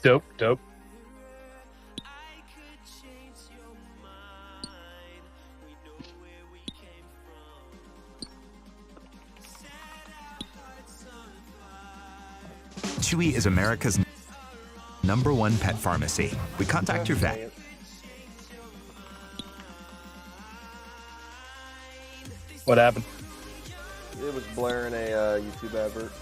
Dope, dope. Chewy is America's #1 pet pharmacy. We contact your vet. What happened? It was blaring a YouTube advert.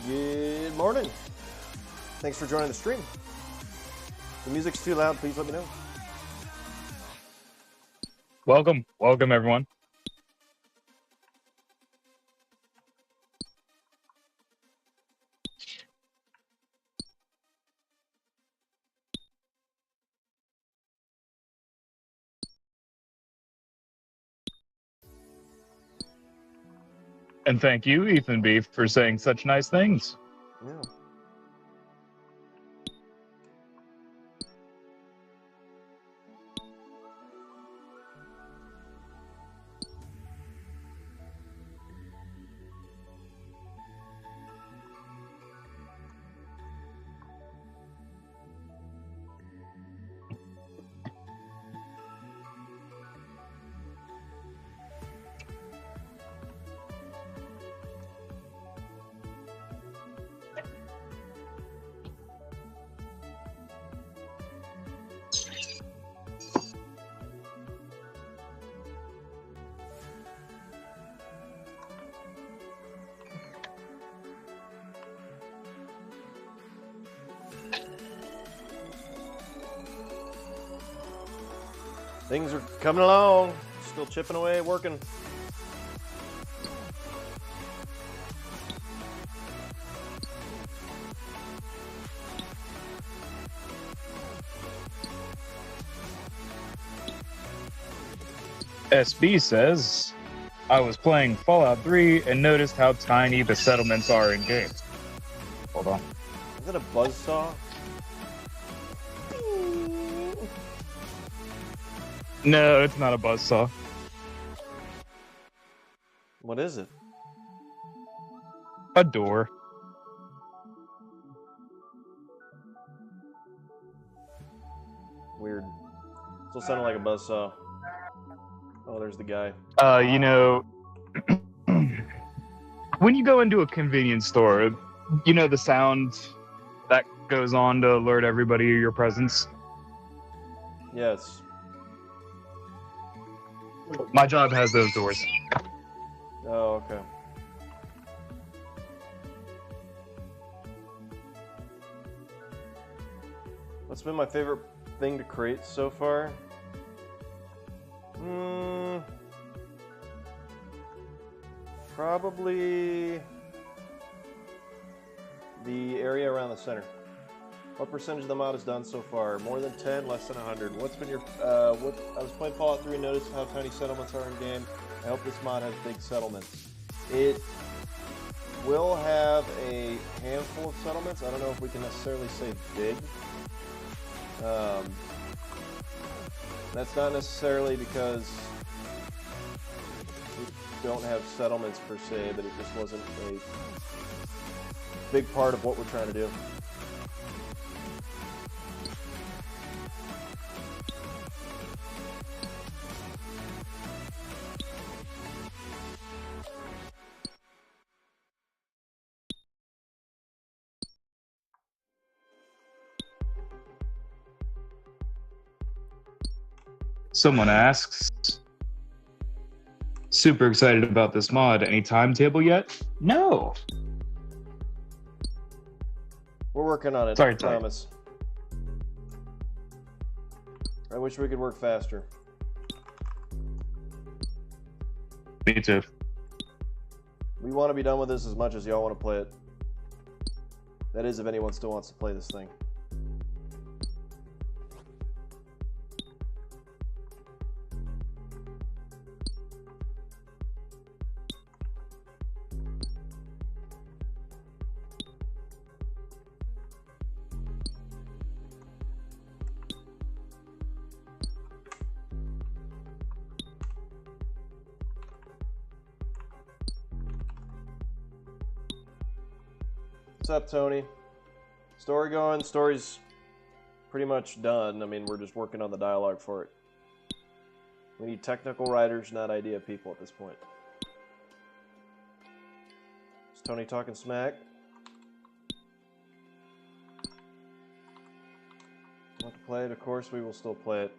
Good morning. Thanks for joining the stream. If the music's too loud, please let me know. Welcome, welcome everyone. And thank you, Ethan B, for saying such nice things. Yeah. Things are coming along. Still chipping away, working. SB says, I was playing Fallout 3 and noticed how tiny the settlements are in games. Hold on. Is that a buzzsaw? No, it's not a buzzsaw. What is it? A door. Weird. Still sounded like a buzzsaw. Oh, there's the guy. You know, when you go into a convenience store, you know the sound that goes on to alert everybody of your presence? Yes. My job has those doors. Oh, okay. What's been my favorite thing to create so far? Probably the area around the center. What percentage of the mod is done so far? More than 10, less than 100. What's been your, I was playing Fallout 3 and noticed how tiny settlements are in game. I hope this mod has big settlements. It will have a handful of settlements. I don't know if we can necessarily say big. That's not necessarily because we don't have settlements per se, but it just wasn't a big part of what we're trying to do. Someone asks, super excited about this mod. Any timetable yet? No. We're working on it. Sorry, I promise. I wish we could work faster. Me too. We want to be done with this as much as y'all want to play it. That is, if anyone still wants to play this thing. What's up, Tony? Story going. Story's pretty much done. I mean, we're just working on the dialogue for it. We need technical writers, not idea people at this point. Is Tony talking smack? Want to play it? Of course we will still play it.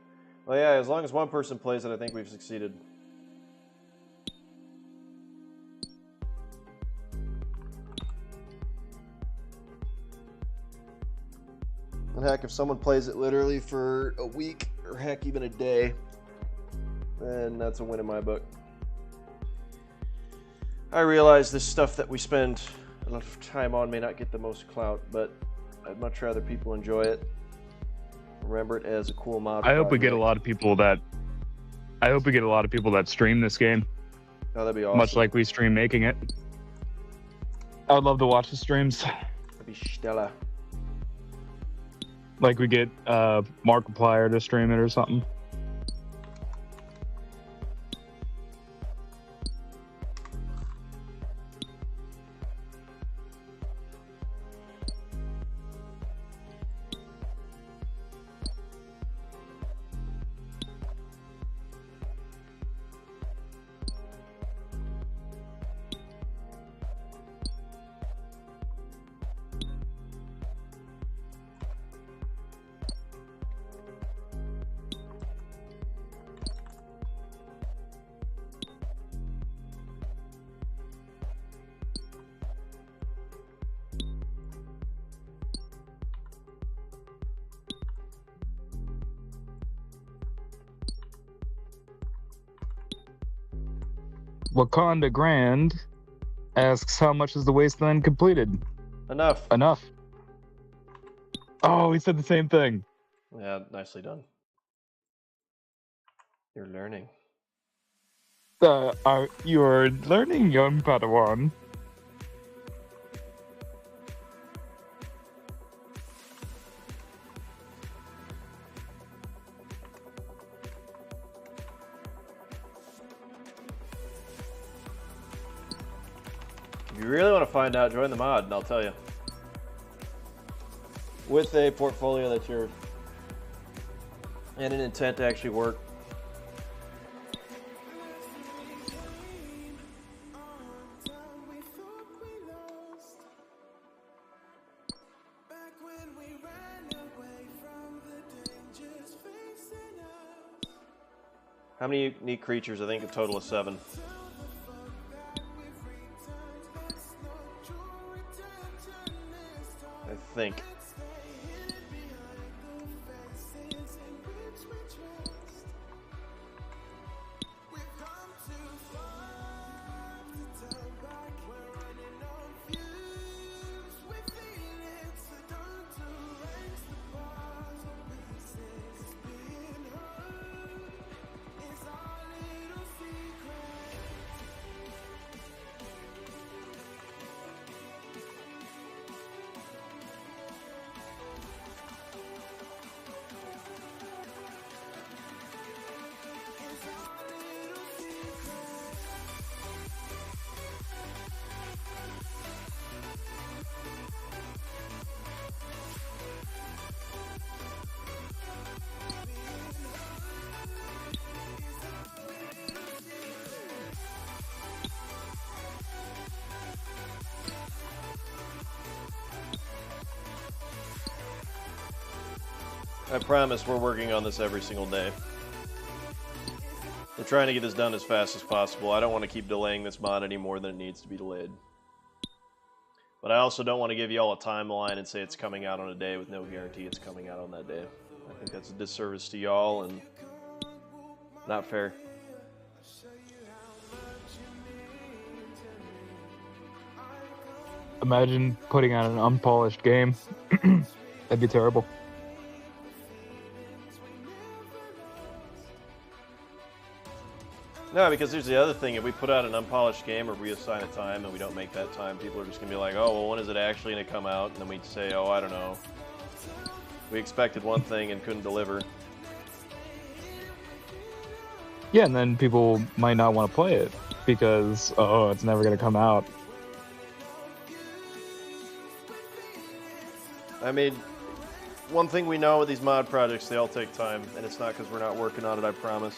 Well, yeah, as long as one person plays it, I think we've succeeded. And heck, if someone plays it literally for a week, or heck, even a day, then that's a win in my book. I realize this stuff that we spend a lot of time on may not get the most clout, but I'd much rather people enjoy it. Remember it as a cool mod. I hope we get a lot of people that. I hope we get a lot of people that stream this game. Oh, that'd be awesome. Much like we stream making it. I would love to watch the streams. That'd be stellar. Like we get Markiplier to stream it or something. Wakanda Grand asks, how much is the wasteland completed? Enough. Enough. Oh, he said the same thing. Yeah, nicely done. You're learning. You're learning, young Padawan. If you really want to find out, join the mod, and I'll tell you. With a portfolio that's yours. And an intent to actually work. How many unique creatures? I think a total of 7. I think. I promise we're working on this every single day. We're trying to get this done as fast as possible. I don't want to keep delaying this mod any more than it needs to be delayed. But I also don't want to give you all a timeline and say it's coming out on a day with no guarantee it's coming out on that day. I think that's a disservice to y'all and not fair. Imagine putting out an unpolished game. That'd be terrible. No, because here's the other thing. If we put out an unpolished game or we assign a time and we don't make that time, people are just going to be like, oh, well, when is it actually going to come out? And then we'd say, oh, I don't know. We expected one thing and couldn't deliver. Yeah, and then people might not want to play it because, oh, it's never going to come out. I mean, one thing we know with these mod projects, they all take time, and it's not because we're not working on it, I promise.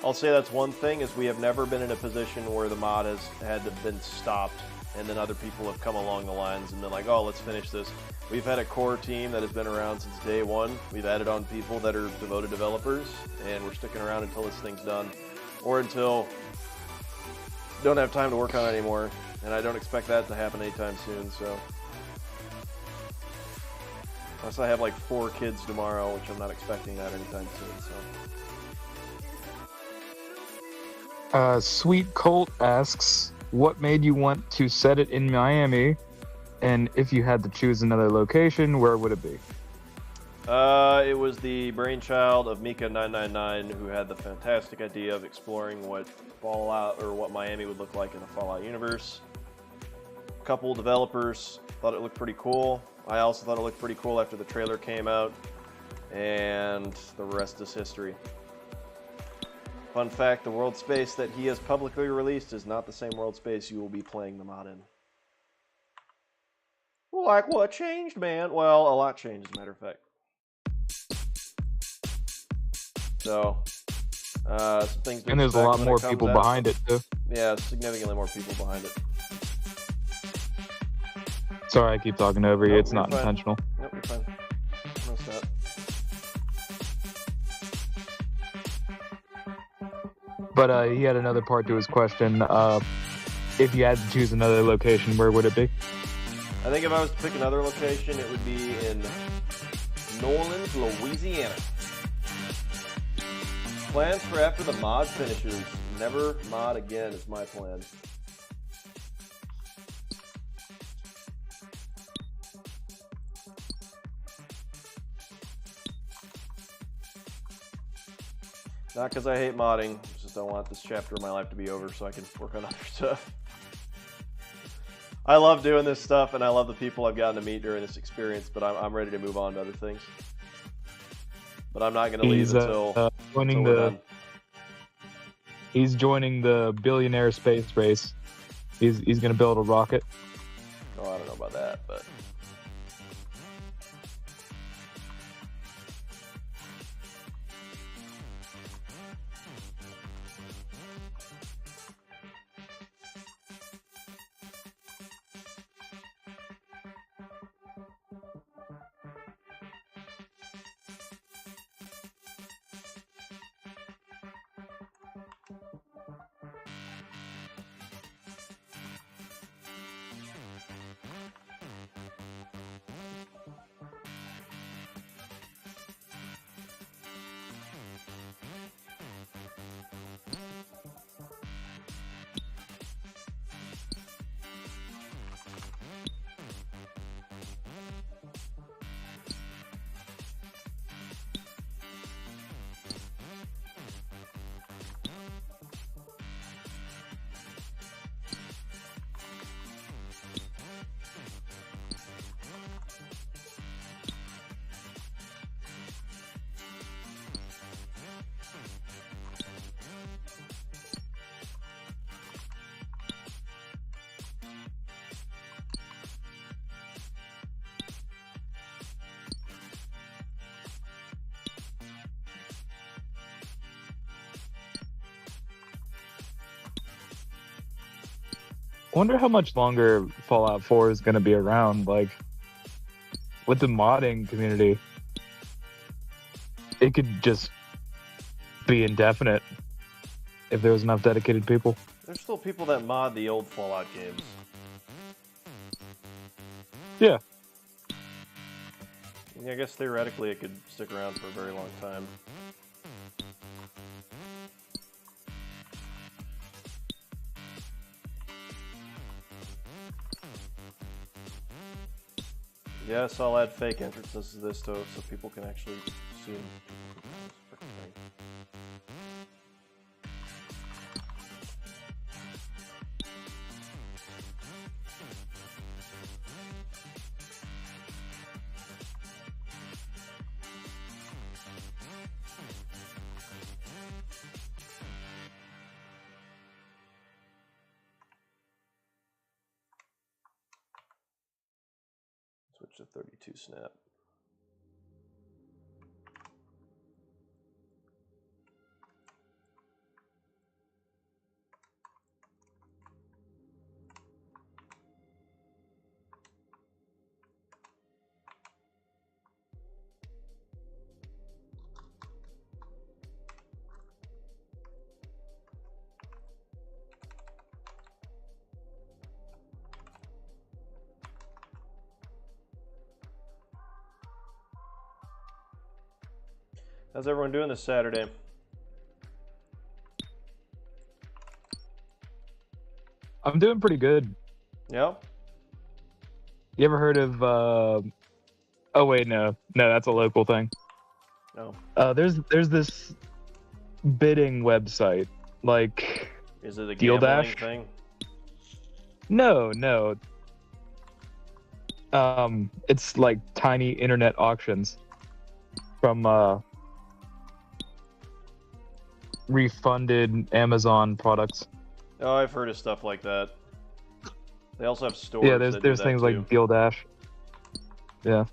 I'll say that's one thing, is we have never been in a position where the mod has had to been stopped, and then other people have come along the lines and been like, oh, let's finish this. We've had a core team that has been around since day one. We've added on people that are devoted developers, and we're sticking around until this thing's done, or until we don't have time to work on it anymore, and I don't expect that to happen anytime soon, so. Unless I have like 4 kids tomorrow, which I'm not expecting that anytime soon, so. Sweet Colt asks, what made you want to set it in Miami? And if you had to choose another location, where would it be? It was the brainchild of Mika999, who had the fantastic idea of exploring what Fallout, or what Miami would look like in the Fallout universe. A couple developers thought it looked pretty cool. I also thought it looked pretty cool after the trailer came out, and the rest is history. Fun fact, the world space that he has publicly released is not the same world space you will be playing the mod in. Like what changed, man? Well, a lot changed, as a matter of fact. So, some things. And there's a lot more people behind it, too. Yeah, significantly more people behind it. Sorry, I keep talking over you. Nope, it's not fine. intentional. Nope, you're fine. No stop. But he had another part to his question. If you had to choose another location, where would it be? I think if I was to pick another location, it would be in New Orleans, Louisiana. Plans for after the mod finishes. Never mod again is my plan. Not because I hate modding, just don't want this chapter of my life to be over so I can work on other stuff. I love doing this stuff, and I love the people I've gotten to meet during this experience, but I'm ready to move on to other things. But I'm not going to leave until joining we're done. He's joining the billionaire space race. He's going to build a rocket. Oh, I don't know about that, but... I wonder how much longer Fallout 4 is going to be around. Like, with the modding community, it could just be indefinite if there was enough dedicated people. There's still people that mod the old Fallout games. Yeah. Yeah, I guess theoretically it could stick around for a very long time. Yes, I'll add fake entrances to this though, so people can actually see them. Switch to 32 snap. How's everyone doing this Saturday? I'm doing pretty good. Yeah? You ever heard of, oh wait, no, that's a local thing. No. There's this bidding website, like, Is it a Deal gambling Dash? thing? No. It's like tiny internet auctions from, refunded Amazon products. Oh, I've heard of stuff like that. They also have stores. Yeah, that do there's that things too. like Deal Dash. Yeah.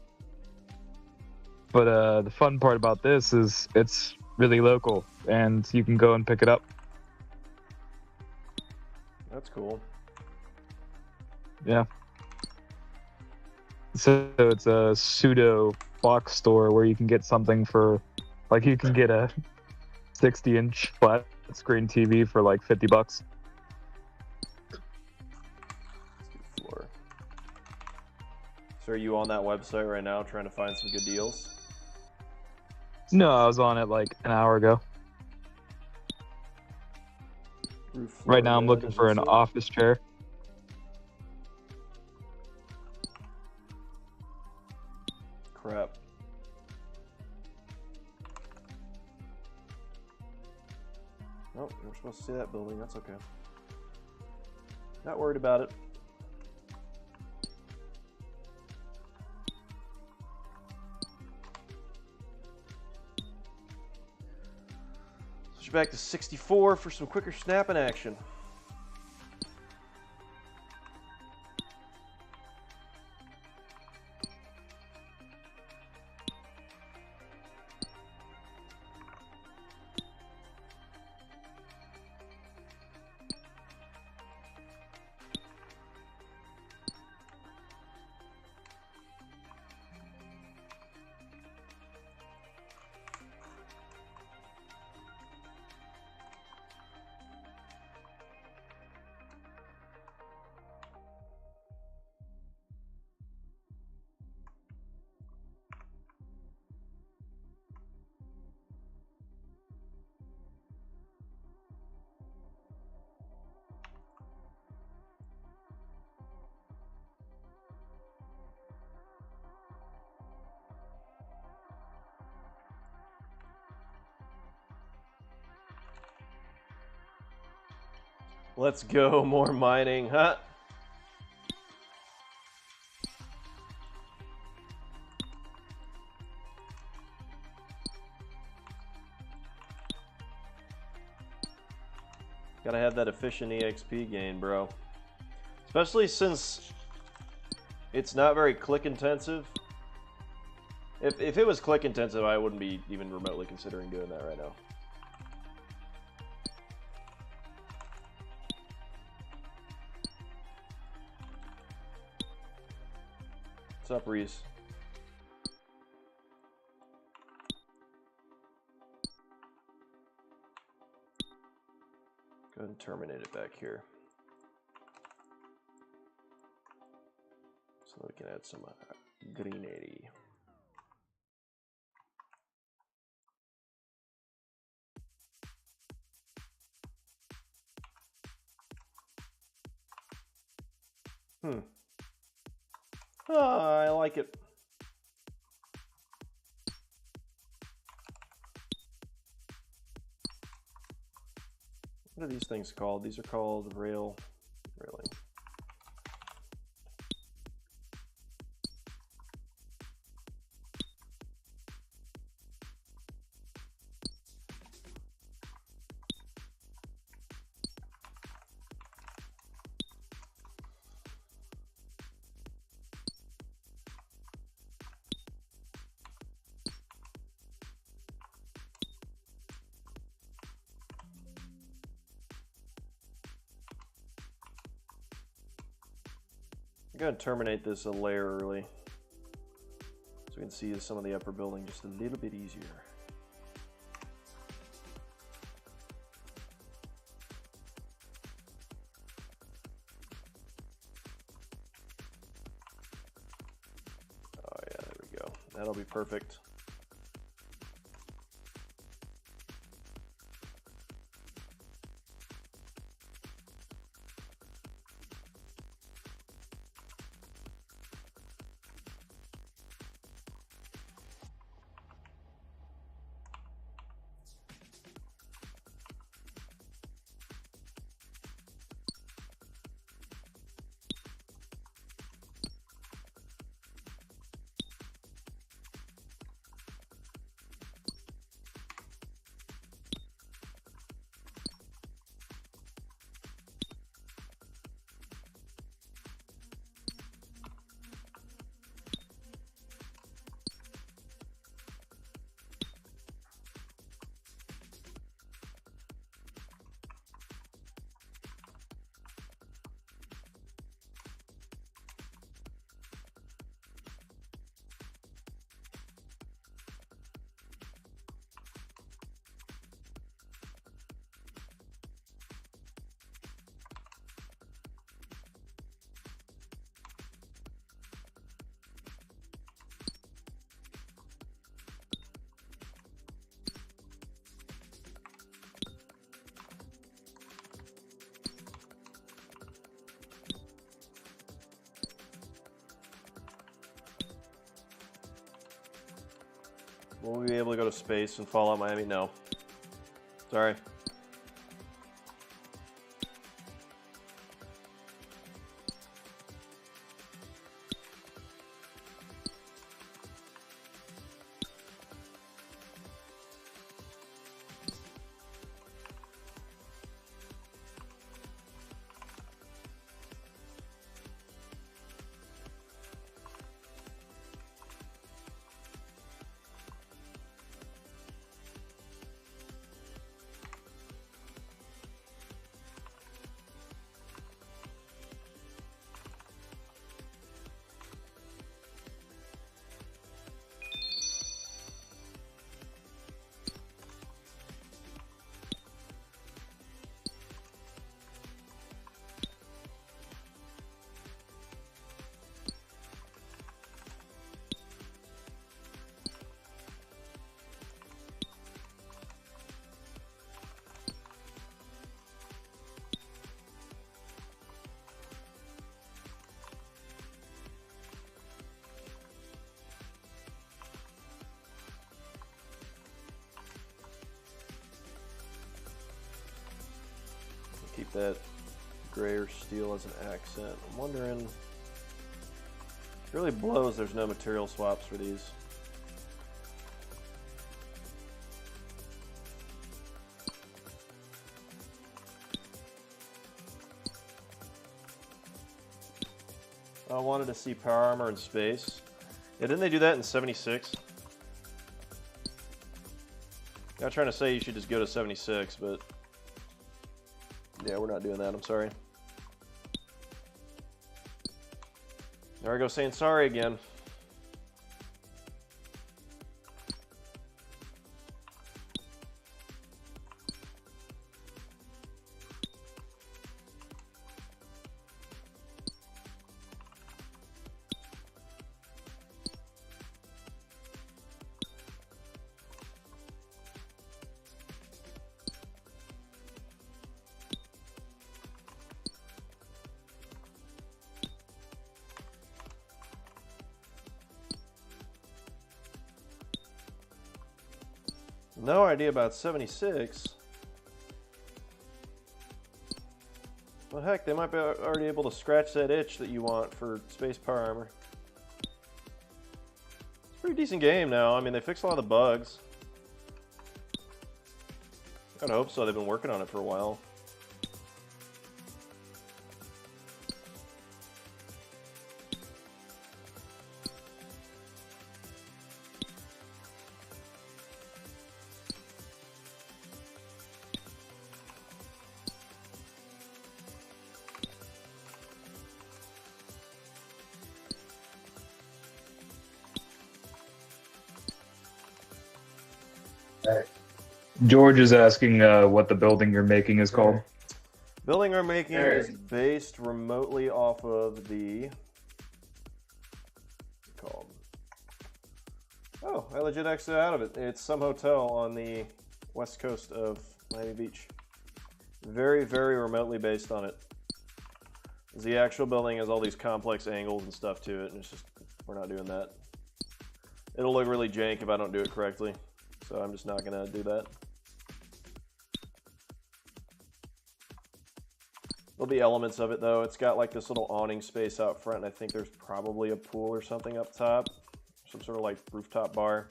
But the fun part about this is it's really local, and you can go and pick it up. That's cool. Yeah. So it's a pseudo box store where you can get something for, like, you can get a 60-inch flat screen TV for like $50. Let's do floor. So are you on that website right now trying to find some good deals? No, I was on it like an hour ago. Roof, floor, Right now I'm bed, looking for an is it? office chair. Crap. Oh, you're supposed to see that building. That's okay. Not worried about it. Switch back to 64 for some quicker snapping action. Let's go, more mining, huh? Gotta have that efficient EXP gain, bro. Especially since it's not very click intensive. If it was click intensive, I wouldn't be even remotely considering doing that right now. What's up, Reese? Go ahead and terminate it back here. So we can add some greenery. I like it. What are these things called? These are called railing. I'm going to terminate this a layer early so we can see some of the upper building just a little bit easier. Oh yeah, there we go. That'll be perfect. Will we be able to go to space and Fallout Miami? No. Sorry. Keep that grayer steel as an accent. I'm wondering, it really blows there's no material swaps for these. I wanted to see power armor in space. Yeah, didn't they do that in 76? I'm not trying to say you should just go to 76, but yeah, we're not doing that. I'm sorry. There I go saying sorry again. No idea about 76. Well, heck, they might be already able to scratch that itch that you want for space power armor. It's a pretty decent game now. I mean, they fixed a lot of the bugs. Gotta hope so. They've been working on it for a while. George is asking what the building you're making is called. Building we're making is based remotely off of the... called... Oh, I legit exited out of it. It's some hotel on the west coast of Miami Beach. Very, very remotely based on it. The actual building has all these complex angles and stuff to it, and it's just, we're not doing that. It'll look really jank if I don't do it correctly, so I'm just not gonna do that. There'll be elements of it though. It's got like this little awning space out front, and I think there's probably a pool or something up top. Some sort of like rooftop bar.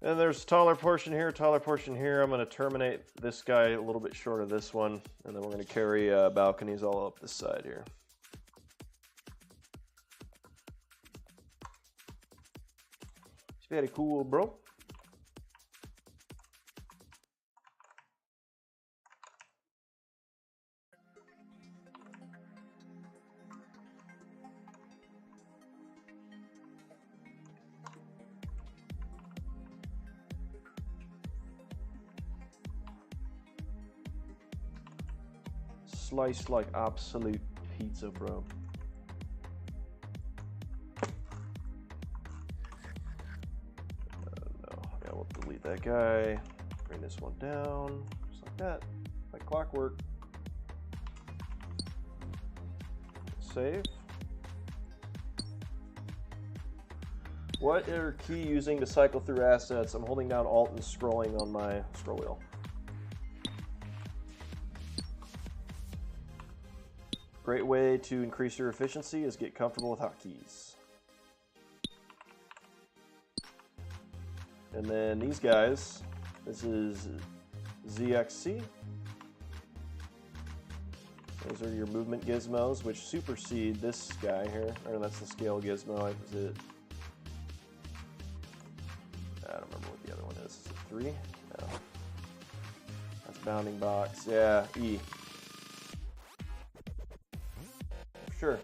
And there's a taller portion here, taller portion here. I'm gonna terminate this guy a little bit short of this one, and then we're gonna carry balconies all up this side here. It's very cool, bro. Sliced like absolute pizza, bro. No, yeah, we'll delete that guy. Bring this one down, just like that, like clockwork. Save. What are key using to cycle through assets? I'm holding down Alt and scrolling on my scroll wheel. Great way to increase your efficiency is get comfortable with hotkeys. And then these guys, this is ZXC. Those are your movement gizmos, which supersede this guy here. Or that's the scale gizmo. Is it? I don't remember what the other one is. Is it 3? No. That's bounding box. Yeah, E. Sure.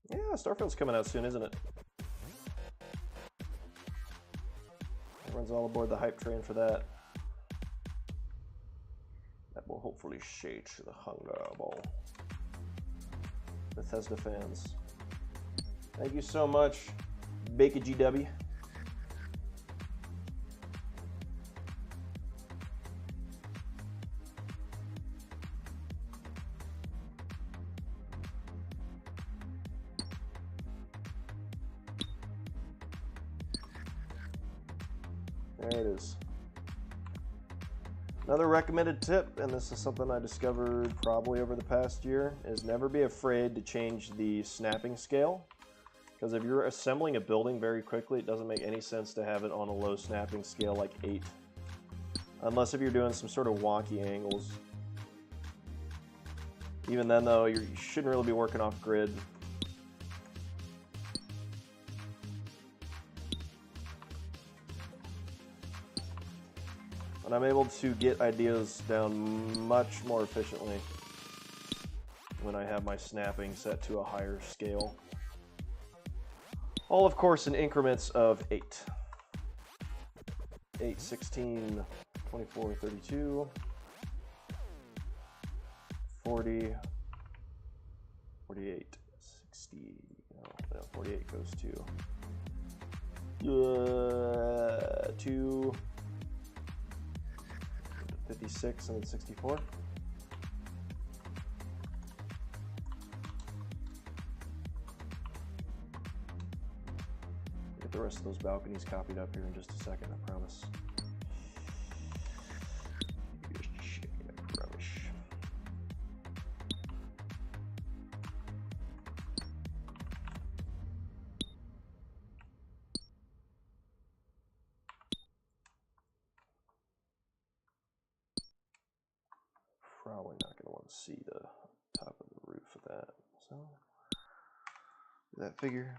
Yeah, Starfield's coming out soon, isn't it? Everyone's all aboard the hype train for that. That will hopefully shake the hunger ball. Bethesda fans. Thank you so much, Bacon GW. There it is. Another recommended tip, and this is something I discovered probably over the past year, is never be afraid to change the snapping scale. Because if you're assembling a building very quickly, it doesn't make any sense to have it on a low snapping scale like 8. Unless if you're doing some sort of wonky angles. Even then though, you shouldn't really be working off grid. And I'm able to get ideas down much more efficiently when I have my snapping set to a higher scale. All, of course, in increments of 8. 8, 16, 24, 32, 40, 48, 60, no, 48 goes to 2, 56 and then 64. get the rest of those balconies copied up here in just a second, I promise. Probably not going to want to see the top of the roof of that. So, that figure.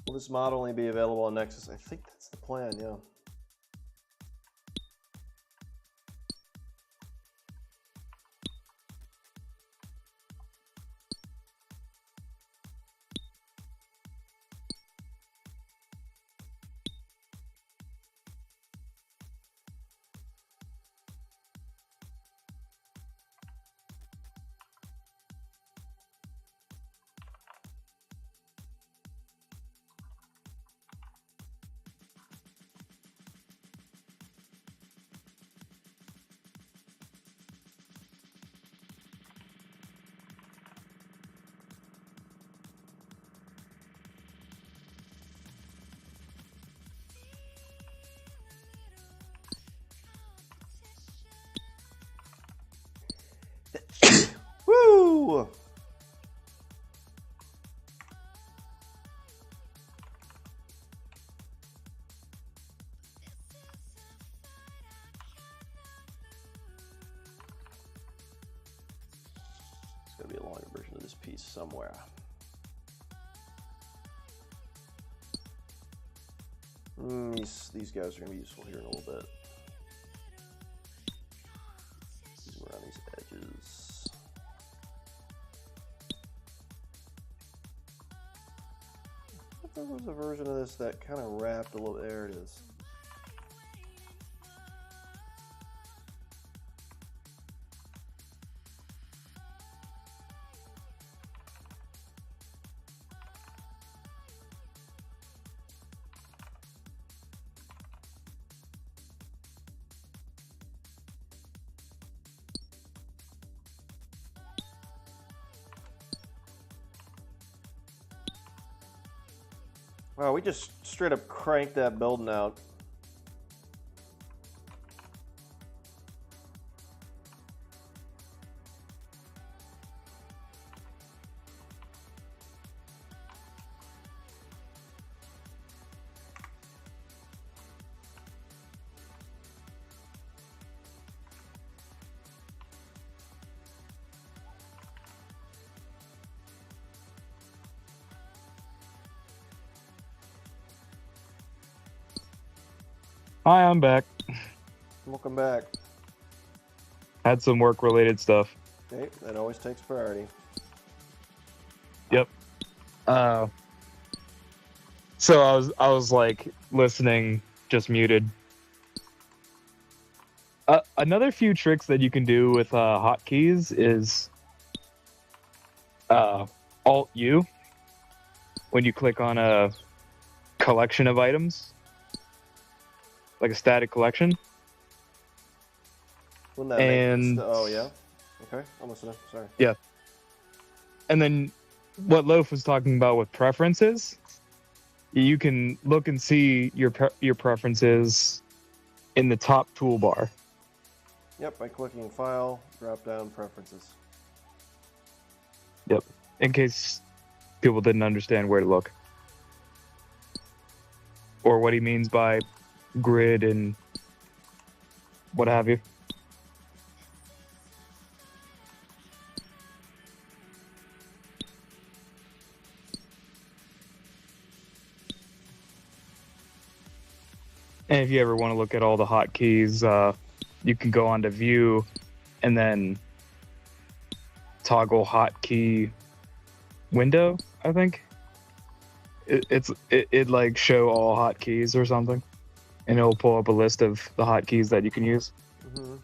Will this mod only be available on Nexus? I think that's the plan, yeah. Woo! There's got to be a longer version of this piece somewhere. These guys are going to be useful here in a little bit. Zoom around these edges. I thought there was a version of this that kind of wrapped a little. There it is. Wow, we just straight up cranked that building out. Hi, I'm back. Welcome back. Had some work-related stuff. Okay, that always takes priority. Yep. So I was like listening, just muted. Another few tricks that you can do with hotkeys is Alt U when you click on a collection of items, like a static collection. Wouldn't that and oh yeah, okay, I'm listening. Sorry. Yeah. And then what Loaf was talking about with preferences, you can look and see your preferences in the top toolbar. Yep, by clicking File, drop down Preferences. Yep. In case people didn't understand where to look, or what he means by grid and what have you. And if you ever want to look at all the hotkeys, you can go onto View and then toggle hotkey window, I think. It like show all hotkeys or something, and it'll pull up a list of the hotkeys that you can use. Mm-hmm.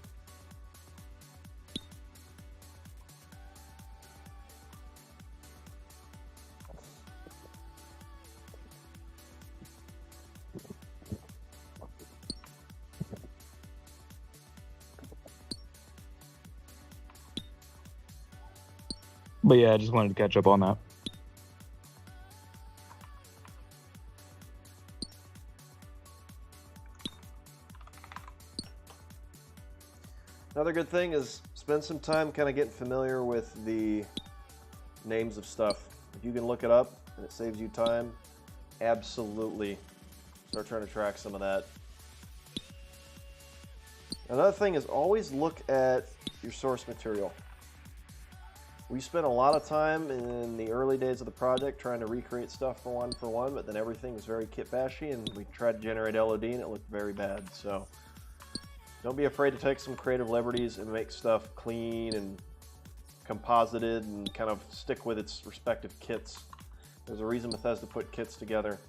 But yeah, I just wanted to catch up on that. Another good thing is spend some time kind of getting familiar with the names of stuff. If you can look it up and it saves you time, absolutely start trying to track some of that. Another thing is always look at your source material. We spent a lot of time in the early days of the project trying to recreate stuff for one, but then everything was very kit bashy, and we tried to generate LOD and it looked very bad. So don't be afraid to take some creative liberties and make stuff clean and composited and kind of stick with its respective kits. There's a reason Bethesda put kits together.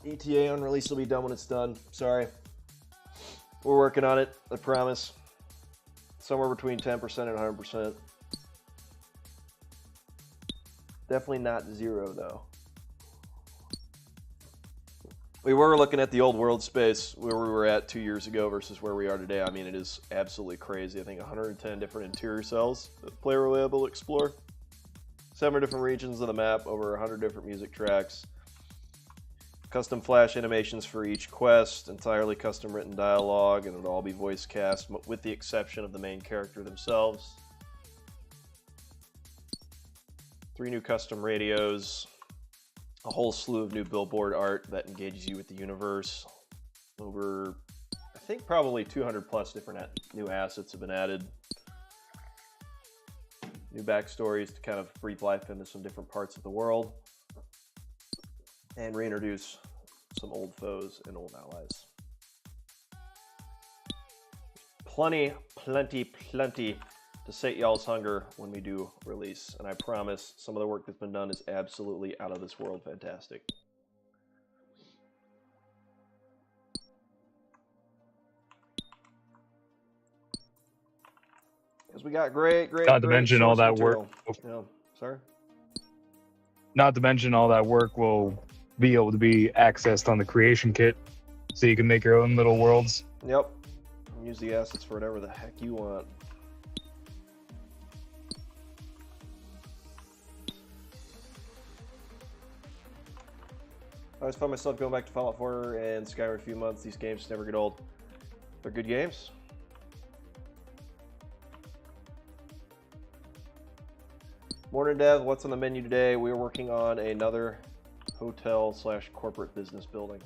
ETA unreleased will be done when it's done. Sorry. We're working on it, I promise. Somewhere between 10% and 100%. Definitely not 0, though. We were looking at the old world space where we were at 2 years ago versus where we are today. I mean, it is absolutely crazy. I think 110 different interior cells that the player will be able to explore. 7 different regions of the map, over 100 different music tracks. Custom flash animations for each quest, entirely custom written dialogue, and it'll all be voice cast with the exception of the main character themselves. 3 new custom radios, a whole slew of new billboard art that engages you with the universe. Over, I think, probably 200 plus different new assets have been added. New backstories to kind of breathe life into some different parts of the world. And reintroduce some old foes and old allies. Plenty to sate y'all's hunger when we do release. And I promise some of the work that's been done is absolutely out of this world fantastic. Because we got great Not to mention all that material. work. Yeah, sorry? Not to mention all that work will be able to be accessed on the creation kit, so you can make your own little worlds. Yep. Use the assets for whatever the heck you want. I always find myself going back to Fallout 4 and Skyrim a few months. These games never get old. They're good games. Morning, Dev. What's on the menu today? We are working on another hotel/corporate business building.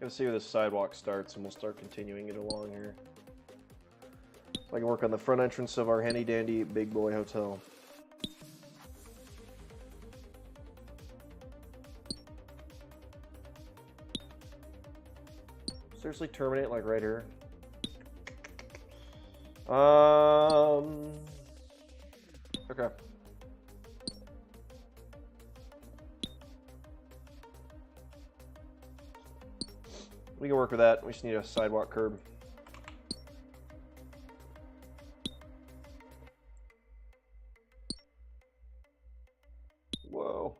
Gonna see where this sidewalk starts, and we'll start continuing it along here. So I can work on the front entrance of our handy dandy big boy hotel. Seriously, terminate like right here. Okay. We can work with that. We just need a sidewalk curb. Whoa.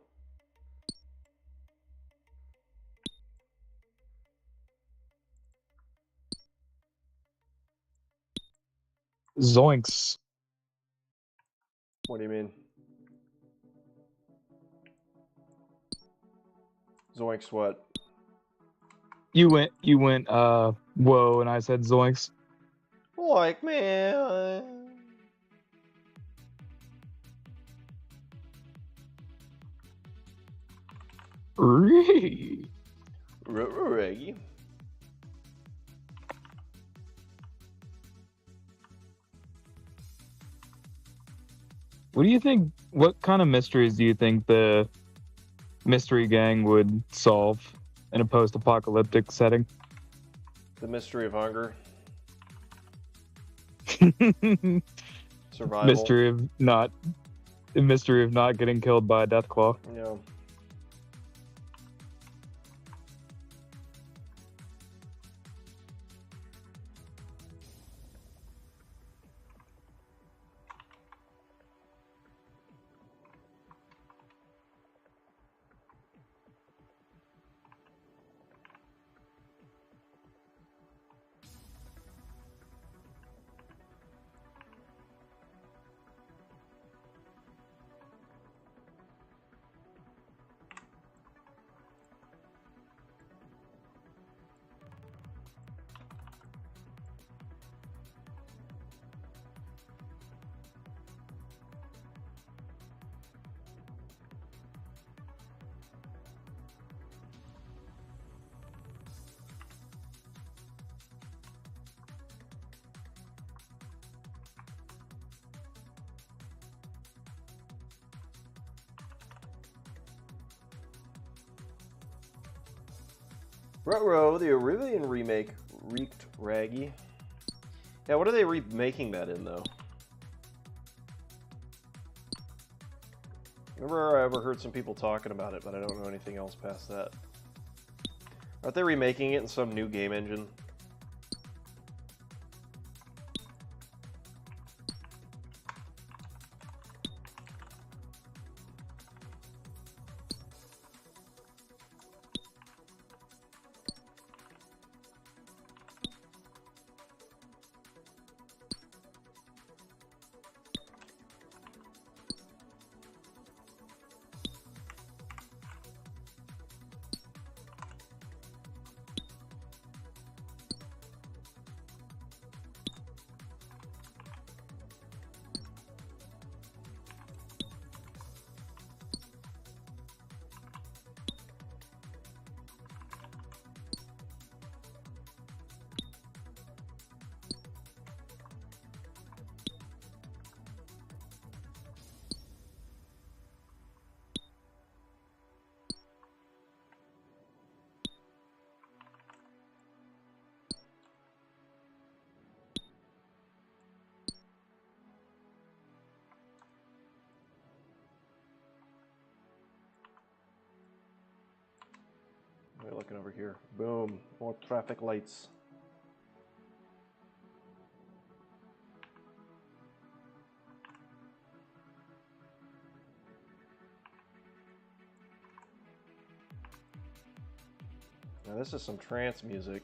Zoinks. What do you mean? Zoinks what? You went, whoa, and I said zoinks. Like, man. Ree. Reggie. What do you think? What kind of mysteries do you think the mystery gang would solve in a post-apocalyptic setting? The mystery of hunger. Survival. The mystery of not getting killed by a deathclaw. Yeah. Ruh-roh, the Arabian remake reeked raggy. Yeah, what are they remaking that in, though? Remember, I overheard some people talking about it, but I don't know anything else past that. Aren't they remaking it in some new game engine? We're looking over here. Boom. More traffic lights. Now this is some trance music.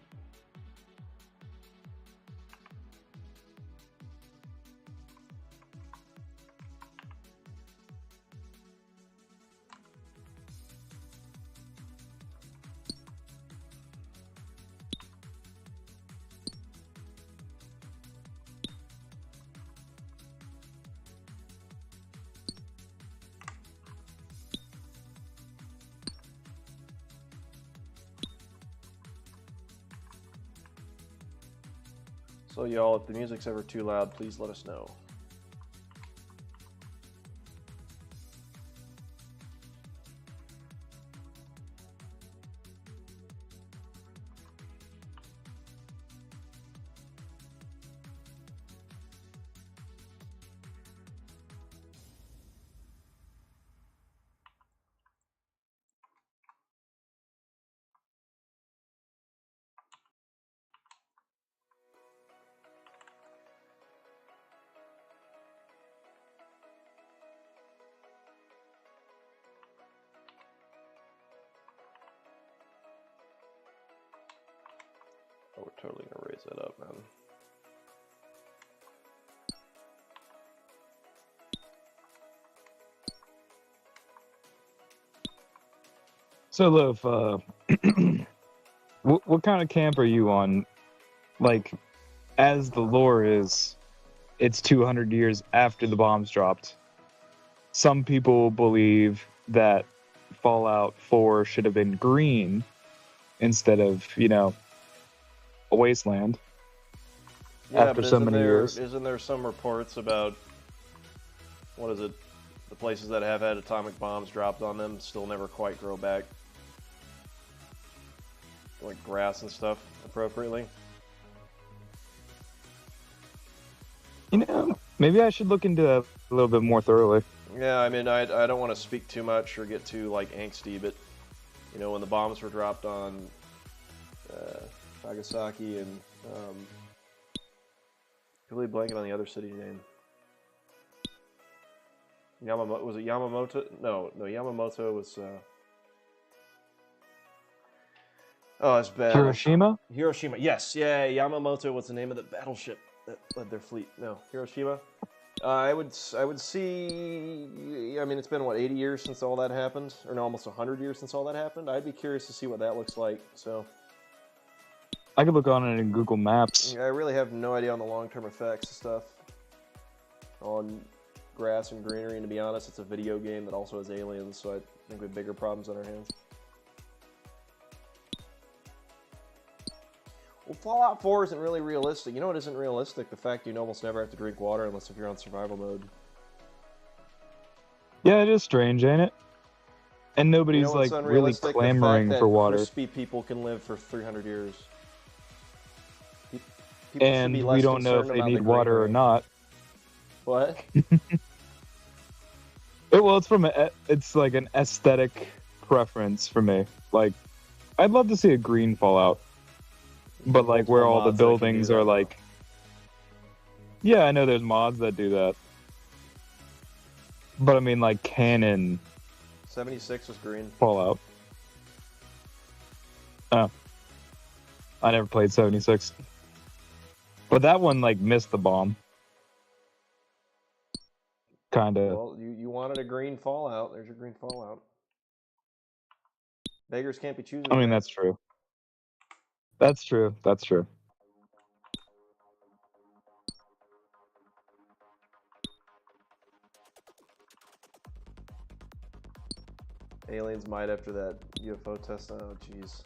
So y'all, if the music's ever too loud, please let us know. Oh, we're totally gonna raise that up, man. So, Loaf, what kind of camp are you on? Like, as the lore is, it's 200 years after the bombs dropped. Some people believe that Fallout 4 should have been green instead of, a wasteland. Yeah, After but so many years. isn't there some reports about, what is it, the places that have had atomic bombs dropped on them still never quite grow back, like grass and stuff, appropriately? Maybe I should look into that a little bit more thoroughly. Yeah, I mean, I don't want to speak too much or get too, like, angsty, but, when the bombs were dropped on Nagasaki and, completely blanking on the other city name. Was it Yamamoto? No, Yamamoto was, oh, it's bad. Hiroshima? Hiroshima, yes, yeah, Yamamoto was the name of the battleship that led their fleet. No, Hiroshima. I would see. I mean, it's been what 80 years since all that happened, or no, almost 100 years since all that happened. I'd be curious to see what that looks like. So, I could look on it in Google Maps. I really have no idea on the long-term effects and stuff on grass and greenery. And to be honest, it's a video game that also has aliens, so I think we have bigger problems on our hands. Well, Fallout 4 isn't really realistic. You know what isn't realistic? The fact you almost never have to drink water unless if you're on survival mode. Yeah, it is strange, ain't it? And nobody's like really clamoring for water. Crispy people can live for 300 years. And we don't know if they need water or not. What? Well, it's like an aesthetic preference for me. Like, I'd love to see a green Fallout. But like where all the buildings are like, yeah, I know there's mods that do that. But I mean like canon 76 was green. Fallout. Oh. I never played 76. But that one like missed the bomb. Kinda. Well, you wanted a green Fallout. There's your green Fallout. Beggars can't be choosers. I mean, that's true. That's true. That's true. Aliens might after that UFO test. Oh, jeez.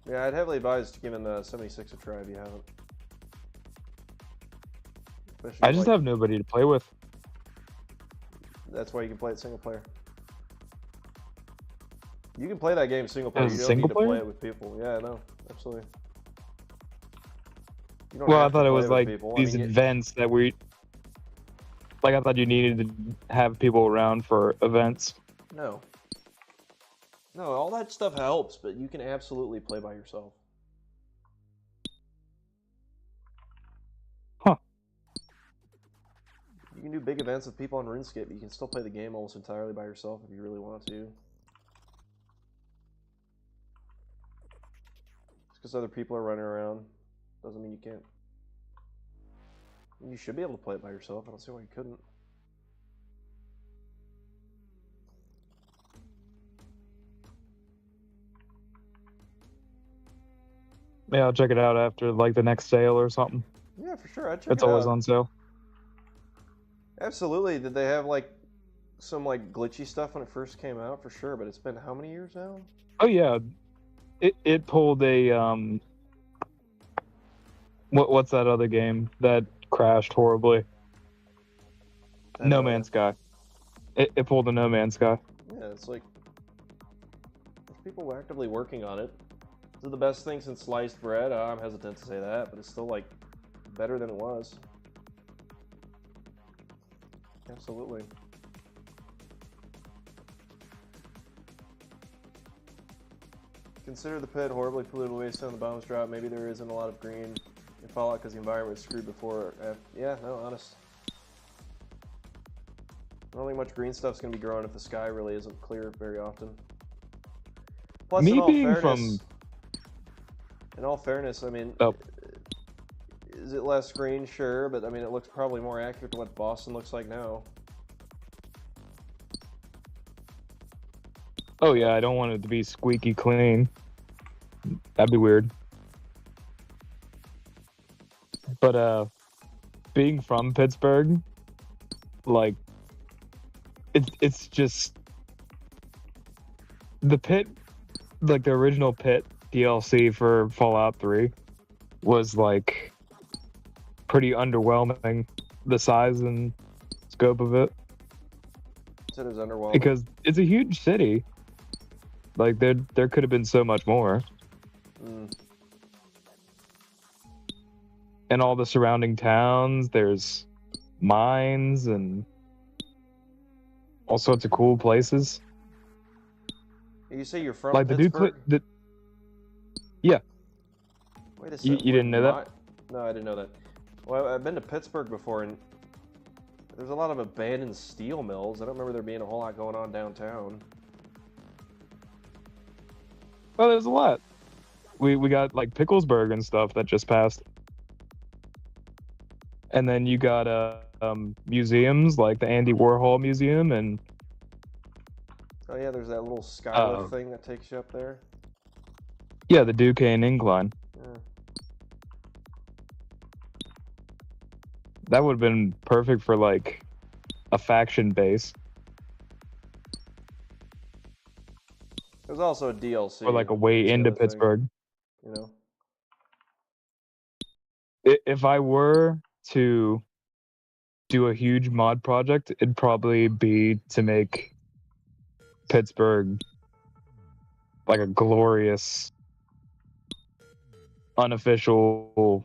Yeah, I'd heavily advise giving the 76 a try if you haven't. Especially I just have nobody to play with. That's why you can play it single player. You can play that game single player. As You don't single need player? to play it with people. Yeah, no, absolutely. You don't Well, I have to thought it play was with like people. these events that we... Like, I thought you needed to have people around for events. No. No, all that stuff helps, but you can absolutely play by yourself. Huh. You can do big events with people on RuneScape, but you can still play the game almost entirely by yourself if you really want to. Just because other people are running around doesn't mean you can't. You should be able to play it by yourself. I don't see why you couldn't. Yeah, I'll check it out after like the next sale or something. Yeah, for sure. I'd check It's it always out. on sale. Absolutely. Did they have like some like glitchy stuff when it first came out? For sure, but it's been how many years now? Oh yeah, it pulled a what's that other game that crashed horribly? No Man's Sky. It pulled a No Man's Sky. Yeah, it's like there's people actively working on it. Is it the best thing since sliced bread? I'm hesitant to say that, but it's still like better than it was. Absolutely. Consider the pit horribly polluted waste on the bombs drop. Maybe there isn't a lot of green in Fallout because the environment was screwed before. Yeah, no, honest. I don't think much green stuff's gonna be growing if the sky really isn't clear very often. Plus, Me in all being fairness, from... in all fairness, I mean, Oh. Is it less green? Sure, but I mean, it looks probably more accurate to what Boston looks like now. Oh yeah, I don't want it to be squeaky clean. That'd be weird. But being from Pittsburgh, like it's just the pit, like the original pit DLC for Fallout 3 was like pretty underwhelming, the size and scope of it. Said it was underwhelming. Because it's a huge city. Like there could have been so much more. And all the surrounding towns, there's mines and all sorts of cool places. You say you're from like Pittsburgh? Yeah. Wait a second. You didn't know that? No, I didn't know that. Well, I've been to Pittsburgh before, and there's a lot of abandoned steel mills. I don't remember there being a whole lot going on downtown. Well, there's a lot. We got like Picklesburg and stuff that just passed. And then you got museums like the Andy Warhol Museum and Oh yeah, there's that little skylift thing that takes you up there. yeah, the Duquesne Incline. Yeah. That would have been perfect for like a faction base. There's also a DLC. Or like a way into Pittsburgh. You know? If I were to do a huge mod project, it'd probably be to make Pittsburgh like a glorious unofficial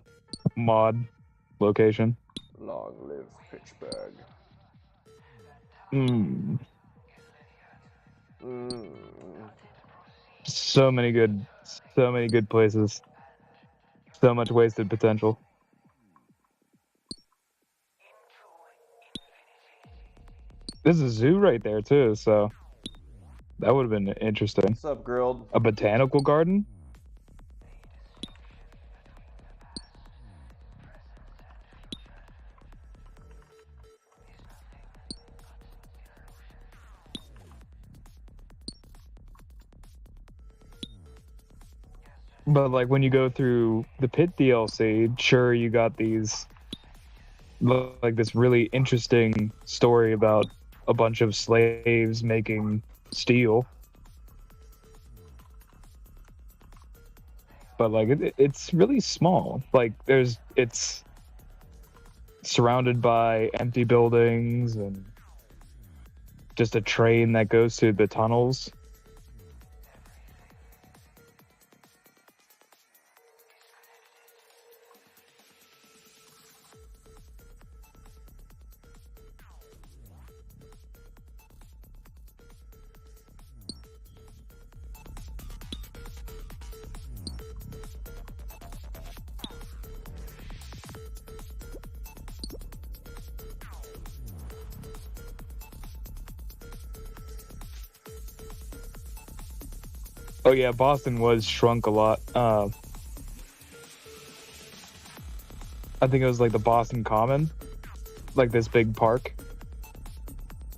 mod location. Long live Pittsburgh. So many good places. So much wasted potential. There's a zoo right there too, so that would have been interesting. What's up, Grilled? A botanical garden? But like when you go through the pit DLC, sure you got these like this really interesting story about a bunch of slaves making steel. But like it's really small. Like it's surrounded by empty buildings and just a train that goes through the tunnels. Oh yeah, Boston was shrunk a lot. I think it was like the Boston Common, like this big park.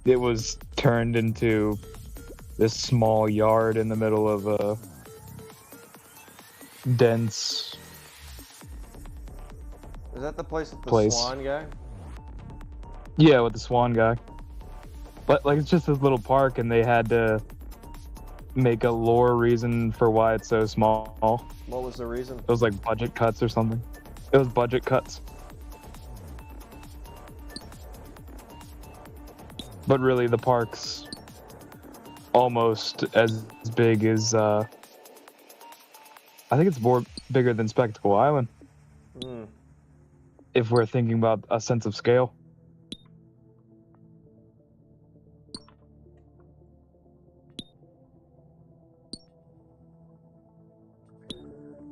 It was turned into this small yard in the middle of a dense. Is that the place with the swan guy? Yeah, with the swan guy. But like it's just this little park, and they had to make a lore reason for why it's so small. What was the reason? It was like budget cuts or something. It was budget cuts. But really, the park's almost as big as, I think it's more bigger than Spectacle Island. If we're thinking about a sense of scale.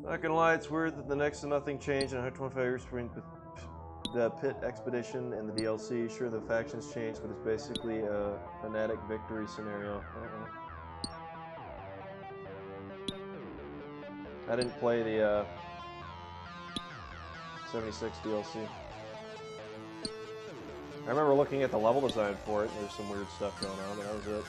Not gonna lie, it's weird that the next to nothing change in 125 years between the pit expedition and the DLC. Sure, the factions changed, but it's basically a fanatic victory scenario. I didn't play the 76 DLC. I remember looking at the level design for it, and there's some weird stuff going on, but that was it.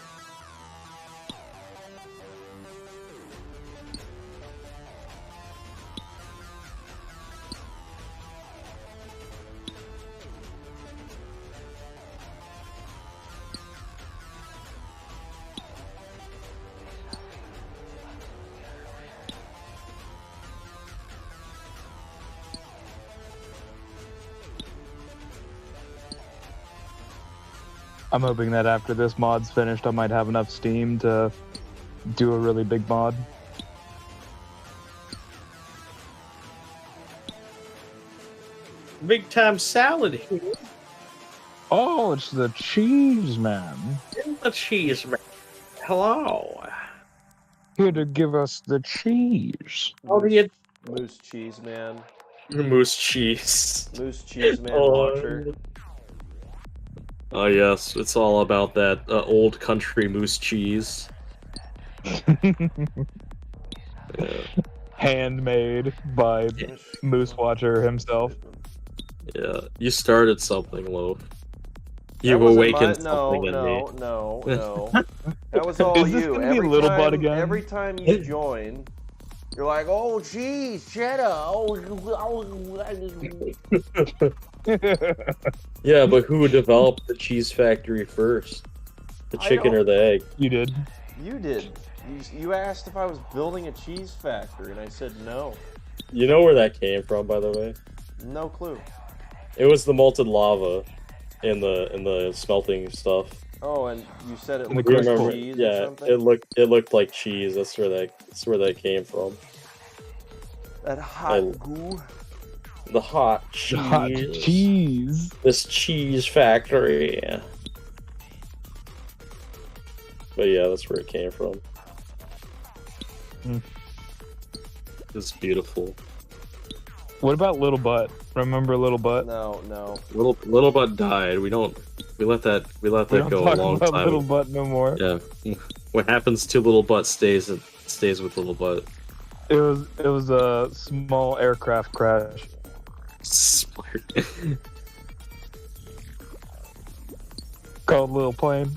I'm hoping that after this mod's finished, I might have enough steam to do a really big mod. Big time salad here. Oh, it's the cheese man. The cheese man. Hello. Here to give us the cheese. How do you... Moose cheese man. Moose cheese. Moose cheese man watcher. Oh yes, it's all about that old country moose cheese. Yeah. Handmade by Moose Watcher himself. Yeah, you started something, Loaf. That You've wasn't awakened my- something in me. No. That was all Is this you. gonna be Little Bud again? Every time you join, you're like, oh, geez, cheddar. Oh. Yeah, but who developed the cheese factory first? The chicken or the egg? You did. You did. You asked if I was building a cheese factory, and I said no. You know where that came from, by the way? No clue. It was the molten lava in the smelting stuff. Oh, and you said it In the looked like crystal. cheese or Yeah, something? it looked like cheese. That's where that came from. That hot goo. The hot cheese. The hot cheese. This cheese factory. But yeah, that's where it came from. It's beautiful. What about Little Butt? Remember Little Butt? No. Little Butt died. We let that We don't go a talk long about time. Little Butt no more. Yeah. What happens to Little Butt stays with Little Butt. It was a small aircraft crash. Smart. Called Little Plane.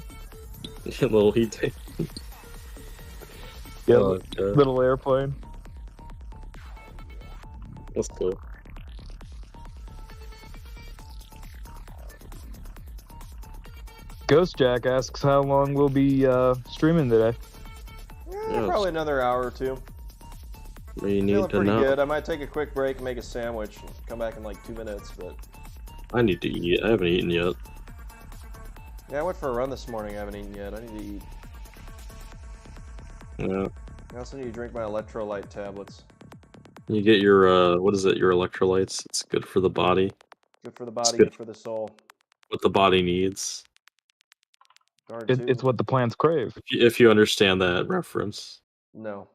Little heat. Yeah, Oh, God. little airplane. That's cool. Ghost Jack asks how long we'll be streaming today. Yes. Probably another hour or two. We need Feeling to pretty know. good. I might take a quick break, make a sandwich, and come back in like 2 minutes. But I need to eat. I haven't eaten yet. yeah, I went for a run this morning. I haven't eaten yet. I need to eat. Yeah. I also need to drink my electrolyte tablets. You get your what is it? Your electrolytes. It's good for the body. Good for the body, good. good for the soul. What the body needs. Darn It's too. what the plants crave. If you understand that reference. No,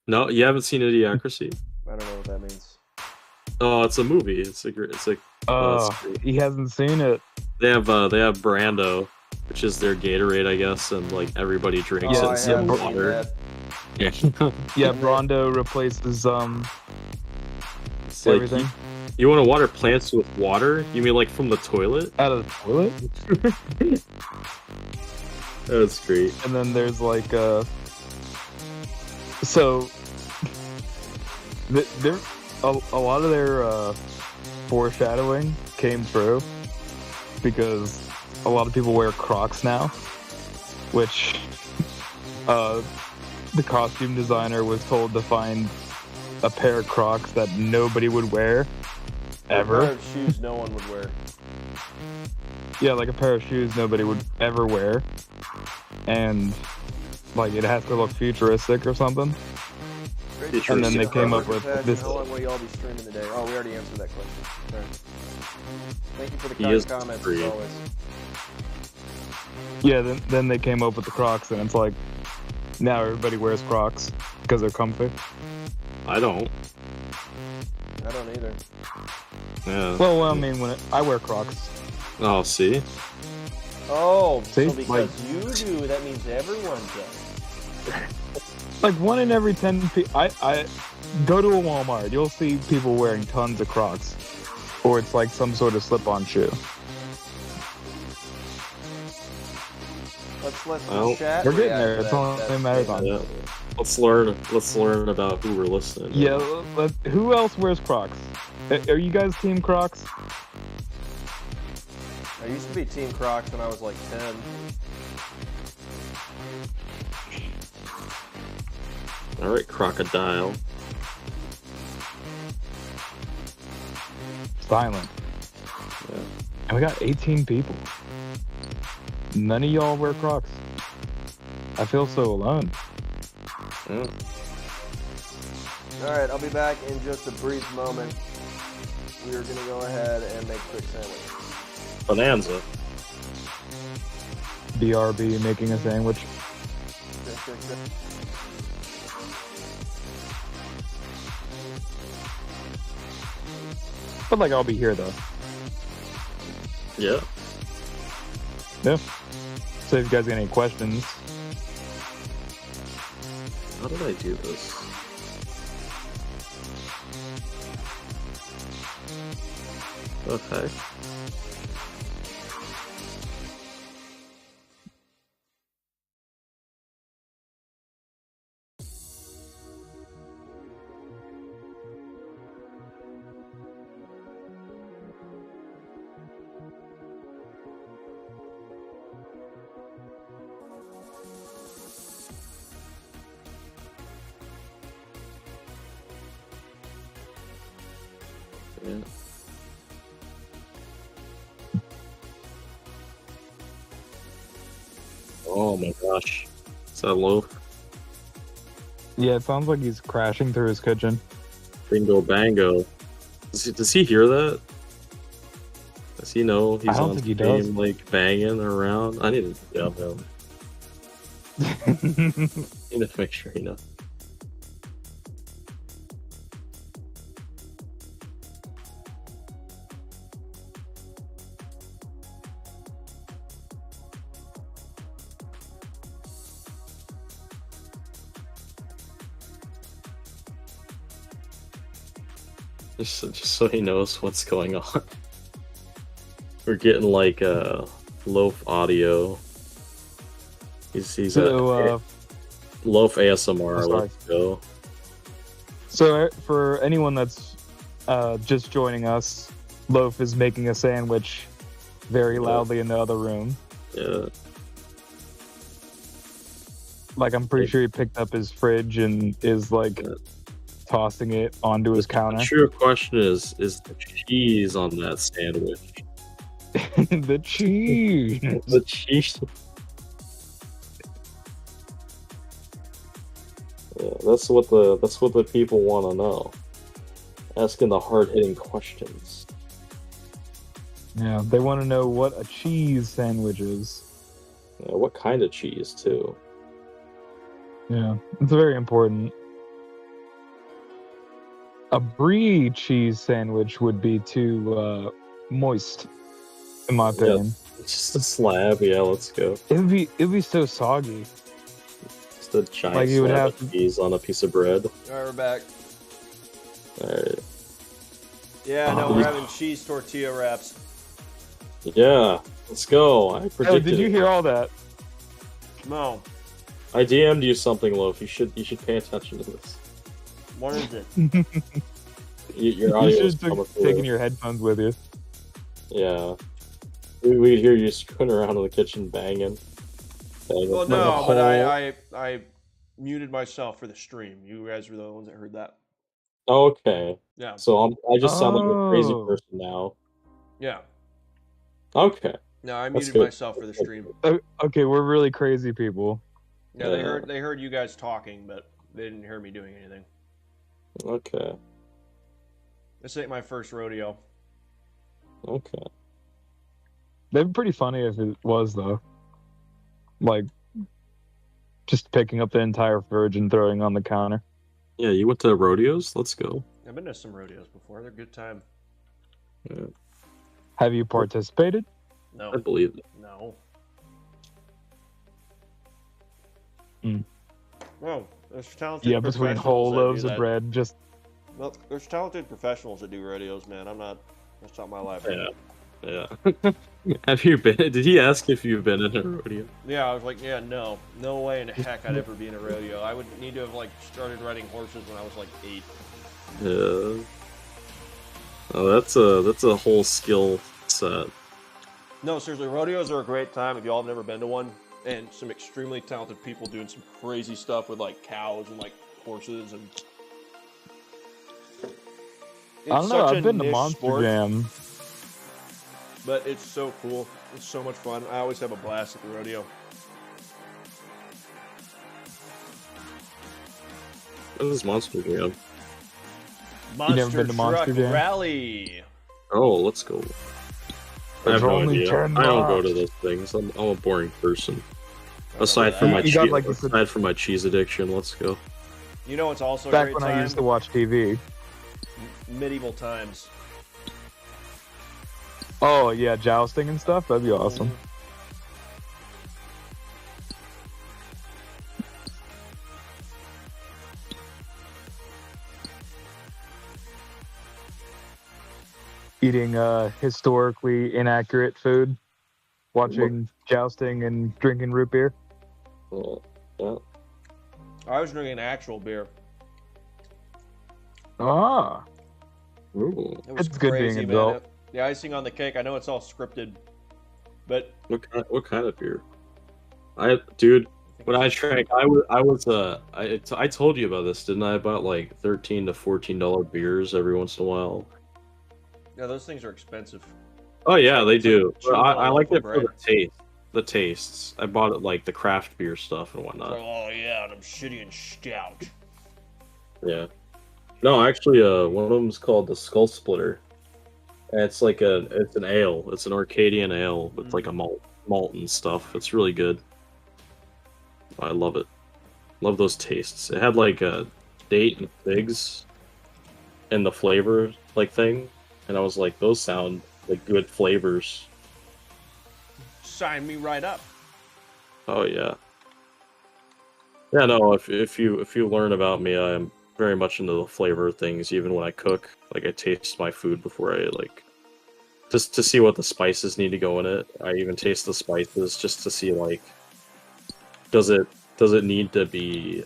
No, you haven't seen Idiocracy? I don't know what that means. Oh, it's a movie. It's like Oh, he hasn't seen it. they have Brando, which is their Gatorade, I guess, and like everybody drinks Oh, it I instead of haven't seen water. that. Yeah. Yeah, Brondo replaces It's like, everything you want to water plants with water? You mean like from the toilet? out of the toilet. That's great. And then there's like so there a lot of their foreshadowing came through because a lot of people wear Crocs now, which the costume designer was told to find a pair of Crocs that nobody would wear A pair ever. of shoes no one would wear. Yeah, like a pair of shoes nobody would ever wear, and like it has to look futuristic or something. Great And then to they see came you. up with How this. long will you all be streaming today? Oh, we already answered that question. Sorry. Thank you for the He kind is comments free. as always. Yeah, then they came up with the Crocs, and it's like now everybody wears Crocs because they're comfy. I don't. I don't either. Yeah. Well, I mean, I wear Crocs. Oh, see? Oh, See, so because you do, that means everyone does. Like 1 in every 10 people. I go to a Walmart. You'll see people wearing tons of Crocs, or it's like some sort of slip-on shoe. Let's let Well, the chat. We're getting react there. to It's that- only that a marathon. Yeah. Let's learn about who we're listening to. Yeah. Who else wears Crocs? Are you guys team Crocs? I used to be Team Crocs when I was like 10. All right, crocodile. Silent. Yeah. And we got 18 people. None of y'all wear Crocs. I feel so alone. Yeah. Alright, I'll be back in just a brief moment. We are going to go ahead and make a quick sandwich. Bonanza. BRB making a sandwich. But like, I'll be here though. Yeah. Yeah. So if you guys got any questions, How did I do this? Okay. Yeah. Oh my gosh. Is that loaf? yeah, it sounds like he's crashing through his kitchen. Bingo bango. Does he hear that? Does he know he's I don't on think he stream, does. like banging around? I need to yell him. Need to make sure he knows. Just so he knows what's going on. We're getting like loaf audio. He's So, loaf ASMR. sorry. Let's go. So for anyone that's just joining us, Loaf is making a sandwich very loudly in the other room. Yeah. Like, I'm pretty sure he picked up his fridge and is like tossing it onto his counter. The true question is the cheese on that sandwich? The cheese. The cheese. Yeah, that's what the people want to know. Asking the hard-hitting questions. Yeah, they want to know what a cheese sandwich is. Yeah, what kind of cheese too? Yeah, it's very important. A brie cheese sandwich would be too moist, in my opinion. It's just a slab. Yeah, let's go. It'd be so soggy. Just a giant Like you would slab have of to- cheese on a piece of bread. Alright, we're back. All right. Yeah, no, Oh, we're yeah. having cheese tortilla wraps. Yeah, let's go. I predicted. Oh, did you it. hear all that? No. I DM'd you something, Loaf. You should pay attention to this. What is it? Your You audio should is have coming taken through. your headphones with you. Yeah. We could hear you screwing around in the kitchen banging. Banging. Well, Like no, a but whole- I muted myself for the stream. You guys were the ones that heard that. Okay. Yeah. So I just sound like a crazy Oh. person now. Yeah. Okay. No, I That's muted good. myself for the stream. Okay, we're really crazy people. Yeah, Yeah. they heard you guys talking, but they didn't hear me doing anything. Okay. This ain't my first rodeo. Okay. That'd be pretty funny if it was, though. Like, just picking up the entire fridge and throwing on the counter. Yeah, you went to rodeos? Let's go. I've been to some rodeos before. They're a good time. Yeah, Have you participated? No. I believe it. No. Hmm. Well, There's talented Yeah, between professionals whole that do loaves of that. bread, just Well, there's talented professionals that do rodeos, man. That's not my life. Yeah. Have you been? Did he ask if you've been in a rodeo? Yeah, I was like, yeah, no way in heck I'd ever be in a rodeo. I would need to have like started riding horses when I was like 8. Yeah. Oh, that's a whole skill set. No, seriously, rodeos are a great time if y'all have never been to one. And some extremely talented people doing some crazy stuff with like cows and like horses and. It's I don't know. such I've a been to niche Monster sport, Jam. but it's so cool. It's so much fun. I always have a blast at the rodeo. What is Monster Jam? Monster never been to Truck Monster Jam? Rally. Oh, let's go. I have There's no only idea. 10 I don't go to bucks. those things. I'm a boring person. I Aside remember from that. my You got, like, this- aside from my cheese addiction, let's go. You know, it's also a Back great when time. I used to watch TV. Medieval times. Oh yeah, jousting and stuff. That'd be awesome. Eating historically inaccurate food, watching jousting and drinking root beer. Yeah. I was drinking actual beer. Ah, Ooh. It was It's good being crazy, an man. adult. The icing on the cake. I know it's all scripted, but What kind of beer? Dude, when I drank, I told you about this, didn't I? About like $13 to $14 beers every once in a while. yeah, those things are expensive. Oh yeah, they It's do. like cheap But on a I like loaf it of for the bread. taste. The tastes. I bought it like the craft beer stuff and It's whatnot. like, oh yeah, and I'm shitty and stout. Yeah. No, actually, one of them is called the Skull Splitter. And it's like it's an ale. It's an Arcadian ale with like a malt and stuff. It's really good. I love it. Love those tastes. It had like a date and figs in the flavor like thing, and I was like, those sound like good flavors. Sign me right up. Oh yeah. Yeah, no, if you learn about me, I am very much into the flavor of things. Even when I cook, like I taste my food before I like, just to see what the spices need to go in it. I even taste the spices just to see like, does it need to be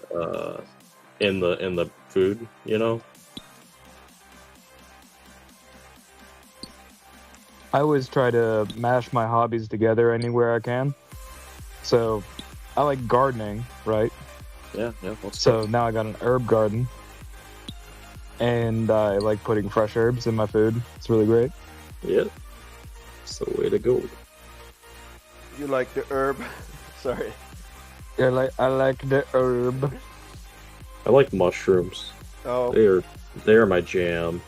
in the food, you know? I always try to mash my hobbies together anywhere I can. So, I like gardening, right? Yeah. So now I got an herb garden, and I like putting fresh herbs in my food. It's really great. Yeah, it's the way to go. You like the herb? Sorry. I like the herb. I like mushrooms. Oh, They are my jam.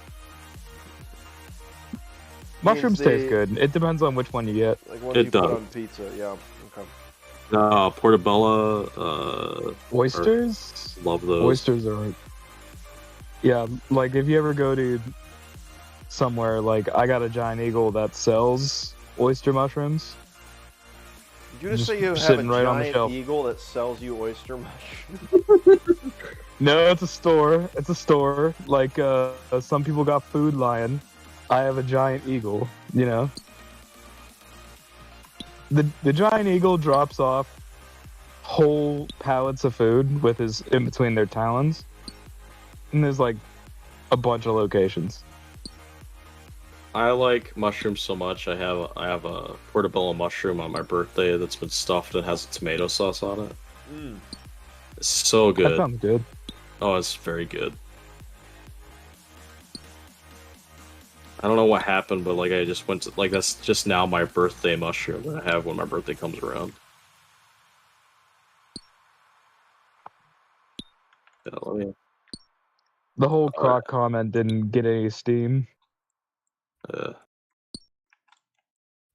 Mushrooms they- taste good. It depends on which one you get. like ones It you put does. on pizza. Yeah. Okay. Portobello. Oysters? Love those. Oysters are. Yeah, like if you ever go to somewhere, like I got a Giant Eagle that sells oyster mushrooms. Did you just say you have a sitting right on the giant shelf. eagle that sells you oyster mushrooms? No, it's a store. It's a store. Like some people got Food Lion. I have a Giant Eagle. You know. The Giant Eagle drops off whole pallets of food with his in between their talons, and there's like a bunch of locations. I like mushrooms so much. I have a portobello mushroom on my birthday that's been stuffed and has a tomato sauce on it. Mm. It's so That good. sounds good. Oh, it's very good. I don't know what happened, but like I just went to like that's just now my birthday mushroom that I have when my birthday comes around. Yeah, let me. The whole Oh, croc comment didn't get any steam.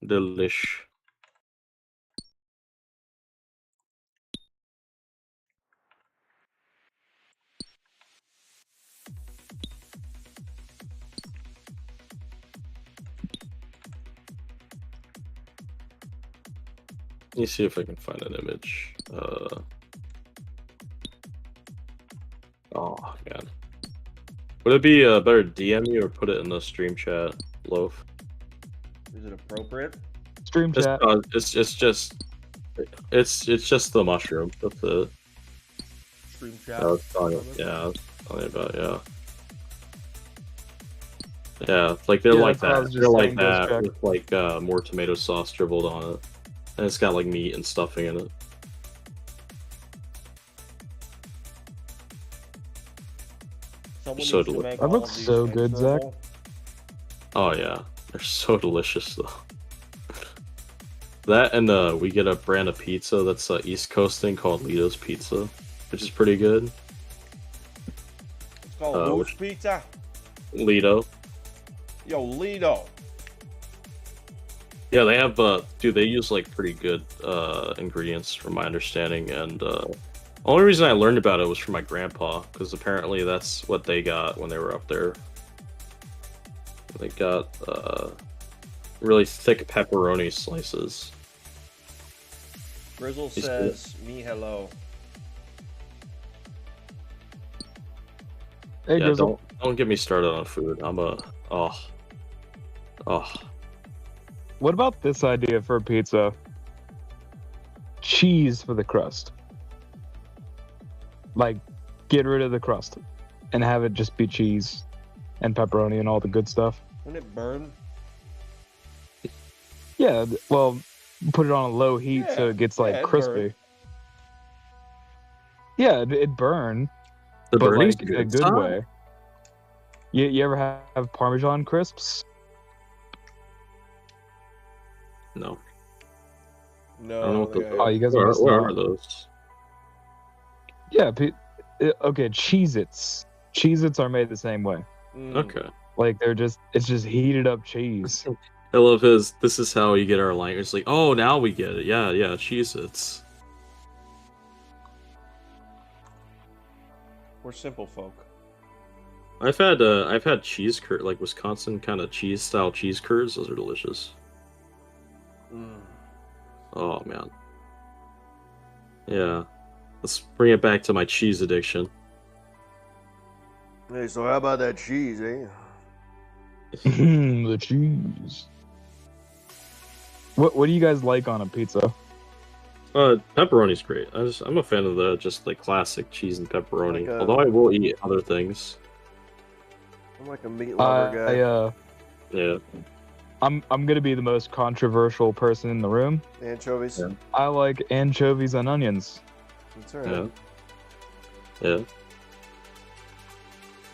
Delish. Let me see if I can find an image. Would it be better DM you or put it in the stream chat, Loaf? Is it appropriate? Stream chat. It's just the mushroom. That's the Stream chat. I was talking about, yeah. Yeah, like they're Yeah, like that's what I that. was just They're like saying, Ghost that Jack. with like more tomato sauce dribbled on it, and it's got like meat and stuffing in it. Someone So needs to delicious. make That all looks of these so things good, Zach. verbal. Oh yeah, they're so delicious though. That and we get a brand of pizza that's East Coast thing called Lito's Pizza, which is pretty good. It's called Moose which- Pizza. Lito. Yo, Lido. Yeah, they have dude, they use like pretty good ingredients from my understanding, and only reason I learned about it was from my grandpa, because apparently that's what they got when they were up there. They got really thick pepperoni slices. Grizzle He's says, me hello. Hey, Yeah, Grizzle. don't get me started on food. I'm oh. What about this idea for a pizza? Cheese for the crust. Like, get rid of the crust and have it just be cheese and pepperoni and all the good stuff. Wouldn't it burn? Yeah, well, put it on a low heat so Yeah, it gets like yeah, it'd crispy. burn. Yeah, it'd burn, The but burning's like in a good Huh? way. You ever have Parmesan crisps? No. No. I don't know what I think I the- Oh, have. you guys are missing Where out. are those? Yeah, okay, Cheez-Its. Cheez-Its are made the same way. Mm. Okay. Like it's just heated up cheese. I love his. This is how you get our language. It's like, oh, now we get it. Yeah, Cheez-Its. We're simple folk. I've had cheese curd, like Wisconsin kind of cheese style cheese curds. Those are delicious. Mm. Oh man. Yeah. Let's bring it back to my cheese addiction. Hey, so how about that cheese, eh? The cheese. What do you guys like on a pizza? Pepperoni's great. I'm a fan of the just like classic cheese and pepperoni. Like a- Although I will eat other things. I'm like a meat lover guy. Yeah. I'm gonna be the most controversial person in the room. Anchovies. Yeah. I like anchovies and onions. That's alright. Yeah.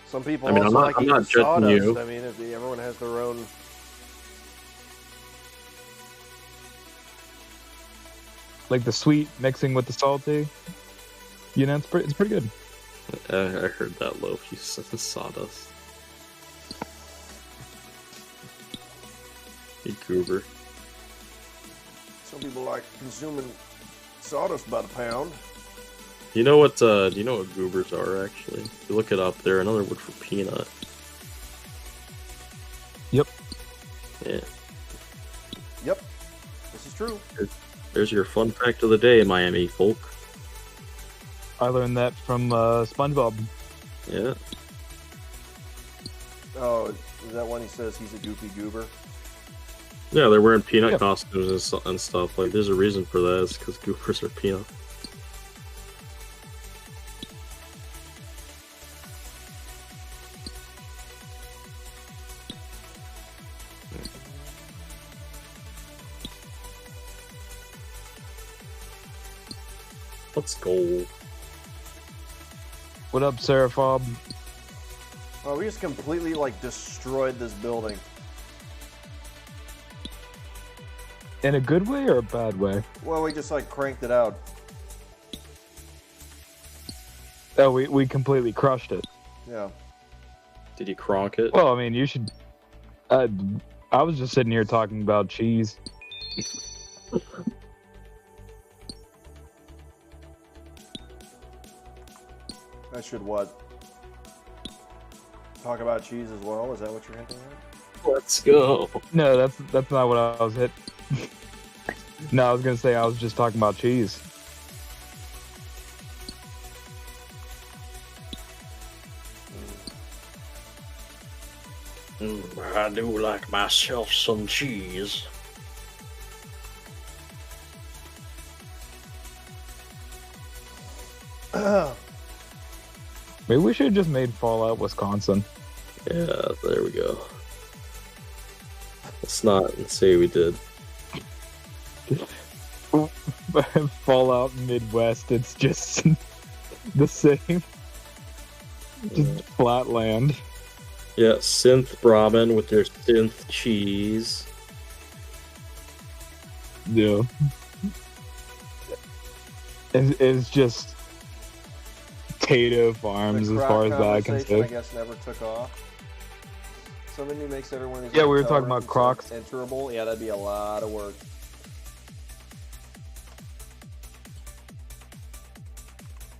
Some people I mean, also I'm like not eating judging sawdust. you. I mean, everyone has their own. Like the sweet mixing with the salty. You know, it's pretty good. I heard that loaf. You said the sawdust. You goober. Some people like consuming sawdust by the pound. You know what? Do you know what goobers are? Actually, if you look it up, they're another word for peanut. Yep. Yeah. Yep, this is true. There's your fun fact of the day, Miami folk. I learned that from SpongeBob. Yeah. Oh, is that when he says he's a goofy goober? Yeah, they're wearing peanut Yeah. costumes and stuff. Like, there's a reason for that. It's because goobers are peanut. Let's go. What up, Seraphob? Oh, we just completely like destroyed this building. In a good way or a bad way? Well, we just like cranked it out. Oh, we completely crushed it. Yeah. Did you cronk it? Well, I mean, you should. I was just sitting here talking about cheese. I should what? Talk about cheese as well? Is that what you're hinting at? Let's go. No, that's not what I was hit. No, I was gonna say I was just talking about cheese. I do like myself some cheese. Maybe we should have just made Fallout Wisconsin. Yeah, there we go. Let's not say we did. Fallout Midwest, it's just the same. Just flat land. Yeah, synth Brahmin with their synth cheese. Yeah. It's just potato farms as far as that can say. I guess never took off. Somebody makes everyone. Yeah, we were talking about Crocs. Enterable. Yeah, that'd be a lot of work.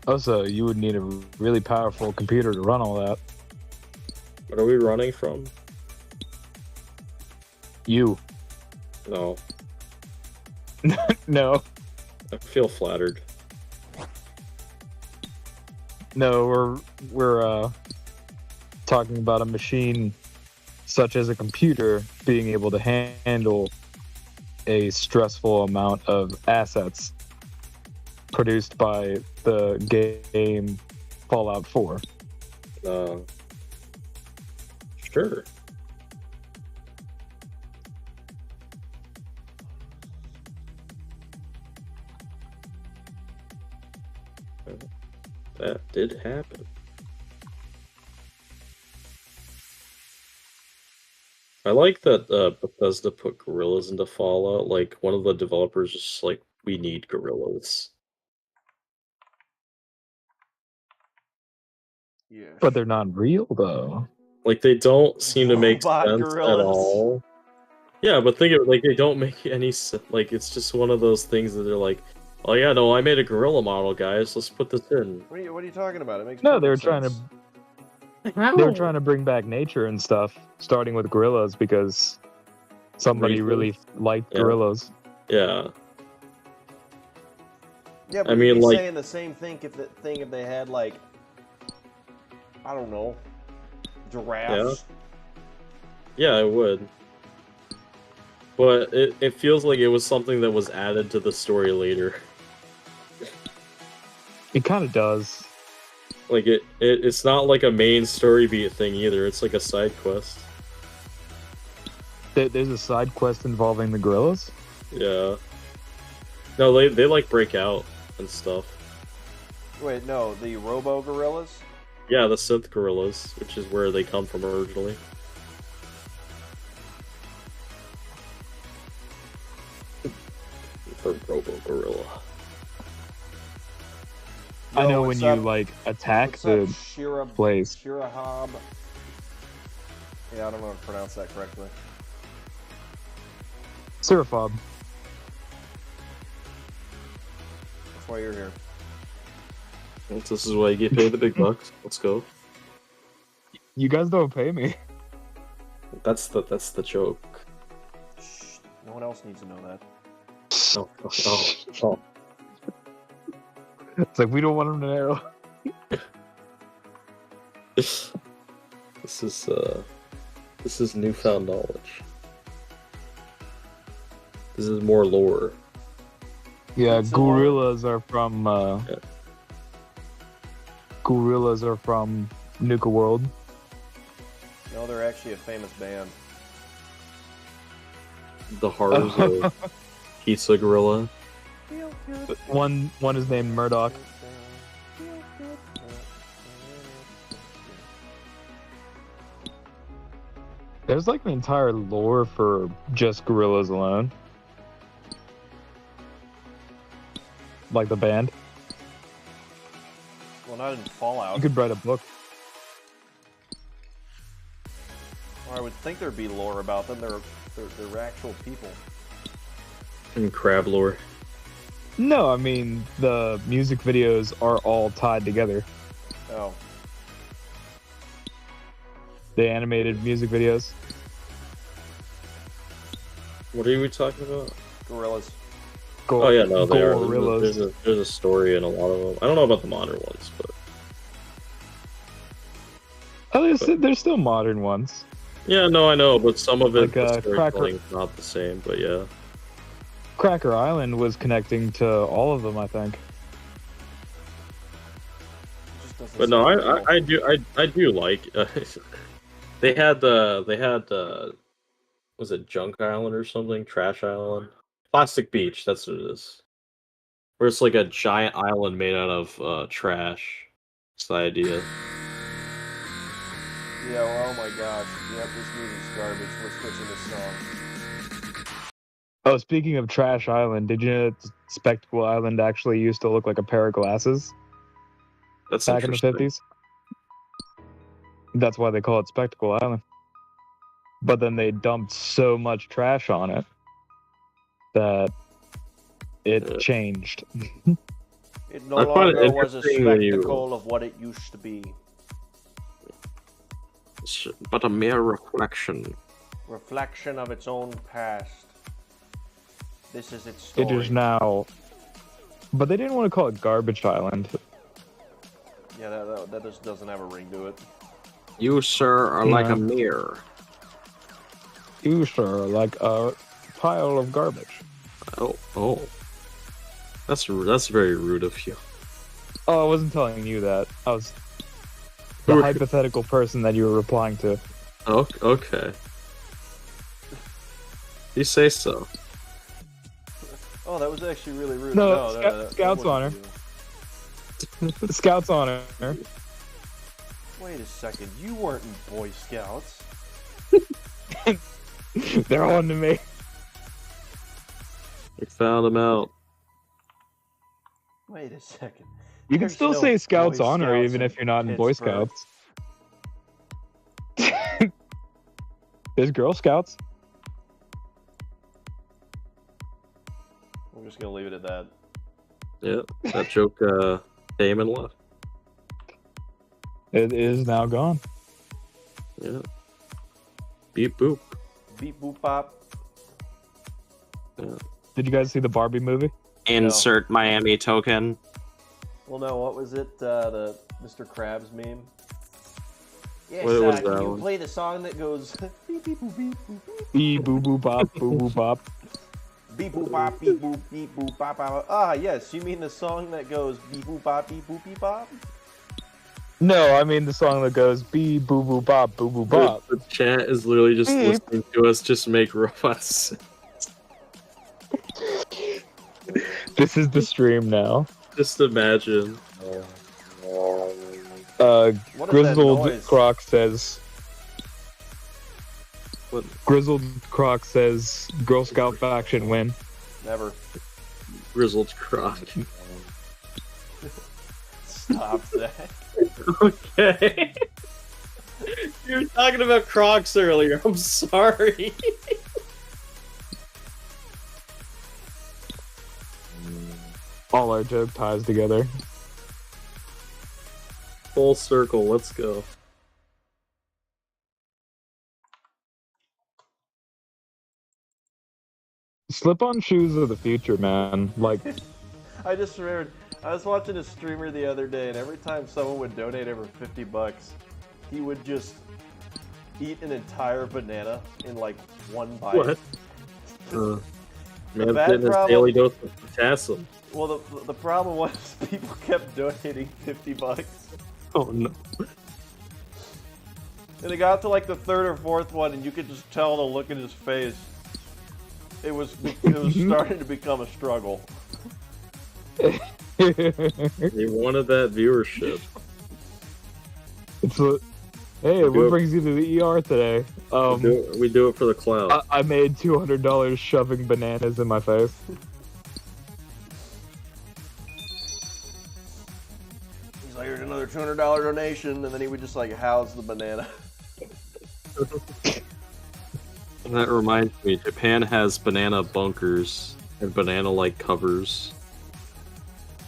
Also, you would need a really powerful computer to run all that. What are we running from? You. No. No. I feel flattered. No, we're talking about a machine such as a computer being able to handle a stressful amount of assets produced by the game Fallout 4. Sure. That did happen. I like that Bethesda put Gorillaz into Fallout. Like, one of the developers was just like, we need Gorillaz. Yeah. But they're not real, though. Like, they don't seem to make Robot sense gorillas. at all. Yeah, but think of it, like, they don't make any sense. Like, it's just one of those things that they're like, oh yeah, no, I made a gorilla model, guys. Let's put this in. What are you talking about? It makes No, they were perfect sense. they were trying to bring back nature and stuff, starting with gorillas because somebody really liked gorillas. Yeah. Yeah, but I mean, you'd be like, saying the same thing if they had, like, I don't know, giraffes. Yeah, it would. But it feels like it was something that was added to the story later. It kind of does. Like, it's not like a main story beat thing either. It's like a side quest. There's a side quest involving the gorillas? Yeah. No, they like break out and stuff. Wait, no, the Robo Gorillas? Yeah, the synth gorillas, which is where they come from originally. The Robo Gorilla. I know when you like attack the place. Shirahab. Yeah, I don't know how to pronounce that correctly. Syraphob. That's why you're here. This is why you get paid the big bucks. Let's go. You guys don't pay me. That's the joke. Shh, no one else needs to know that. Oh. It's like we don't want them to know. This is newfound knowledge. This is more lore. Yeah, gorillas are from Gorillas are from Nuka World. No, they're actually a famous band. The horrors of Pizza Gorilla. One is named Murdoch. There's like an entire lore for just Gorillaz alone. Like the band. Well, not in Fallout. You could write a book. Or I would think there'd be lore about them. They're actual people. And crab lore. No, I mean the music videos are all tied together. Oh. The animated music videos. What are we talking about? Gorillas. Oh yeah, no, they are. Gorillas. There's a story in a lot of them. I don't know about the modern ones, but Oh, there's still modern ones. Yeah, no, I know, but some of it, Like, the storytelling is not the same. But yeah, Cracker Island was connecting to all of them, I think. It just doesn't but no, sound real. I do like. They had was it Junk Island or something? Trash Island, Plastic Beach. That's what it is. Where it's like a giant island made out of trash. It's the idea. Yeah, well, oh my gosh. Yep, this music's garbage. We're switching this song. Oh, speaking of Trash Island, did you know that Spectacle Island actually used to look like a pair of glasses That's back in the interesting. 50s? That's why they call it Spectacle Island. But then they dumped so much trash on it that it changed. It no I find it longer was a interesting when you- spectacle of what it used to be. It's but a mere reflection. Reflection of its own past. This is its It story. is now. But they didn't want to call it Garbage Island. Yeah, that just doesn't have a ring to it. You, sir, are like Yeah. a mirror. You, sir, like a pile of garbage. Oh. That's very rude of you. Oh, I wasn't telling you that. I was the hypothetical person that you were replying to. Oh, okay. You say so. Oh, that was actually really rude. No, that Scout's wasn't honor. you. Scout's honor. Wait a second, you weren't in Boy Scouts. They're on to me. We found him out. Wait a second. You can There's still no say Scout's Boy honor Scouts even in if you're not in Boy Pittsburgh. Scouts. There's Girl Scouts. I'm just gonna leave it at that. Yeah, that joke came and left. It is now gone. Yeah. Beep boop. Beep boop bop. Yeah. Did you guys see the Barbie movie? Insert Miami token. Well, no, what was it? The Mr. Krabs meme? Yes, What was can that you one? play the song that goes beep beep boop beep boop beep E boo boo bop boo boo bop. beep boop bop beep boop bop bop? Ah, yes, you mean the song that goes beep boop bop beep boop beep bop? No, I mean the song that goes bee boo boo bop boo boo bop. The chat is literally just Beep. listening to us just make robots. This is the stream now. Just imagine. What is that Grizzled noise? Croc says. What? Grizzled Croc says Girl Scout faction win. Never. Grizzled croc. Stop that. Okay. You were talking about crocs earlier. I'm sorry. All our joke ties together. Full circle. Let's go. Slip-on shoes of the future, man. Like, I just remembered, I was watching a streamer the other day, and every time someone would donate over $50, he would just eat an entire banana in like one bite. What? Man, bad getting his problem- daily dose of potassium. Well, the problem was people kept donating $50, oh no. and it got to like the third or fourth one, and you could just tell the look in his face. It was starting to become a struggle. He wanted that viewership. It's a, hey, do what it. brings you to the ER today? We do it for the cloud. I made $200 shoving bananas in my face. He's like, here's another $200 donation, and then he would just like house the banana. And that reminds me, Japan has banana bunkers and banana-like covers.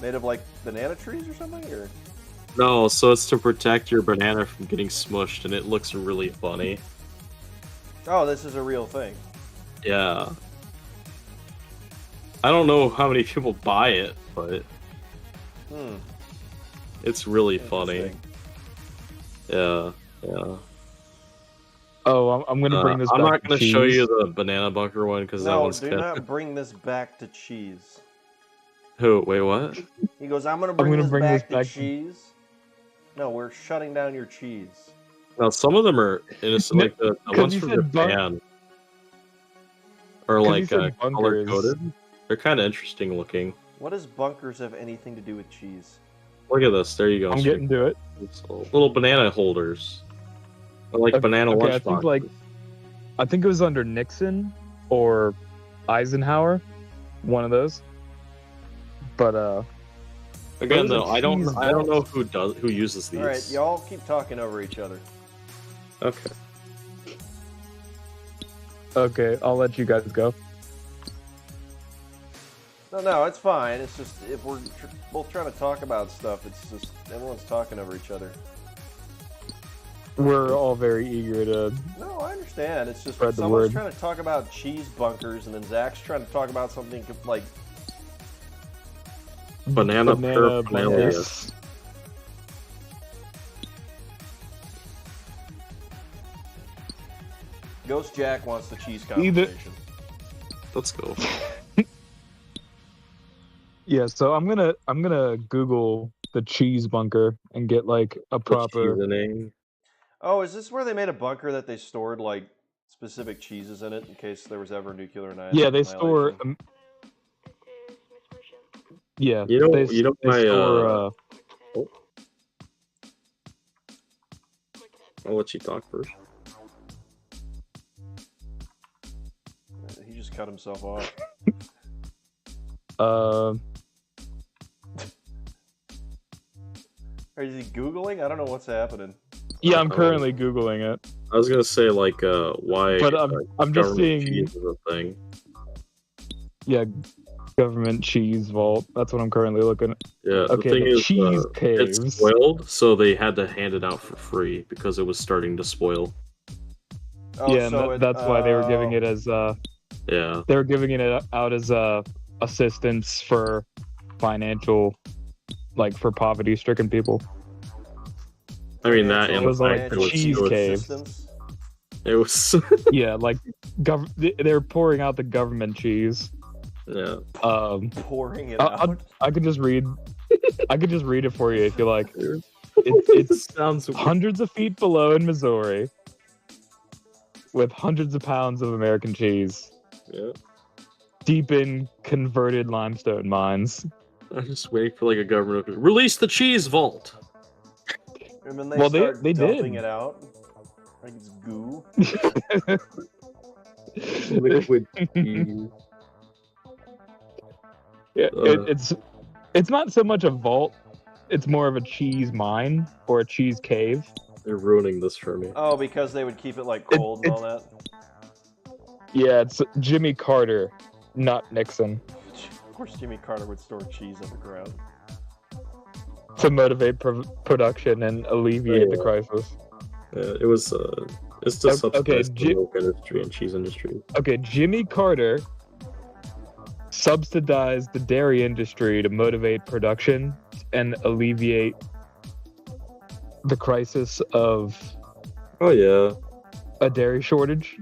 Made of like banana trees or something, or No, so it's to protect your banana from getting smushed, and it looks really funny. oh, this is a real thing. Yeah. I don't know how many people buy it, but it's really funny. Interesting. Yeah. Oh, I'm gonna bring this. I'm back not to gonna show cheese. you the banana bunker one because that No, one's do not bring this back to cheese. Who? Wait, what? He goes, I'm gonna bring gonna this bring back this to back to- cheese. No, we're shutting down your cheese. Now some of them are innocent, No, like the 'cause ones you from said Japan, are 'cause you like said color bunkers. coded. They're kind of interesting looking. What does bunkers have anything to do with cheese? Look at this. There you go. I'm Street. getting to it. It's little banana holders. They're like banana Okay, I lunchboxes. think I think it was under Nixon or Eisenhower, one of those. But Again, those are though, I don't cheese know balls. who uses these. All right, y'all keep talking over each other. Okay. Okay, I'll let you guys go. No, it's fine. It's just if we're both trying to talk about stuff, it's just everyone's talking over each other. We're all very eager to. No, I understand. It's just Spread the someone's word. trying to talk about cheese bunkers, and then Zach's trying to talk about something like Banana paraphernalia. bunkers. Ghost Jack wants the cheese Either- conversation. Let's go. Yeah, so I'm gonna Google the cheese bunker and get like a The proper. seasoning. Oh, is this where they made a bunker that they stored like specific cheeses in it in case there was ever nuclear annihilation? Yeah, they store. Yeah, You know- they, you know they my, store. I'll let you talk first. He just cut himself off. Is he Googling? I don't know what's happening. Yeah, I'm currently Googling it, I was gonna say like why. but I'm just government seeing. cheese is a thing. Yeah, government cheese vault. That's what I'm currently looking at. Yeah. Okay, the thing the is, cheese it's caves. spoiled, so they had to hand it out for free because it was starting to spoil. Oh, Yeah, and that's why they were giving it as Yeah. they were giving it out as assistance for financial, like for poverty-stricken people. I mean that It and was the like fact the that cheese it was, caves. it was Yeah, like they're pouring out the government cheese. yeah. Pouring it out. I could just read. I could just read it for you if you like. It's Sounds hundreds of feet below in Missouri, with hundreds of pounds of American cheese, yeah. deep in converted limestone mines. I'm just waiting for like a government to release the cheese vault. And then they Well, start they dumping did. it out. Like it's goo. Liquid cheese. Yeah, it's not so much a vault; it's more of a cheese mine or a cheese cave. They're ruining this for me. Oh, because they would keep it like cold and all that. Yeah, it's Jimmy Carter, not Nixon, Of course, Jimmy Carter would store cheese underground. to motivate production and alleviate the Yeah. crisis. Yeah, it was it's to subsidize okay, the milk industry and cheese industry. Okay, Jimmy Carter subsidized the dairy industry to motivate production and alleviate the crisis of Oh yeah. a dairy shortage.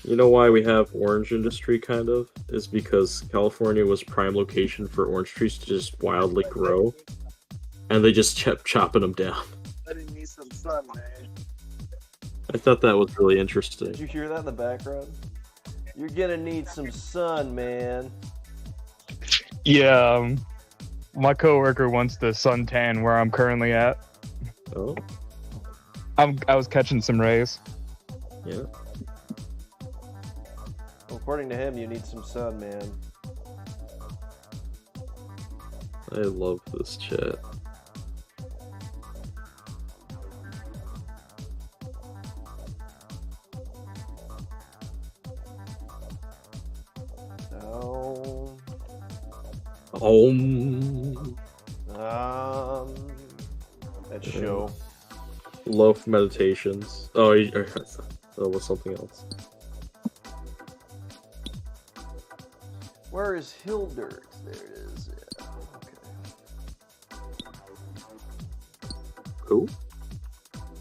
You know why we have orange industry kind of? Is because California was prime location for orange trees to just wildly grow. And they just kept chopping them down. I didn't need some sun, man. I thought that was really Did interesting. you hear that in the background? You're gonna need some sun, man. Yeah, my coworker wants to suntan where I'm currently at. Oh, I was catching some rays. yeah. Well, according to him, you need some sun, man. I love this chat. Oh. That show. Love meditations. Oh, that was something else. Where is Hildert? There it is. Yeah. Okay. Who?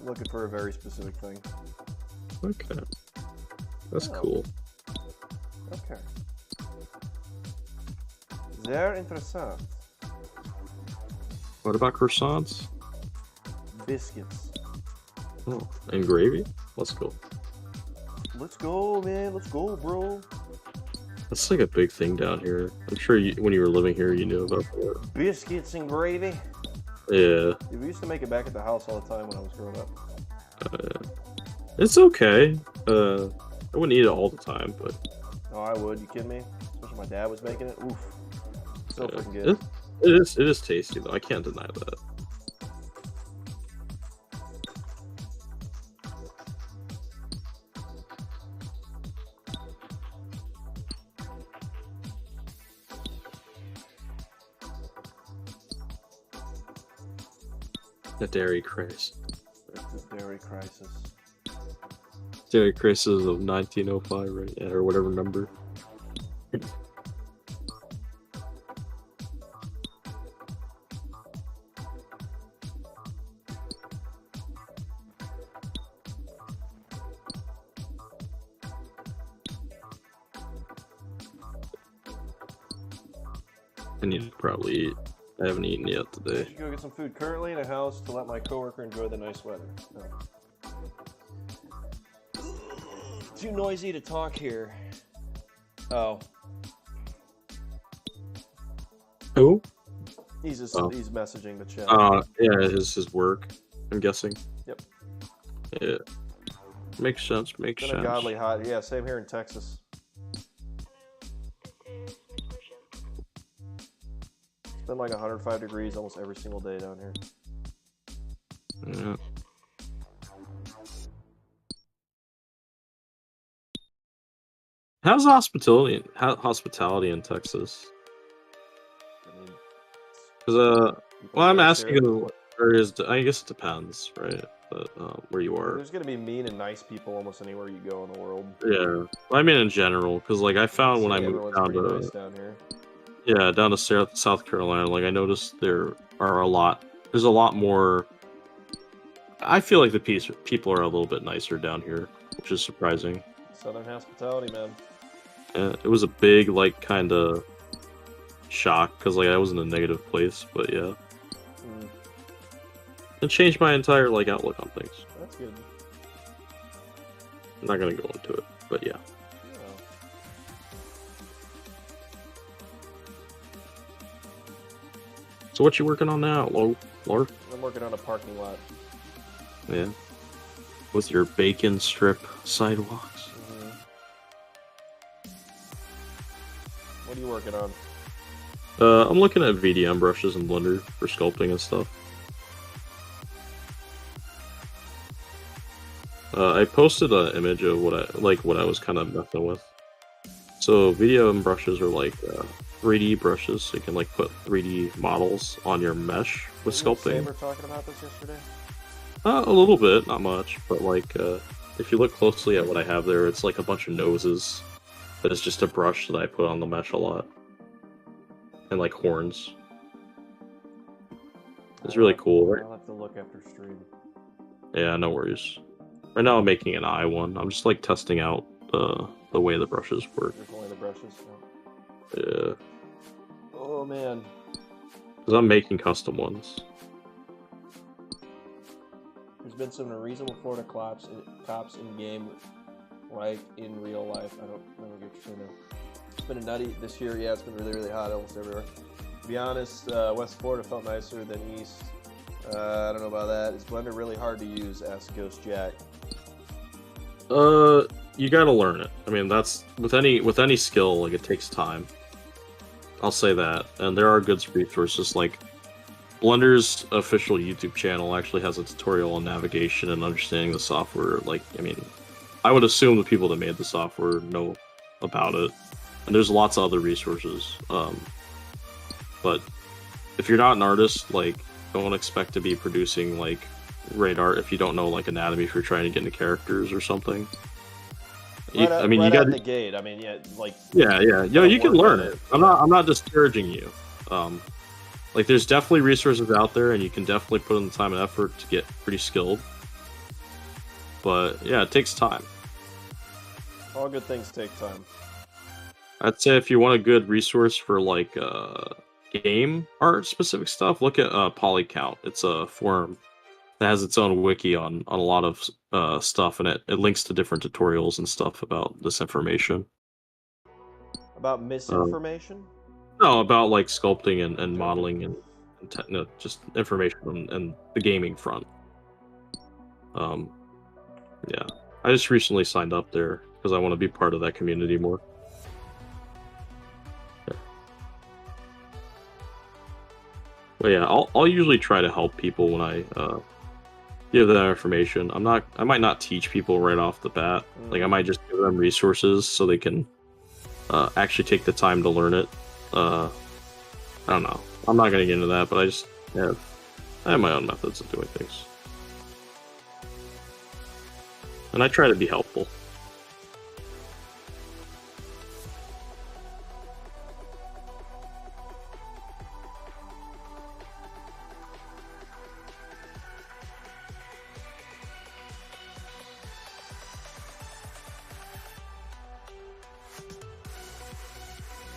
Looking for a very specific thing. Okay. That's Oh. cool. Okay. Sehr interessant. What about croissants? Biscuits. Oh, and gravy? Let's go. Let's go, man. Let's go, bro. That's like a big thing down here. I'm sure when you were living here, you knew about that. Biscuits and gravy. Yeah. Dude, we used to make it back at the house all the time when I was growing up. It's okay. I wouldn't eat it all the time, but Oh, I would. You kidding me? Especially my dad was making it. Oof. So yeah. freaking good. It is tasty though. I can't deny that. The dairy craze. The dairy crisis. Dairy crisis of 1905, right? Yeah, or whatever number. I need to probably eat. I haven't eaten yet I today. should go get some food. Currently in a house to let my coworker enjoy the nice weather. No. Too noisy to talk here. Oh, Who? he's just Oh. he's messaging the chat. Yeah, his work. I'm guessing. Yep. Yeah. Makes sense. Makes It's been a sense. godly hot. Yeah, same here in Texas. It's been like 105 degrees almost every single day down here. Yeah. How's hospitality in Texas? I mean, Because people well, I'm are asking. here. I guess it depends, right? But where you are. There's gonna be mean and nice people almost anywhere you go in the world. Yeah. Well, I mean in general, because like I found when I moved Everyone's down pretty to nice down here. down to South Carolina, like I noticed there's a lot more. I feel like the people are a little bit nicer down here, which is surprising. Southern hospitality, man. It was a big like kind of shock because like I was in a negative place, but yeah, Mm, it changed my entire like outlook on things. that's good. I'm not gonna go into it, but yeah. Oh. So what you working on now, Lord? I'm working on a parking lot. Yeah. With your bacon strip sidewalks. Mhm. What are you working on? I'm looking at VDM brushes and Blender for sculpting and stuff. I posted an image of what I was kind of messing with. So VDM brushes are like 3D brushes, so you can like put 3D models on your mesh with Didn't sculpting. Sam were talking about this yesterday? A little bit, not much, but like if you look closely at what I have there, it's like a bunch of noses. That is just a brush that I put on the mesh a lot, and like horns. It's really cool, right? I'll have to look after stream. Yeah, no worries. Right now I'm making an eye one. I'm just like testing out the way the brushes work. There's only the brushes. So. Yeah, Oh man. because I'm making custom ones. There's been some reasonable Florida cops in game, like in real life. I don't get what you're saying there. It's been a nutty this year. Yeah, it's been really, really hot almost everywhere. To be honest, West Florida felt nicer than East. I don't know about that. Is Blender really hard to use? Asked Ghost Jack. You gotta learn it. I mean, that's with any skill, like it takes time. I'll say that, and there are good resources. Like Blender's official YouTube channel actually has a tutorial on navigation and understanding the software. Like, I mean, I would assume the people that made the software know about it, and there's lots of other resources. But if you're not an artist, like, don't expect to be producing like great art if you don't know like anatomy if you're trying to get into characters or something. Right I mean, right you out got the gate. I mean, yeah, like. yeah. Yo, you can work learn on it. it. I'm not discouraging you. Like, there's definitely resources out there, and you can definitely put in the time and effort to get pretty skilled. but yeah, it takes time. All good things take time. I'd say if you want a good resource for like game art specific stuff, look at Polycount. It's a forum that has its own wiki on a lot of stuff, and it links to different tutorials and stuff about this information. About misinformation? No, about like sculpting and modeling and no, just information and the gaming front. Yeah, I just recently signed up there because I want to be part of that community more. Yeah. But yeah, I'll usually try to help people when I give that information. I might not teach people right off the bat. Like I might just give them resources so they can actually take the time to learn it. I don't know. I'm not gonna get into that, but I have my own methods of doing things. And I try to be helpful.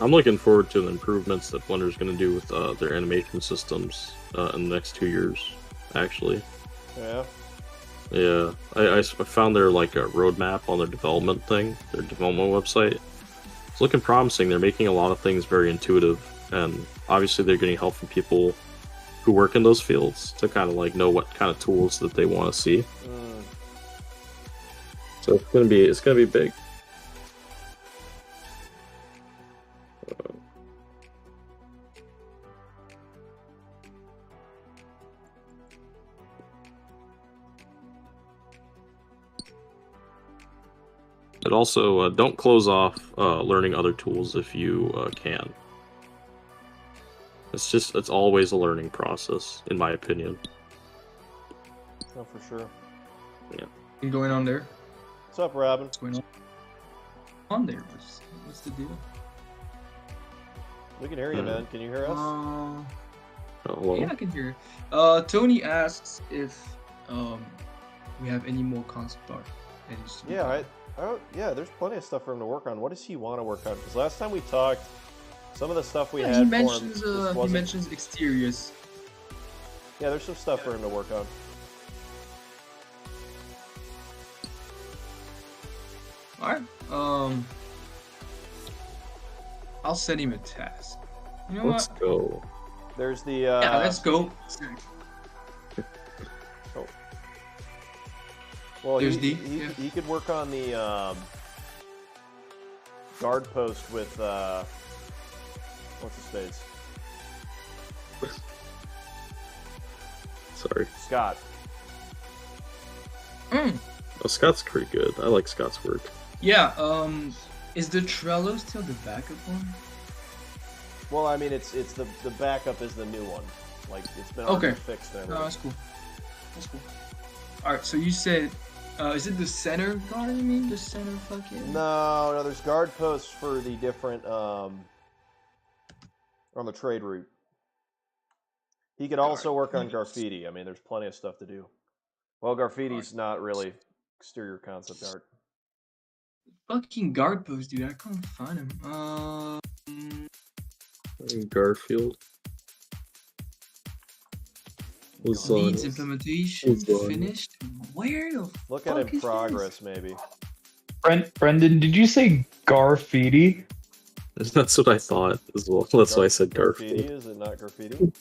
I'm looking forward to the improvements that Blender's going to do with their animation systems in the next 2 years, actually. Yeah. Yeah, I found their like a roadmap on their development thing, their development website. It's looking promising. They're making a lot of things very intuitive, and obviously they're getting help from people who work in those fields to kind of like know what kind of tools that they want to see. So it's gonna be big. But also, don't close off learning other tools if you can. It's always a learning process, in my opinion. Oh, for sure. Yeah. What's going on there? What's up, Robin? What's going on there? What's the deal? We can hear you, man. Can you hear us? Yeah, I can hear. Tony asks if we have any more concept art. Yeah, yeah, there's plenty of stuff for him to work on. What does he want to work on? Because last time we talked, some of the stuff we had he for mentions, him he mentions exteriors. Yeah, there's some stuff for him to work on. Alright, I'll send him a task. You know Let's go. There's the yeah, let's go. Oh. Well, There's he could work on the guard post with what's his face? Sorry. Scott. Oh, Scott's pretty good. I like Scott's work. Yeah, is the Trello still the backup one? Well, I mean, it's the backup is the new one. Like it's been okay. Fixed and No, that's cool. That's cool. All right, so you said, is it the center guard? You mean the center fucking? No, there's guard posts for the different on the trade route. He could also work on graffiti. I mean, there's plenty of stuff to do. Well, graffiti's not really exterior concept art. Fucking guard post, dude. I can't find him. Garfield. Needs implementation finished. Where the Look fuck at in is progress, this? maybe. Brendan, did you say graffiti? That's what I thought as well. That's why I said graffiti. Garfield. Is it not graffiti?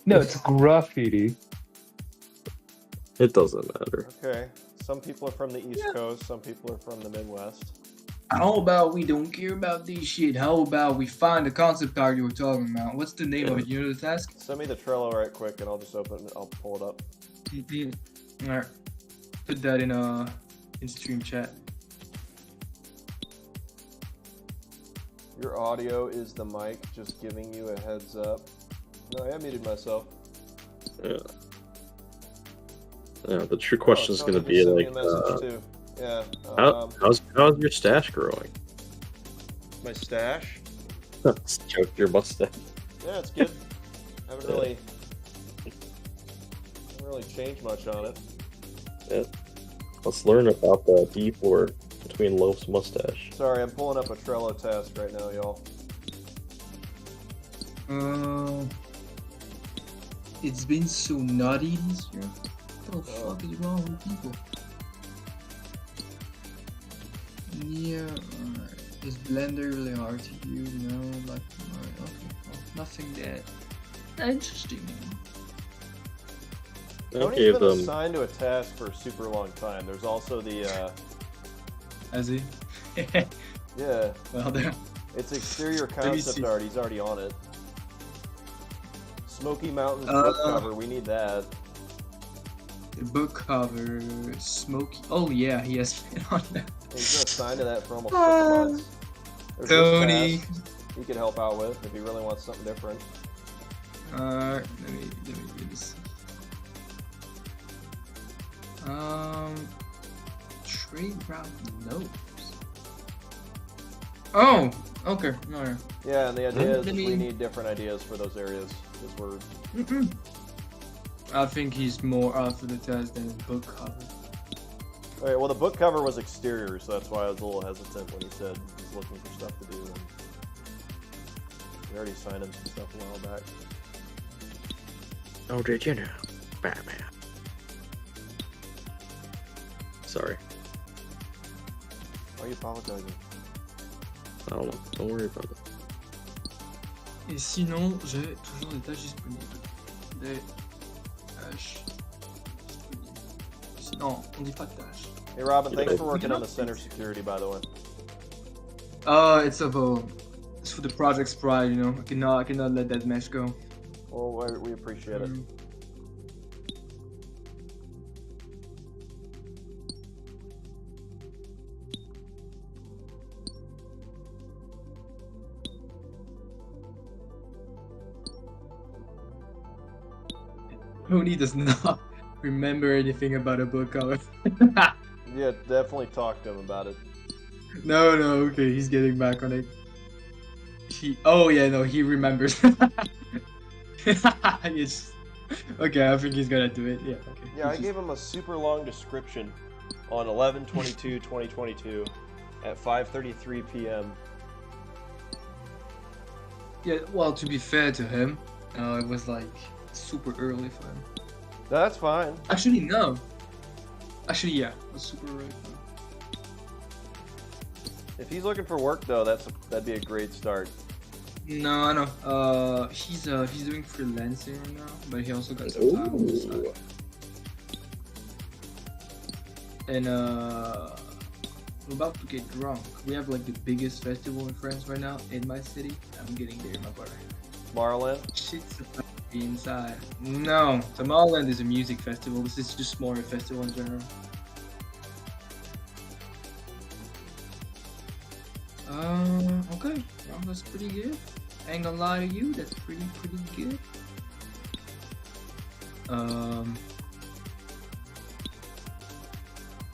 No, it's graffiti. It doesn't matter. Okay. Some people are from the East Coast. Some people are from the Midwest. How about we don't care about this shit? How about we find the concept art you were talking about? What's the name of it? You know the task? Send me the Trello right quick, and I'll just open it. I'll pull it up. All right. Put that in stream chat. Your audio is the mic, just giving you a heads up. No, I muted myself. Yeah. Yeah, the true question is going to be like, yeah. how's your stash growing? My stash? Joke, your mustache. Yeah, it's good. haven't really changed much on it. Yeah. Let's learn about the deep lore between Loaf's mustache. Sorry, I'm pulling up a Trello task right now, y'all. It's been so nutty this year. What the fuck is wrong with people? Yeah, is Blender really hard to use? No, like, okay, well, nothing that interesting. Tony's been assigned to a task for a super long time. There's also the Has he? yeah. Well, there. It's exterior concept art. He's already on it. Smoky Mountains book cover. We need that. The book cover, Smoky. Oh yeah, he has been on that. He's been assigned to that for almost 6 months. There's Tony. he could help out with if he really wants something different. Let me do this. Trade route notes. Oh, okay. Alright. Yeah, and the idea is we need different ideas for those areas. Because we're. I think he's more for the test than the book cover. Okay, well the book cover was exterior, so that's why I was a little hesitant when he said he's looking for stuff to do. And we already signed him some stuff a while back. Oh, did you know? Batman. Sorry. Why are you apologizing? I don't know. Don't worry about it. Et sinon, j'ai toujours des tâches disponibles. Des tâches disponibles. Non, on dit pas de tâches. Hey Robin, thanks for working on the center security, by the way. It's for the project's pride, you know. I cannot let that mesh go. Well, we appreciate it. Tony does not remember anything about a book cover. Yeah, definitely talk to him about it. No, okay, he's getting back on it. He remembers. It's, okay, I think he's gonna do it. Yeah, okay. Yeah, I gave him a super long description on 11/22/2022 at 5:33 p.m. Yeah, well, to be fair to him, it was like super early for him. That's fine. Actually, no. Actually, yeah, it was super early for him. If he's looking for work though, that'd be a great start. No, I know. He's doing freelancing right now, but he also got some time on the side. And we're about to get drunk. We have like the biggest festival in France right now in my city. I'm getting there, my brother. Tomorrowland? Shit's about to be inside. No, Tomorrowland is a music festival. This is just more a festival in general. Okay. Well, that's pretty good. I ain't gonna lie to you, that's pretty good.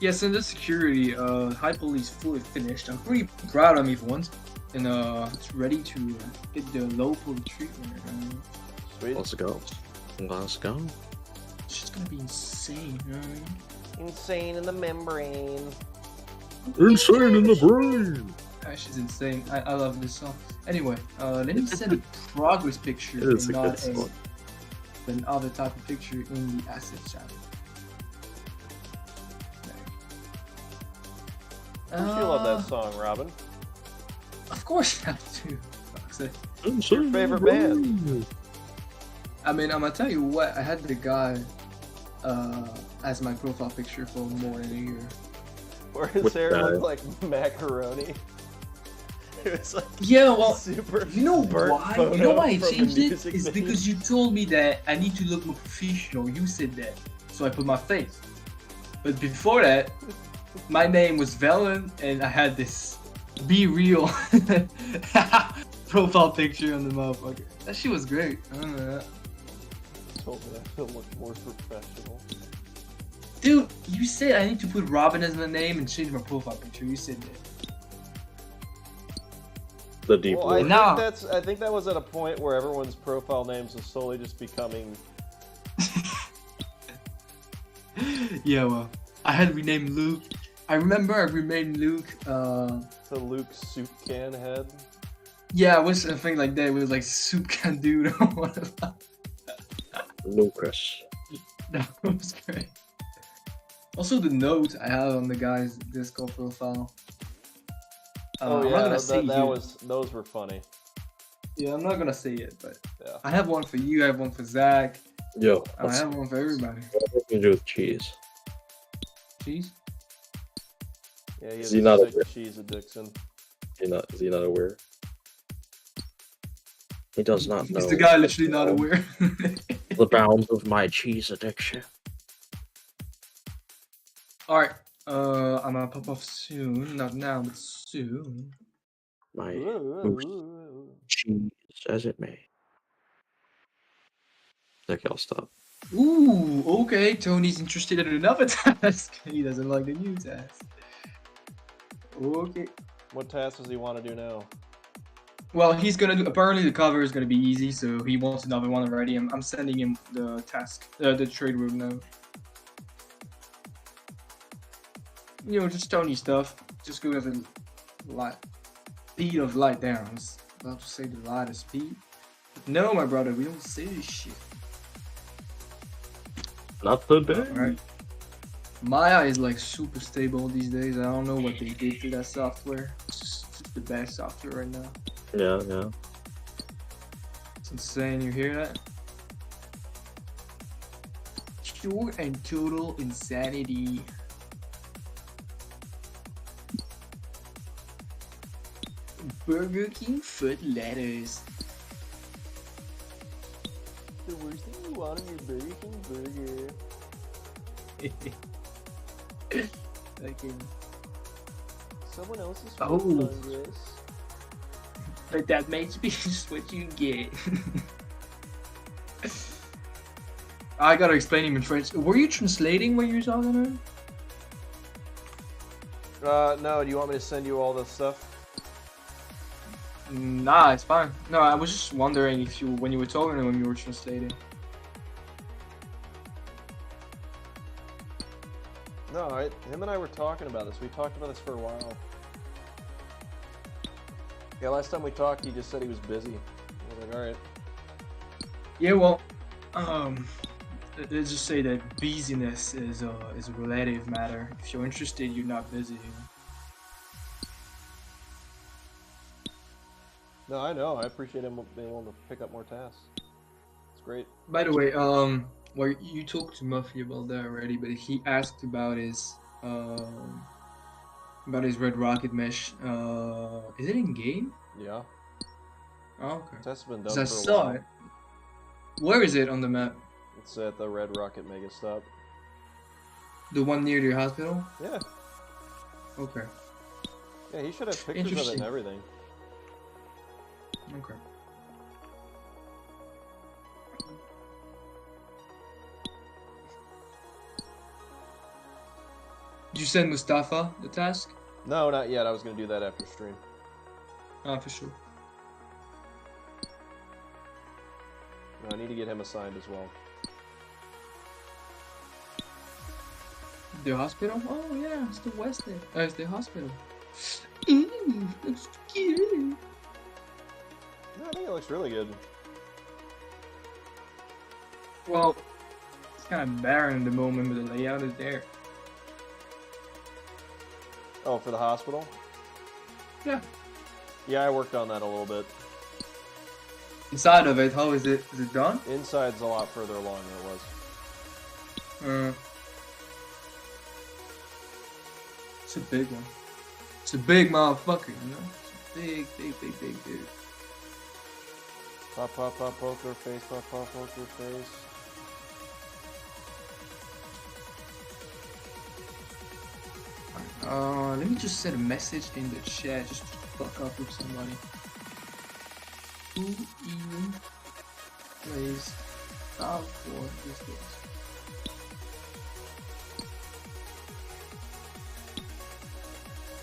Yes, and the security, High Police fully finished. I'm pretty proud of me for once. And it's ready to get the local treatment. Sweet. Let's go. Let's go. It's just gonna be insane, right? Insane in the membrane. Insane in the brain. She's insane. I love this song. Anyway, let me send a progress picture It is and a not good song. an other type of picture in the asset chat. You love that song, Robin. Of course I have to. What's your favorite band? I mean, I'm gonna tell you what. I had the guy as my profile picture for more than a year. Where his hair looked like macaroni. It was like super. You know why? You know why I changed it? It's video. because you told me that I need to look more professional. You said that, so I put my face. But before that, my name was Velen, and I had this "Be Real" profile picture on the motherfucker. That shit was great. I don't know that. Told me I look more professional. Dude, you said I need to put Robin as my name and change my profile picture. You said that. The deep Well, lore. I think that was at a point where everyone's profile names was slowly just becoming. Yeah, well, I had renamed Luke. I remember I renamed Luke. To Luke's soup can head. Yeah, it was something like that. It was like soup can dude or whatever. Lucas. That was great. Also, the note I have on the guy's Discord profile. Oh I'm not yeah, gonna say those were funny. Yeah, I'm not gonna say it, but Yeah. I have one for you. I have one for Zach. Yo, I have one for everybody. what do you do with cheese? Cheese. Yeah, he Is has he a not sick aware? cheese addiction. Is he not aware? He does not know Is the guy literally not aware? the bounds of my cheese addiction. Alright, I'm gonna pop off soon. Not now, but soon. My cheese as it may. Okay, I'll stop. Ooh, okay. Tony's interested in another task. He doesn't like the new task. Okay. What task does he want to do now? Well, he's gonna do. Apparently, the cover is gonna be easy, so he wants another one already. I'm sending him the task, the trade room now. You know, just Tony stuff. Just go with a light speed of light there. I was about to say the lightest speed. But no, my brother, we don't say this shit. Not the bad. Alright. Maya is like super stable these days. I don't know what they did to that software. It's just the best software right now. Yeah, yeah. It's insane, you hear that? Pure and total insanity. Burger King foot lettuce. The worst thing you want on your Burger King burger. Okay. Someone else's Oh. fungus. But that might be just what you get. I gotta explain him in French. Were you translating what you were talking about? No, do you want me to send you all this stuff? Nah, it's fine. No, I was just wondering if you, when you were talking to him, you were translating. No, him and I were talking about this. We talked about this for a while. Yeah, last time we talked, he just said he was busy. I was like, alright. Yeah, well, let's just say that busyness is a relative matter. If you're interested, you're not busy. No, I know. I appreciate him being willing to pick up more tasks. It's great. By the way, well, you talked to Muffy about that already, but he asked about his red rocket mesh. Is it in game? Yeah. Oh, okay. Tests have been 'Cause done I for a saw while. it. Where is it on the map? It's at the Red Rocket Mega Stop. The one near your hospital? Yeah. Okay. Yeah, he should have pictures of it Interesting. and everything. Okay. Did you send Mustafa the task? No, not yet. I was going to do that after stream. Ah, for sure. No, I need to get him assigned as well. The hospital? Oh yeah, it's the wasteland. It's the hospital. Ooh, that's cute. No, I think it looks really good. Well, it's kind of barren at the moment, but the layout is there. Oh, for the hospital? Yeah. Yeah, I worked on that a little bit. Inside of it, how is it? Is it done? Inside's a lot further along than it was. It's a big one. It's a big motherfucker, you know? It's a big dude. Pop, poker face, pop, poker face. Let me just send a message in the chat just to fuck up with somebody. Who even plays Star Wars these days?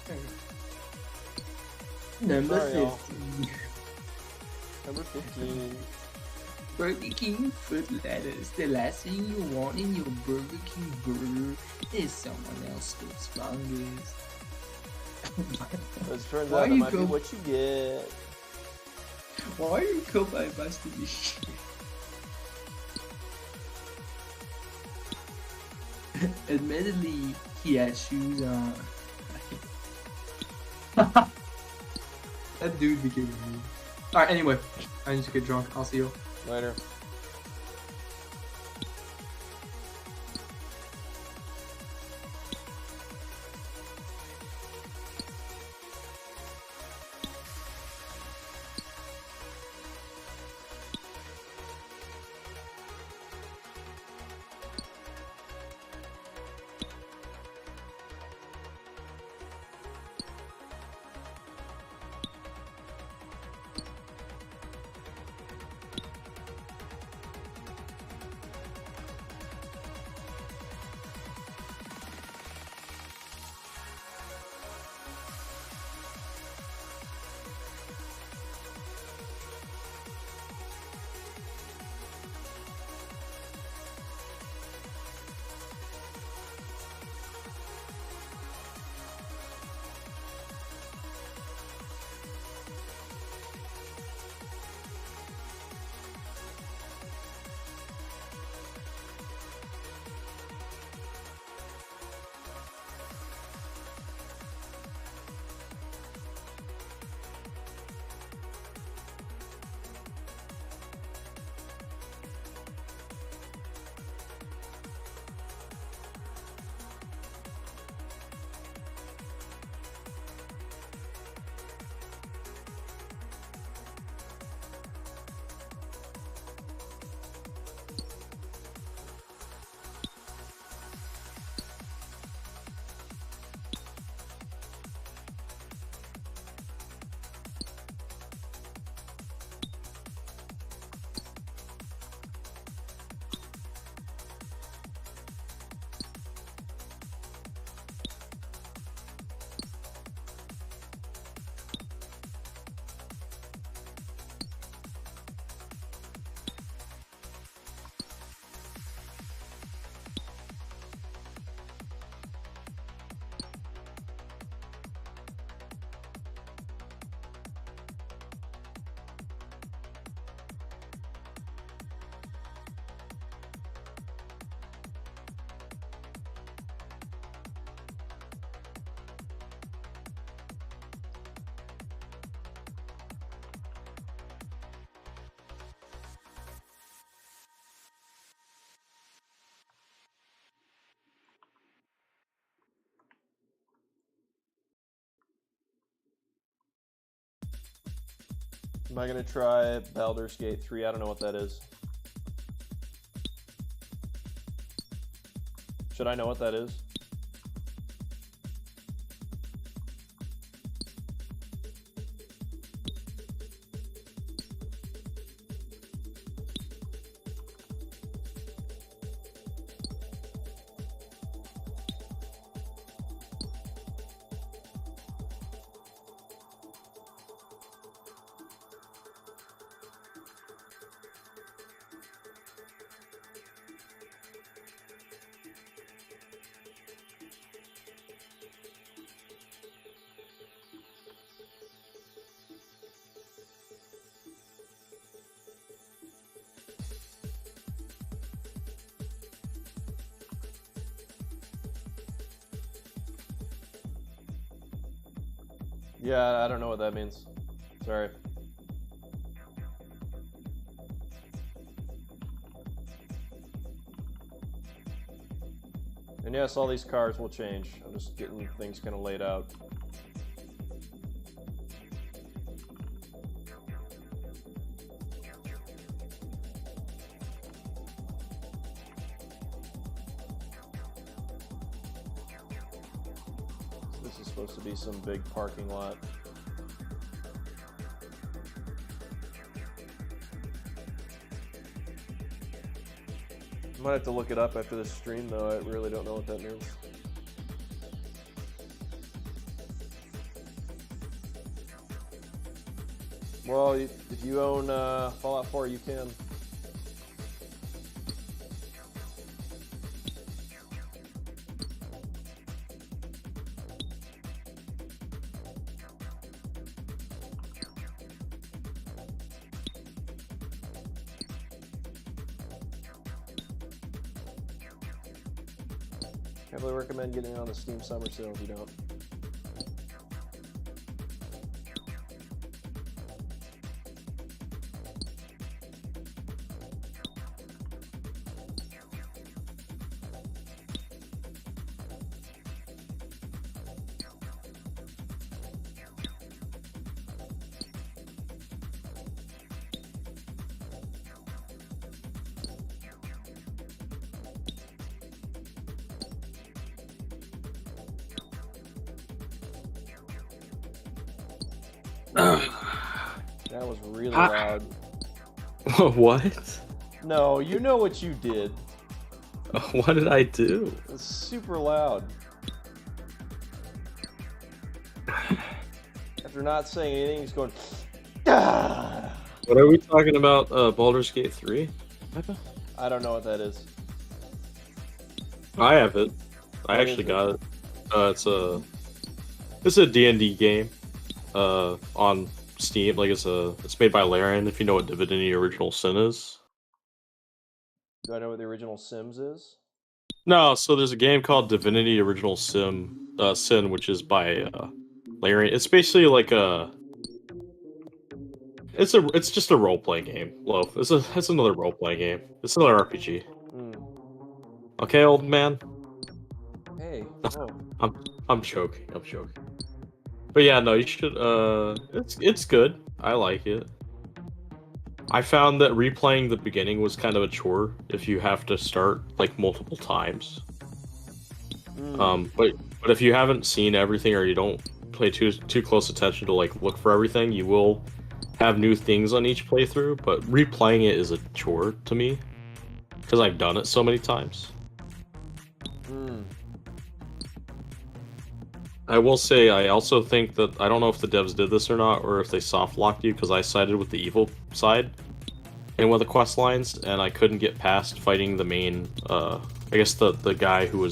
There you go. Number Sorry, y'all. 15. Number 15. Burger King foot lettuce. The last thing you want in your Burger King burger is someone else's fungus. As it turns Why out, that you might be go- what you get. Why are you go by Master Michi? Admittedly, he had shoes on. That dude became a meme. Alright, anyway, I need to get drunk. I'll see you. Later. Am I gonna try Baldur's Gate 3? I don't know what that is. Should I know what that is? Yeah, I don't know what that means. Sorry. And yes, all these cars will change. I'm just getting things kind of laid out. This is supposed to be some big parking lot. I might have to look it up after this stream, though. I really don't know what that means. Well, if you own Fallout 4, you can. Heavily recommend getting on the Steam Summer Sale if you don't. That was really loud. What? No, you know what you did. What did I do? It's super loud. After not saying anything, he's going. Ah! What are we talking about? Baldur's Gate 3? I don't know what that is. I have it. I What actually is got it. It's a D&D game. On Steam, like it's made by Larian. If you know what Divinity Original Sin is. Do I know what the original Sims is? No, so there's a game called Divinity Original Sin, which is by Larian. It's basically like it's just a role playing game. Loaf. It's another role playing game. It's another RPG. Okay, old man. Hey. Oh. I'm joking. But yeah, no, you should. It's good. I like it. I found that replaying the beginning was kind of a chore if you have to start like multiple times. But if you haven't seen everything or you don't pay too close attention to like look for everything, you will have new things on each playthrough. But replaying it is a chore to me because I've done it so many times. I will say, I also think that, I don't know if the devs did this or not, or if they soft locked you, because I sided with the evil side in one of the quest lines, and I couldn't get past fighting the main, I guess the guy who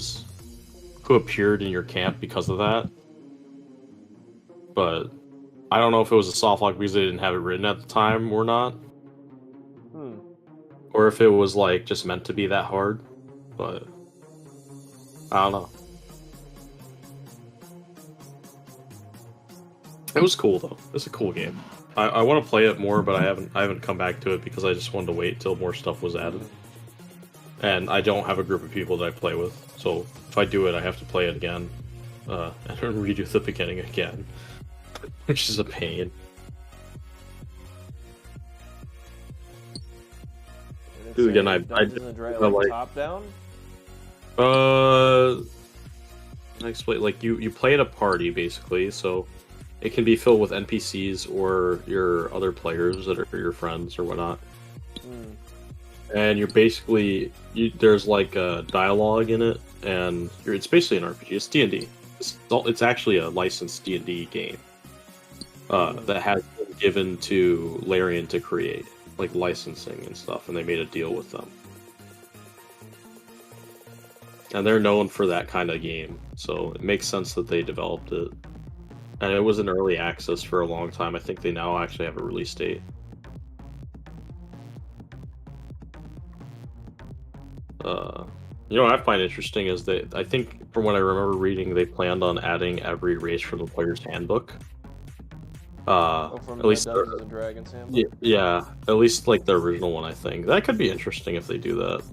appeared in your camp because of that. But I don't know if it was a soft lock because they didn't have it written at the time or not. Or if it was like just meant to be that hard, but I don't know. It was cool though. It's a cool game. I want to play it more, but I haven't come back to it because I just wanted to wait till more stuff was added. And I don't have a group of people that I play with, so if I do it, I have to play it again, and redo the beginning again, which is a pain. Dude, again, I like top down. I explain, like you play at a party basically, so it can be filled with NPCs or your other players that are your friends or whatnot. And you're basically there's like a dialogue in it, and it's basically an RPG. It's D&D. It's actually a licensed D&D game that has been given to Larian to create, like licensing and stuff, and they made a deal with them. And they're known for that kind of game, so it makes sense that they developed it. And it was in early access for a long time. I think they now actually have a release date. You know what I find interesting is that I think from what I remember reading, they planned on adding every race from the player's handbook. From at least Dungeons and Dragons handbook? Yeah, at least like the original one. I think that could be interesting if they do that.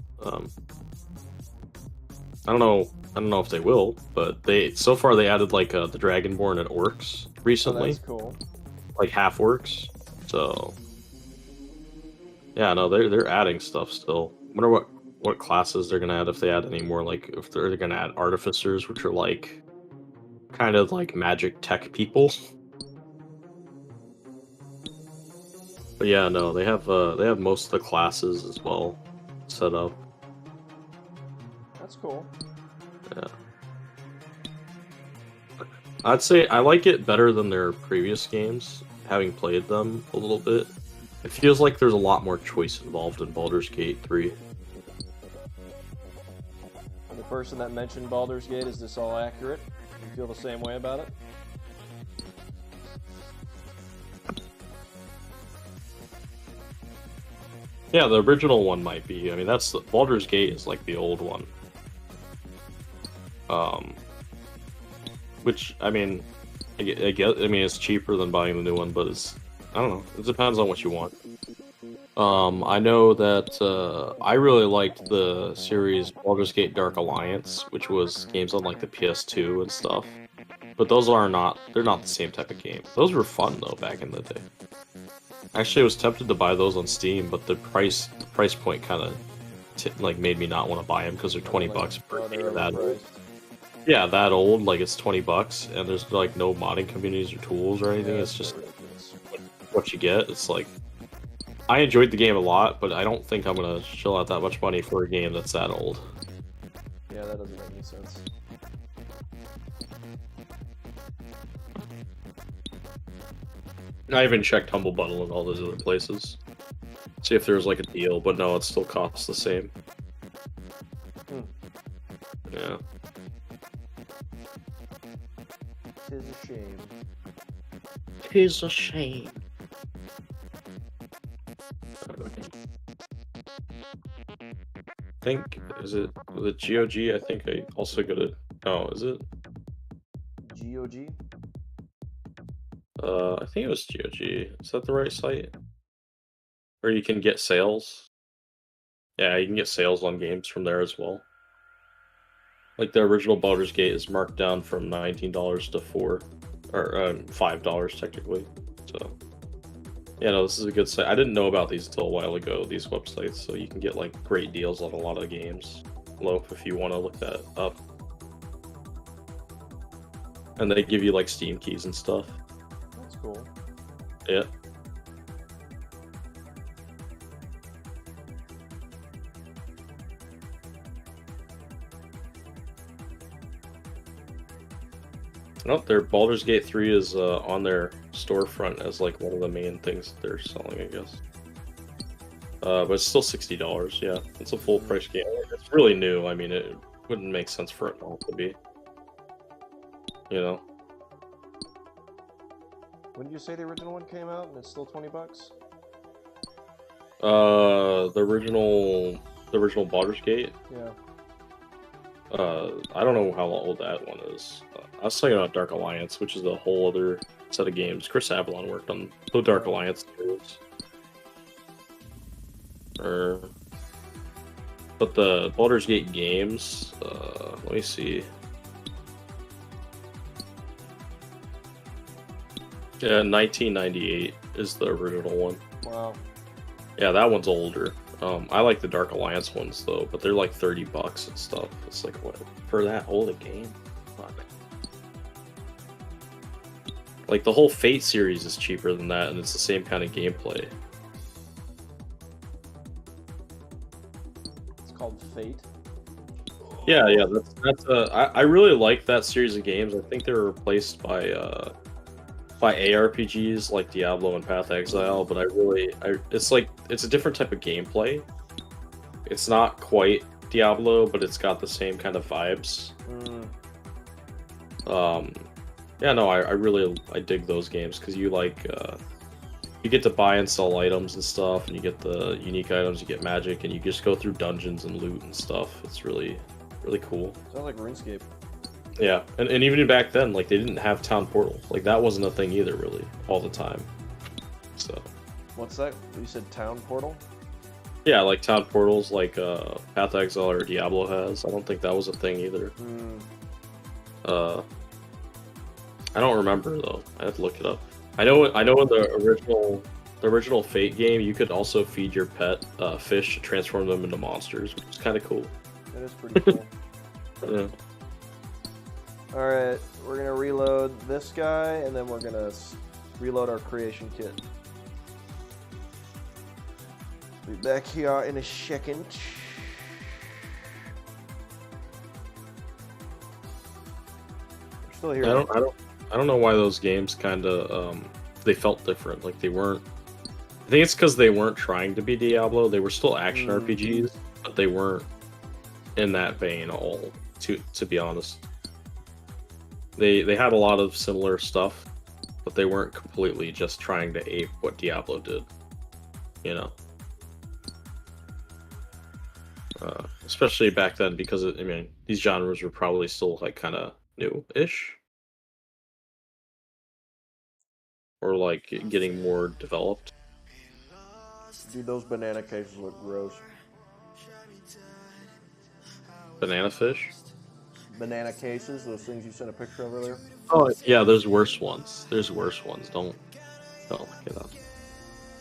I don't know if they will, but so far they added like the Dragonborn and orcs recently. Oh, that's cool. Like half orcs. So yeah, no, they're adding stuff still. I wonder what classes they're gonna add, if they add any more, like if they're gonna add artificers, which are like kind of like magic tech people. But yeah, no, they have most of the classes as well set up. That's cool. Yeah. I'd say I like it better than their previous games, having played them a little bit. It feels like there's a lot more choice involved in Baldur's Gate 3. The person that mentioned Baldur's Gate, is this all accurate? You feel the same way about it? Yeah, the original one might be. I mean, Baldur's Gate is like the old one. Which I mean, I mean, it's cheaper than buying the new one, but I don't know. It depends on what you want. I know that I really liked the series Baldur's Gate Dark Alliance, which was games on like the PS2 and stuff. But those they're not the same type of game. Those were fun though back in the day. Actually, I was tempted to buy those on Steam, but the price point kind of like made me not want to buy them because they're $20 per game. That old. Yeah, that old. Like it's $20, and there's like no modding communities or tools or anything. It's just what you get. It's like I enjoyed the game a lot, but I don't think I'm gonna shell out that much money for a game that's that old. Yeah, that doesn't make any sense. I even checked Humble Bundle and all those other places. See if there was like a deal, but no, it still costs the same. Yeah. Tis a shame. Tis a shame. I think, is it the GOG? I think I also got it. Oh, is it? GOG? I think it was GOG. Is that the right site? Or you can get sales. Yeah, you can get sales on games from there as well. Like the original Baldur's Gate is marked down from $19 to $5 technically. So, yeah, no, this is a good site. I didn't know about these until a while ago. These websites, so you can get like great deals on a lot of games. Loaf, if you want to look that up. And they give you like Steam keys and stuff. That's cool. Yeah. Oh, their Baldur's Gate 3 is on their storefront as like one of the main things that they're selling, I guess. But it's still $60, yeah. It's a full price game. It's really new. I mean, it wouldn't make sense for it not to be. You know? When did you say the original one came out and it's still $20? The original Baldur's Gate? Yeah. I don't know how old that one is. I was talking about Dark Alliance, which is a whole other set of games. Chris Avalon worked on the Dark Alliance series. But the Baldur's Gate games, let me see. Yeah, 1998 is the original one. Wow. Yeah, that one's older. I like the Dark Alliance ones though, but they're like $30 and stuff. It's like, what, for that old a game? Fuck. Like the whole Fate series is cheaper than that, and it's the same kind of gameplay. It's called Fate. Yeah, that's I really like that series of games. I think they were replaced by ARPGs like Diablo and Path Exile, but it's a different type of gameplay. It's not quite Diablo, but it's got the same kind of vibes. Yeah, no, I dig those games because you get to buy and sell items and stuff, and you get the unique items, you get magic, and you just go through dungeons and loot and stuff. It's really cool. Sounds like RuneScape. Yeah, and even back then, like, they didn't have town portals. Like, that wasn't a thing either, really, all the time. So. What's that? You said town portal? Yeah, like town portals, like Path Exile or Diablo has. I don't think that was a thing either. I don't remember though. I have to look it up. I know in the original Fate game, you could also feed your pet fish to transform them into monsters, which is kind of cool. That is pretty cool. Yeah. Alright, we're gonna reload this guy, and then we're gonna reload our creation kit. Be back here in a second. We're still here. I don't know why those games kind of they felt different. Like they weren't. I think it's because they weren't trying to be Diablo. They were still action RPGs, but they weren't in that vein at all. To be honest. They had a lot of similar stuff, but they weren't completely just trying to ape what Diablo did, you know. Especially back then, because I mean, these genres were probably still like kind of new-ish, or like getting more developed. Dude, those banana cases look gross. Banana fish. Banana cases, those things you sent a picture of earlier. Oh yeah, there's worse ones. There's worse ones. Don't look it up.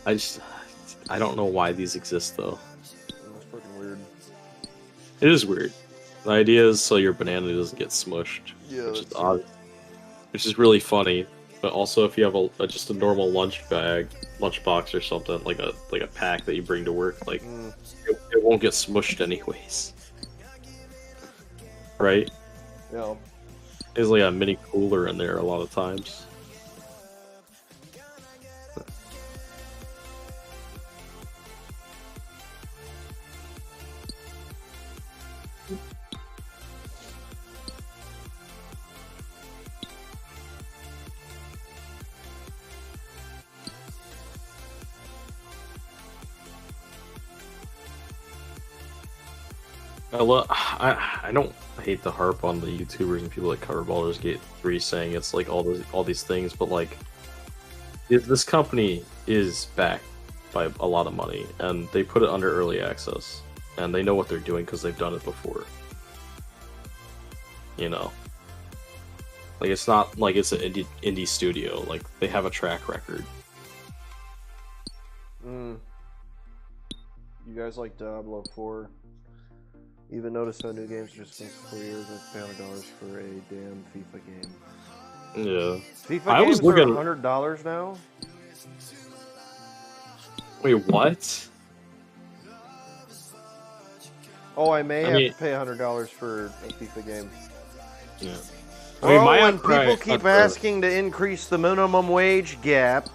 I don't know why these exist though. That's freaking weird. It is weird. The idea is so your banana doesn't get smushed, Yeah, which is that's odd. Which is really funny. But also, if you have just a normal lunchbox or something, like a pack that you bring to work, like it won't get smushed anyways, right? Yeah. There's like a mini cooler in there a lot of times. I don't hate to harp on the YouTubers and people that cover Baldur's Gate 3 saying it's like all these things, but like this company is backed by a lot of money and they put it under early access and they know what they're doing because they've done it before. You know, like it's not like it's an indie studio. Like they have a track record. You guys like Diablo 4? Even notice how new games just since 4 years with $100 for a damn FIFA game. Yeah. FIFA games are $100 now? Wait, what? Oh, I may have to pay $100 for a FIFA game. Yeah. I mean, when people keep asking to increase the minimum wage gap,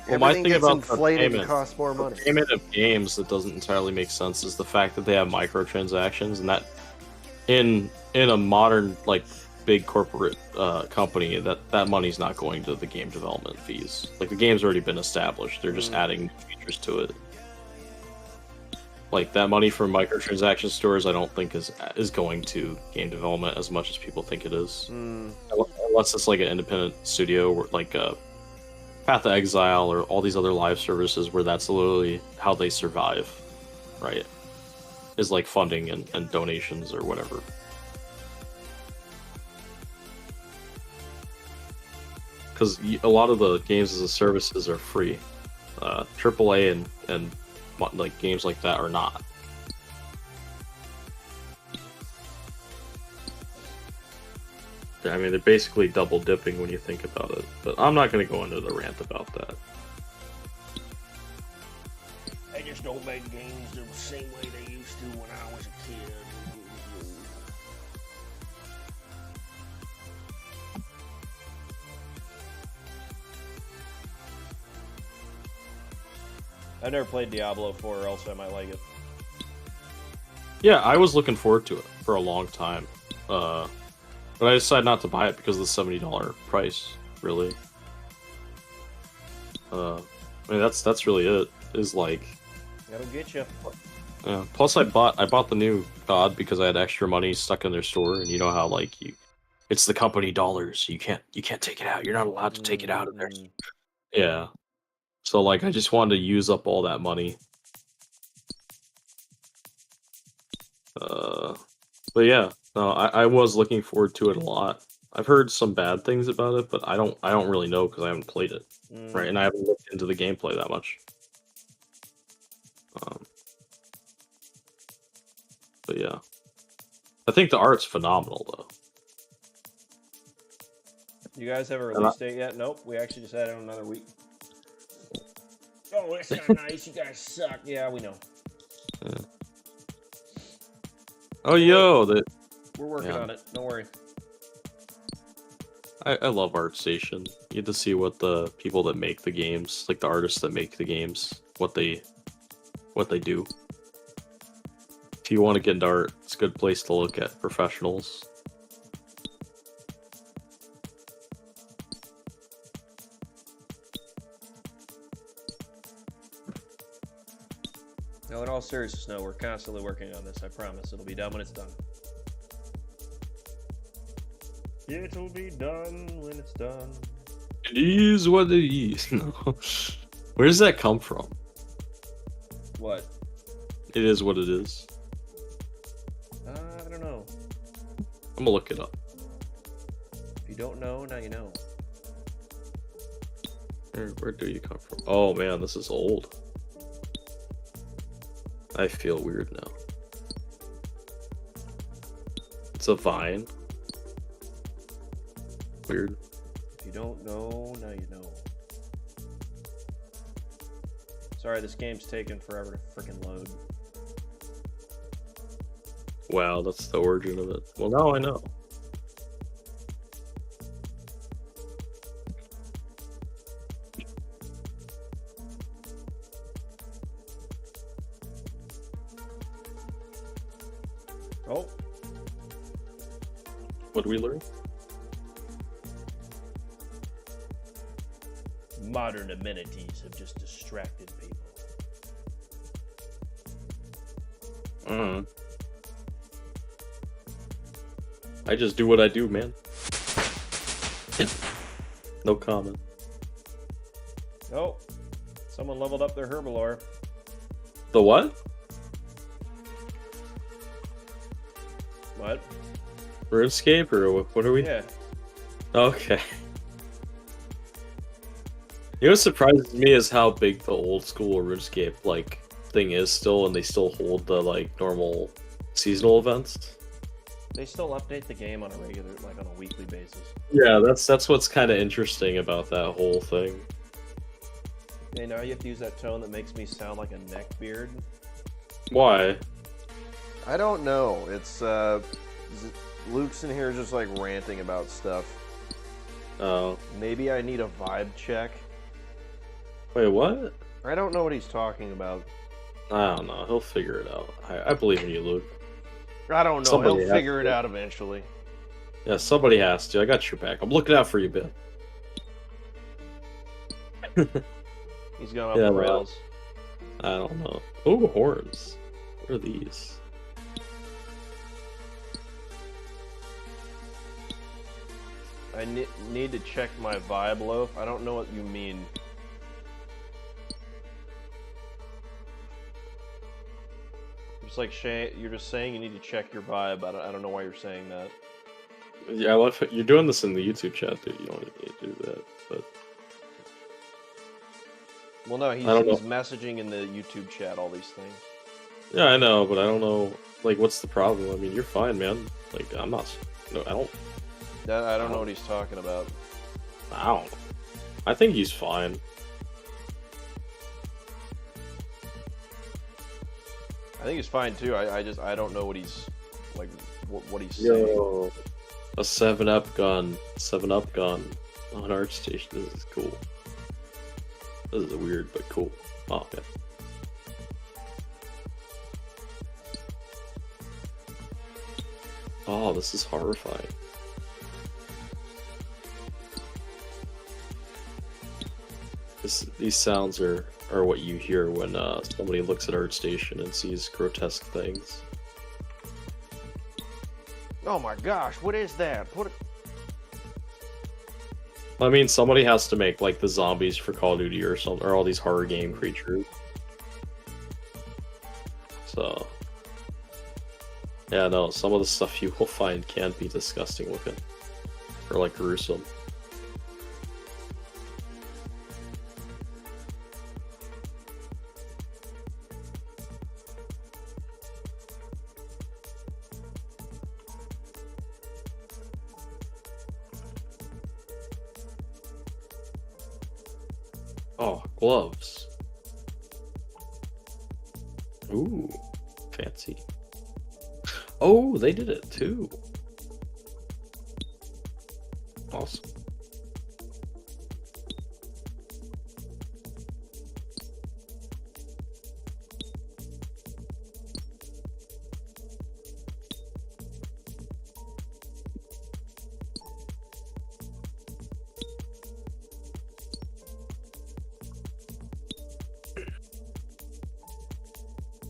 everything gets inflated and costs more money. The payment of games that doesn't entirely make sense is the fact that they have microtransactions, and that in a modern like big corporate company, that money's not going to the game development fees. Like the game's already been established; they're just adding features to it. Like that money from microtransaction stores, I don't think is going to game development as much as people think it is. Unless it's like an independent studio, or like Path of Exile or all these other live services where that's literally how they survive, right? Is like funding and donations or whatever. Because a lot of the games as a services are free. AAA and like games like that are not. I mean, they're basically double dipping when you think about it, but I'm not going to go into the rant about that. They just don't make games the same way they used to when I was a kid. I never played Diablo 4, or else I might like it. Yeah, I was looking forward to it for a long time. But I decided not to buy it because of the $70 price, really. I mean, that's really it. Is like, that'll get you. Yeah. Plus, I bought the new COD because I had extra money stuck in their store, and you know how like it's the company dollars. You can't take it out. You're not allowed to take it out of there. Yeah. So like, I just wanted to use up all that money. But yeah. No, I was looking forward to it a lot. I've heard some bad things about it, but I don't really know because I haven't played it, right? And I haven't looked into the gameplay that much. But yeah, I think the art's phenomenal though. You guys have a release date yet? Nope. We actually just added another week. Oh, that's not nice. You guys suck. Yeah, we know. Yeah. Oh, yo, we're working on it. Don't worry. I love ArtStation. You get to see what the people that make the games, like the artists that make the games, what they do. If you want to get into art, it's a good place to look at professionals. No, in all seriousness, no, we're constantly working on this. I promise. It'll be done when it's done. It'll be done when it's done. It is what it is. No. Where does that come from? What? It is what it is. I don't know. I'm gonna look it up. If you don't know, now you know. Where do you come from? Oh man, this is old. I feel weird now. It's a vine. Weird. If you don't know, now you know. Sorry, this game's taking forever to freaking load. Wow, that's the origin of it. Well, now I know. Oh, What did we learn? modern amenities have just distracted people. I just do what I do, man. No comment. Oh, someone leveled up their herbalore. The what? What? RuneScape or what are we? Yeah. Okay. You know what surprises me is how big the old school RuneScape like thing is still, and they still hold the like normal seasonal events. They still update the game on a regular, like on a weekly basis. Yeah, that's what's kind of interesting about that whole thing. Hey, now you have to use that tone that makes me sound like a neckbeard. Why? I don't know. It's Luke's in here just like ranting about stuff. Oh. Maybe I need a vibe check. Wait, what? I don't know what he's talking about. I don't know. He'll figure it out. I believe in you, Luke. I don't know. Somebody He'll has figure it to. out eventually. Yeah, somebody has to. I got your back. I'm looking out for you, Ben. He's gone off Yeah, the well, rails. I don't know. Oh, horns. What are these? I need to check my vibe loaf. I don't know what you mean. Just like you're just saying you need to check your vibe. I don't know why you're saying that. Yeah, I love it. You're doing this in the YouTube chat, dude. You don't need to do that. But Well, no, he's messaging in the YouTube chat all these things. yeah, I know, but I don't know. Like, what's the problem? I mean, you're fine, man. Like, I'm not. No, I don't. I don't know what he's talking about. I don't. I think he's fine. I think he's fine too. I don't know what he's like. What he's saying. Yo, a 7-Up gun. 7-Up gun on ArtStation. This is cool. This is weird, but cool. Oh, yeah. Oh, this is horrifying. These sounds are what you hear when somebody looks at ArtStation and sees grotesque things. Oh my gosh, what is that? I mean, somebody has to make like the zombies for Call of Duty or something, or all these horror game creatures. So, yeah, no, some of the stuff you will find can be disgusting looking, or like gruesome. Oh, gloves. Ooh, fancy. Oh, they did it too. Awesome.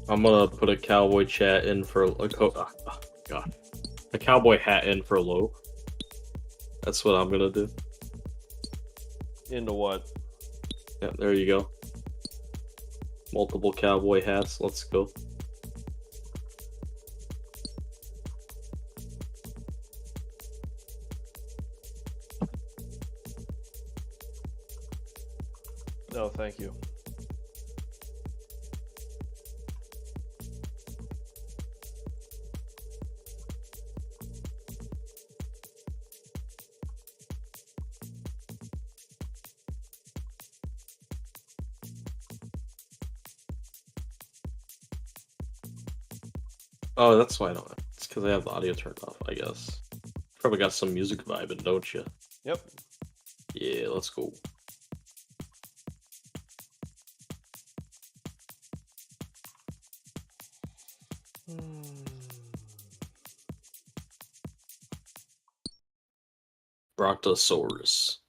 I'm gonna put a cowboy chat in for a cowboy hat in for low. That's what I'm gonna do. Into what? Yeah, there you go. Multiple cowboy hats. Let's go. No, thank you. Oh, that's why I don't. It's because I have the audio turned off, I guess. Probably got some music vibing, don't you? Yep. Yeah, let's go. Brontosaurus.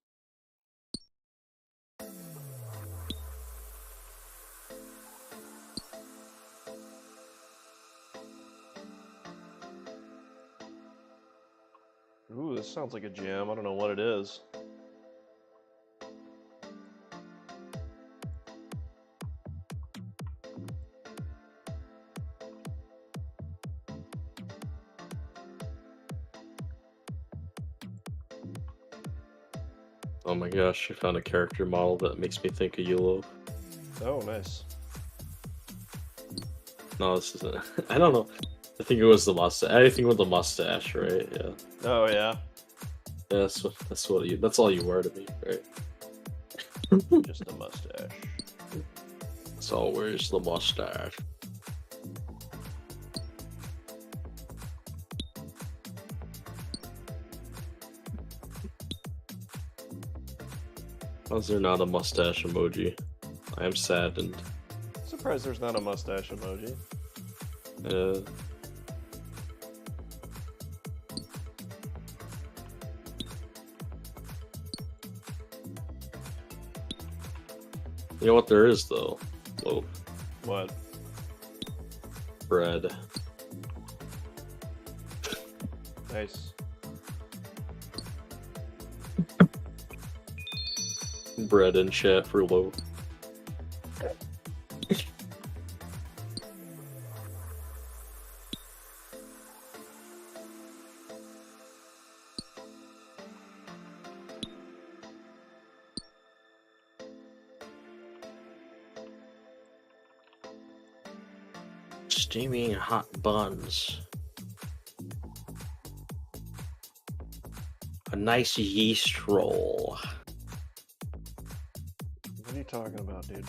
Ooh, this sounds like a jam. I don't know what it is. Oh my gosh, I found a character model that makes me think of Yulo. Oh, nice. No, this isn't. I don't know. I think it was the mustache. Anything with the mustache, right? Yeah. Oh, yeah. Yeah, that's all you were to me, right? Just a mustache. It's always the mustache. How is there not a mustache emoji? I am saddened. Surprised there's not a mustache emoji. You know what there is though? Loaf. What? Bread. Nice. Bread in chat for loaf. Steaming hot buns. A nice yeast roll. What are you talking about, dude?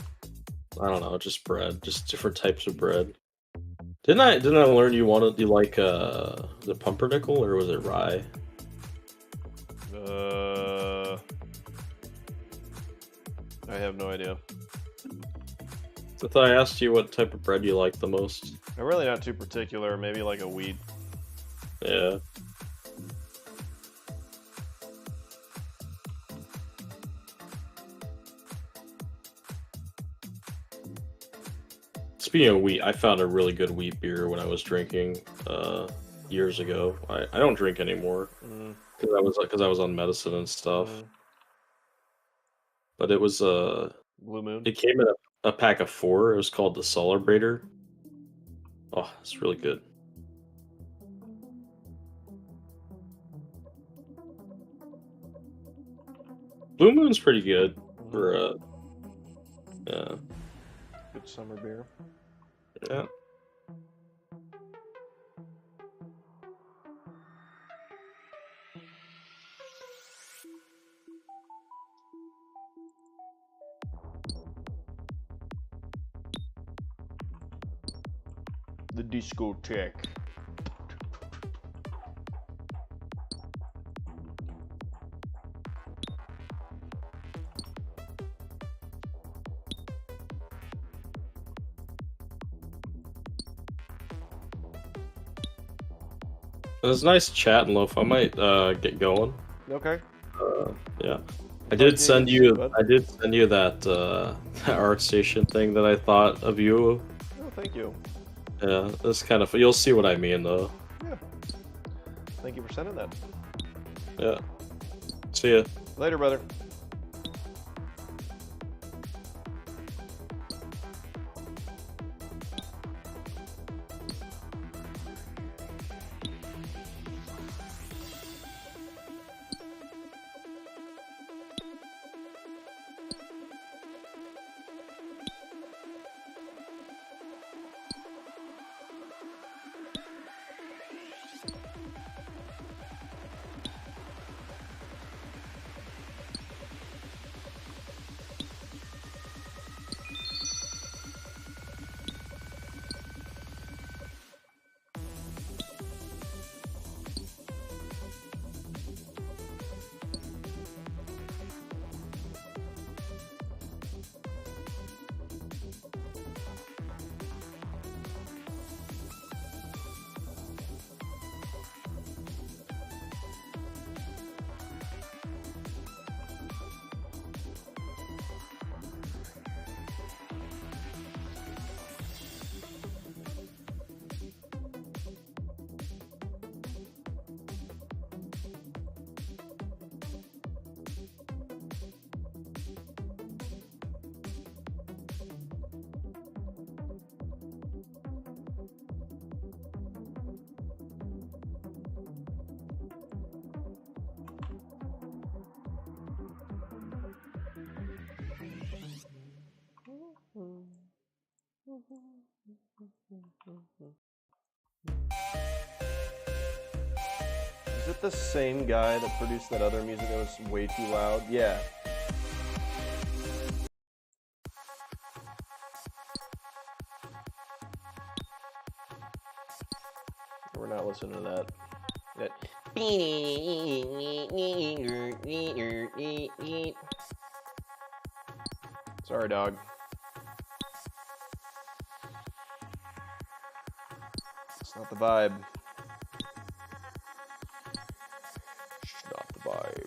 I don't know, just bread, just different types of bread. Didn't I learn you like the pumpernickel or was it rye? I have no idea. I thought I asked you what type of bread you like the most. I'm really not too particular. Maybe like a wheat. Yeah. Speaking of wheat, I found a really good wheat beer when I was drinking years ago. I don't drink anymore because I was on medicine and stuff. But it was Blue Moon. it came in a pack of 4. It was called the Celebrator. Oh, it's really good. Blue Moon's pretty good for yeah. Good summer beer. Yeah. The discotheque. It was nice chatting, Loaf. I might get going. Okay. Yeah. I did send you that art station thing that I thought of you. Oh, thank you. Yeah, that's kind of. You'll see what I mean, though. Yeah. Thank you for sending that. Yeah. See ya. Later, brother. Is it the same guy that produced that other music that was way too loud? Yeah. We're not listening to that. Sorry, dog. It's not the vibe. It's not the vibe.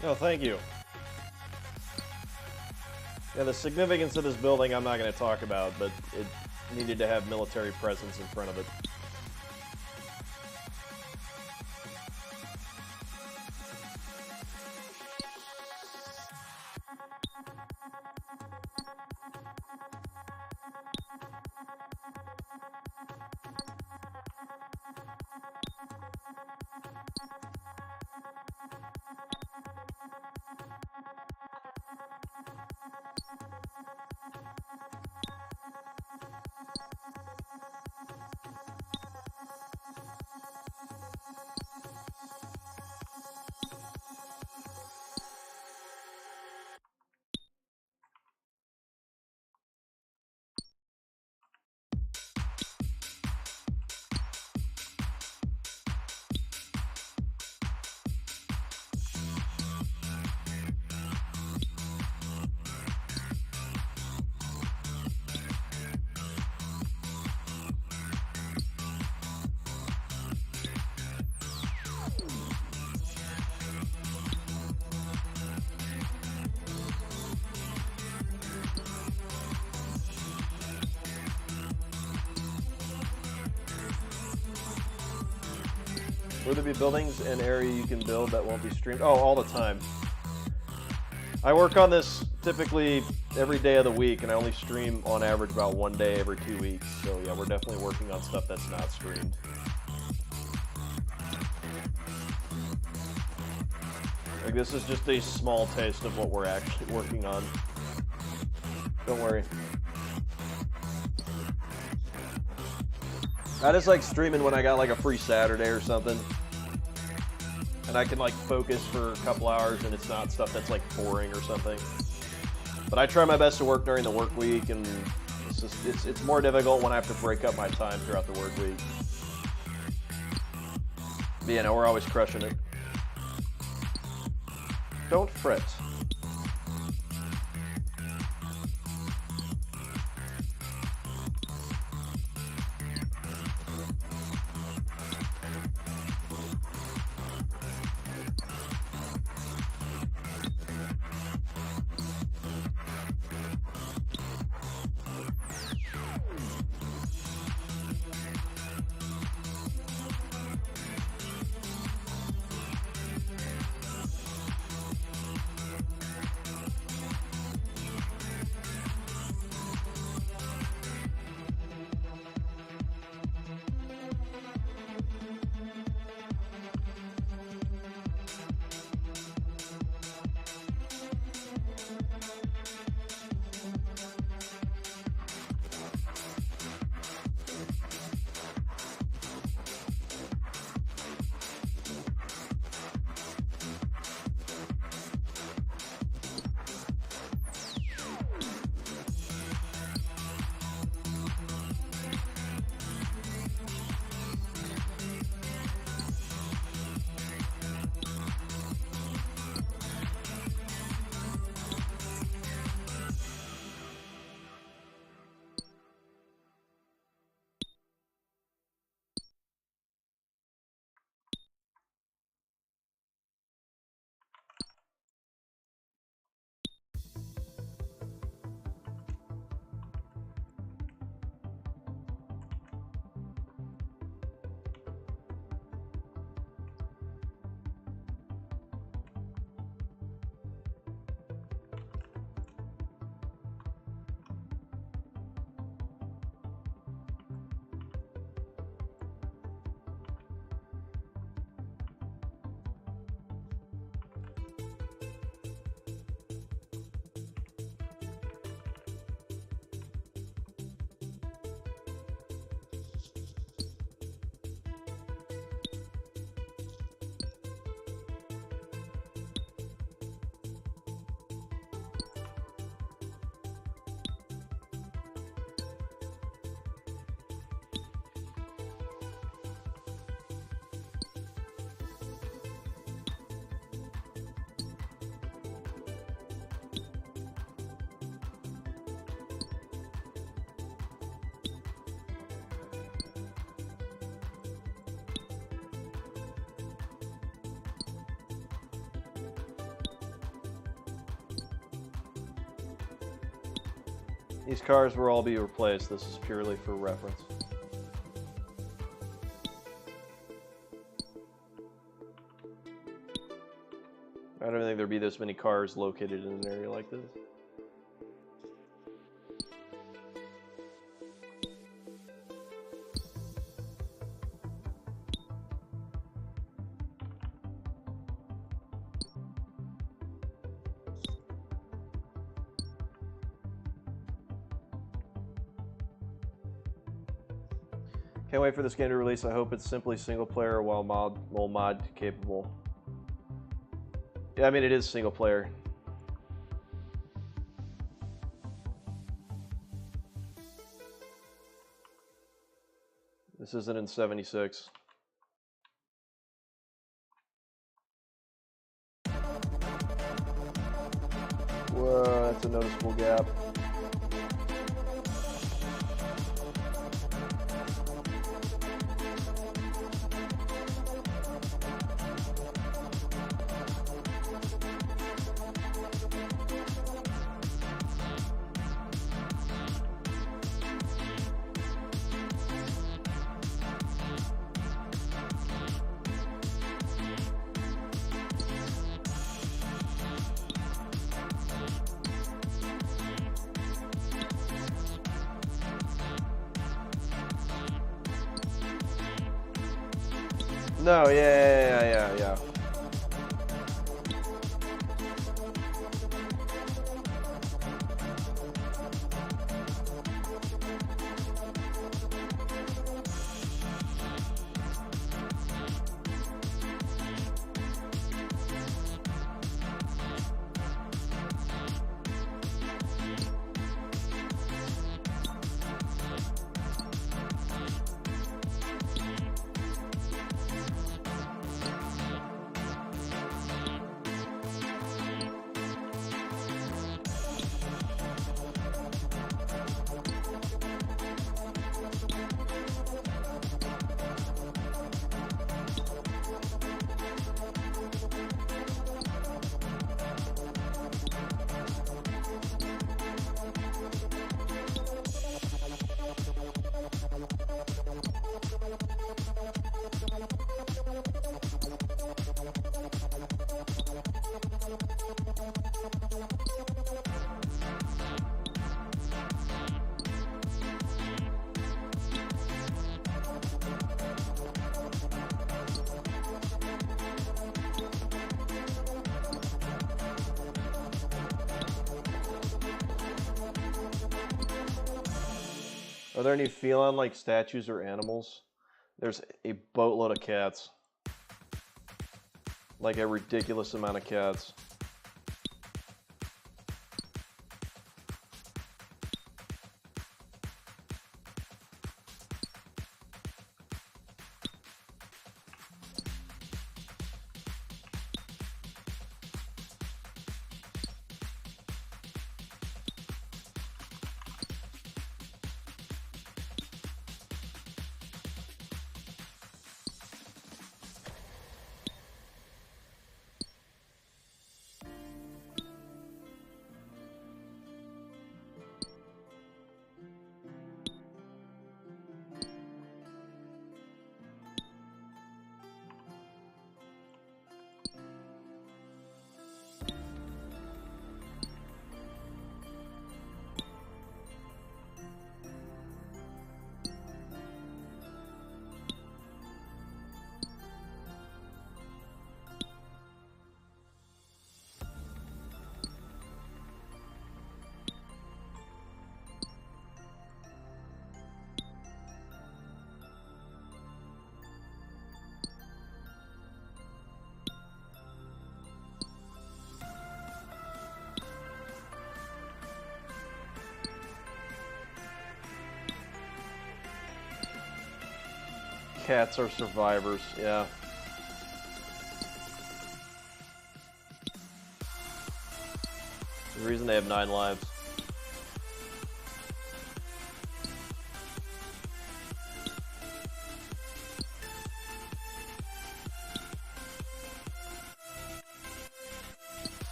No, thank you. Yeah, the significance of this building I'm not going to talk about, but it needed to have military presence in front of it. Will there be buildings and area you can build that won't be streamed? Oh, all the time. I work on this typically every day of the week, and I only stream on average about one day every 2 weeks. So yeah, we're definitely working on stuff that's not streamed. Like, this is just a small taste of what we're actually working on. Don't worry. I just like streaming when I got like a free Saturday or something. And I can like focus for a couple hours and it's not stuff that's like boring or something. But I try my best to work during the work week, and it's more difficult when I have to break up my time throughout the work week. But yeah, no, we're always crushing it. Don't fret. These cars will all be replaced. This is purely for reference. I don't think there'd be this many cars located in an area like this. Can't wait for this game to release. I hope it's simply single player while mod capable. Yeah, I mean it is single player. This isn't in 76. Whoa, that's a noticeable gap. No, yeah. Are there any feline-like statues or animals? There's a boatload of cats. Like a ridiculous amount of cats. Cats are survivors, yeah. The reason they have 9 lives.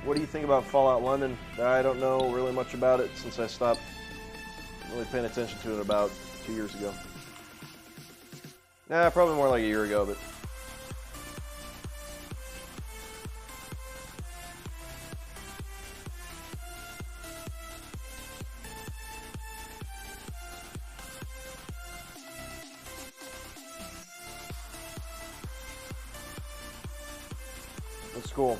What do you think about Fallout London? I don't know really much about it since I stopped really paying attention to it about 2 years ago. Nah, probably more like a year ago, but. That's cool.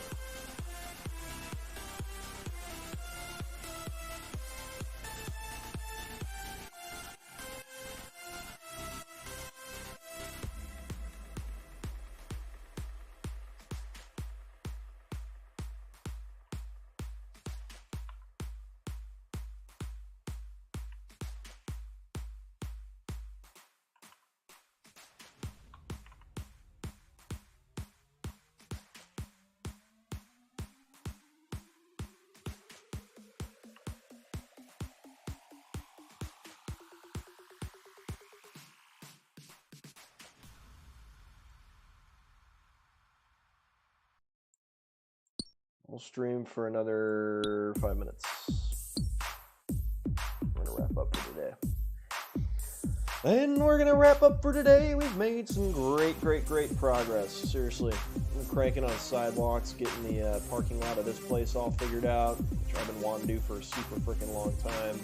We'll stream for another 5 minutes. We're gonna wrap up for today. And we're gonna wrap up for today. We've made some great progress. Seriously, I'm cranking on sidewalks, getting the parking lot of this place all figured out, which I've been wanting to do for a super freaking long time.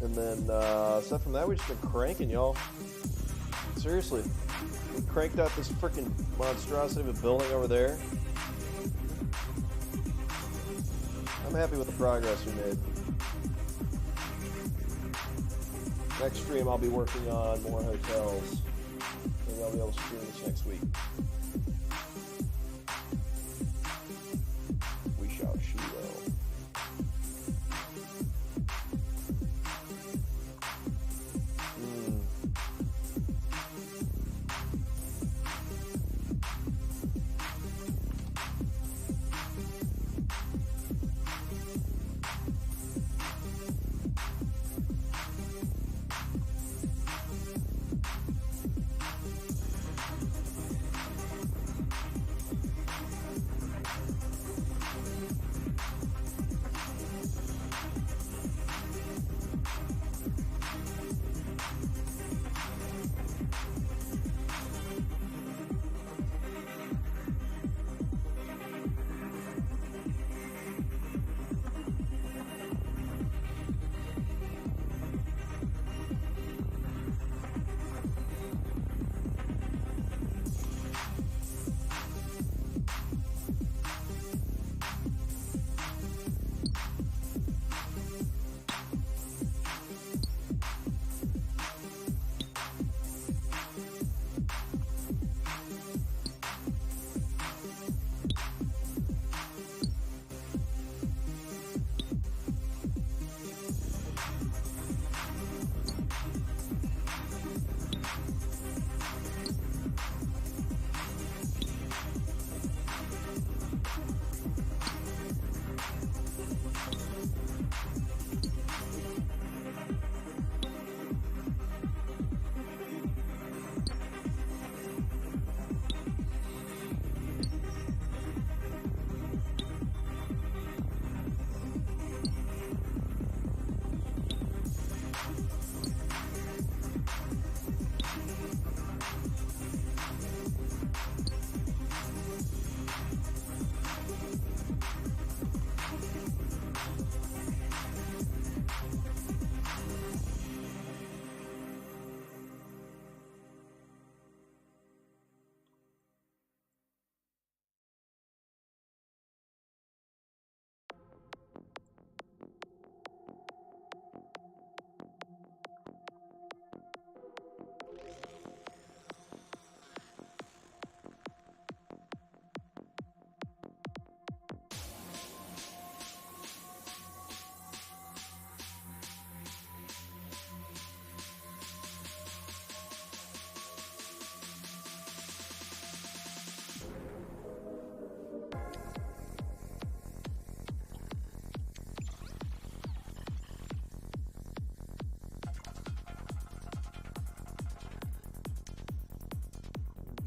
And then, aside from that, we've just been cranking, y'all. Seriously. We cranked out this freaking monstrosity of a building over there. I'm happy with the progress we made. Next stream, I'll be working on more hotels. Maybe I'll be able to stream this next week. We shall see well.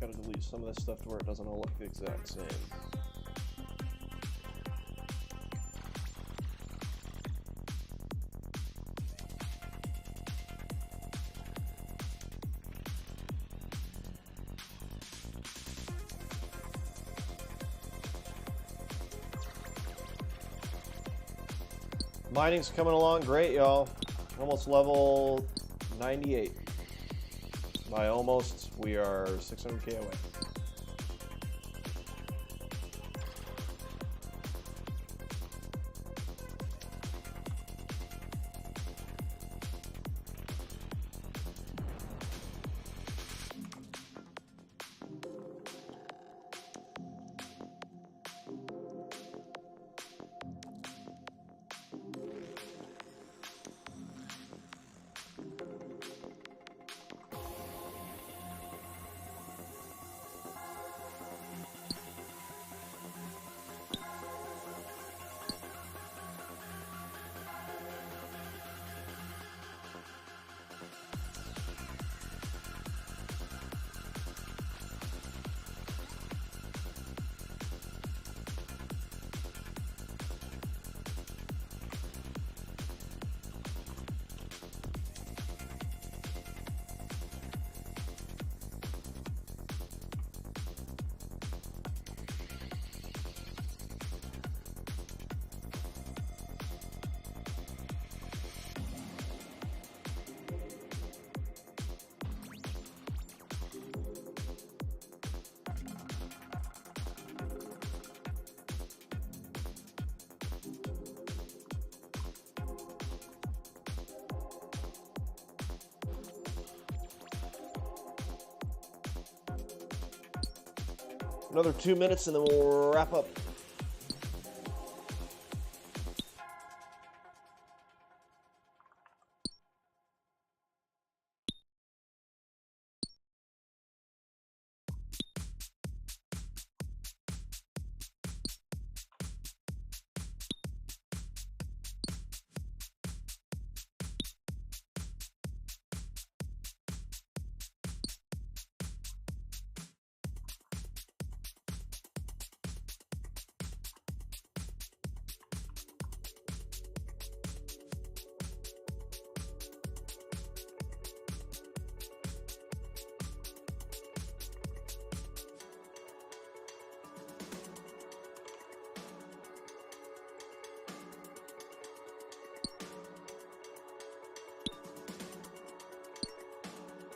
gotta delete some of this stuff to where it doesn't all look the exact same. Mining's coming along great, y'all. Almost level 98. By almost, we are 600k away. Another 2 minutes and then we'll wrap up.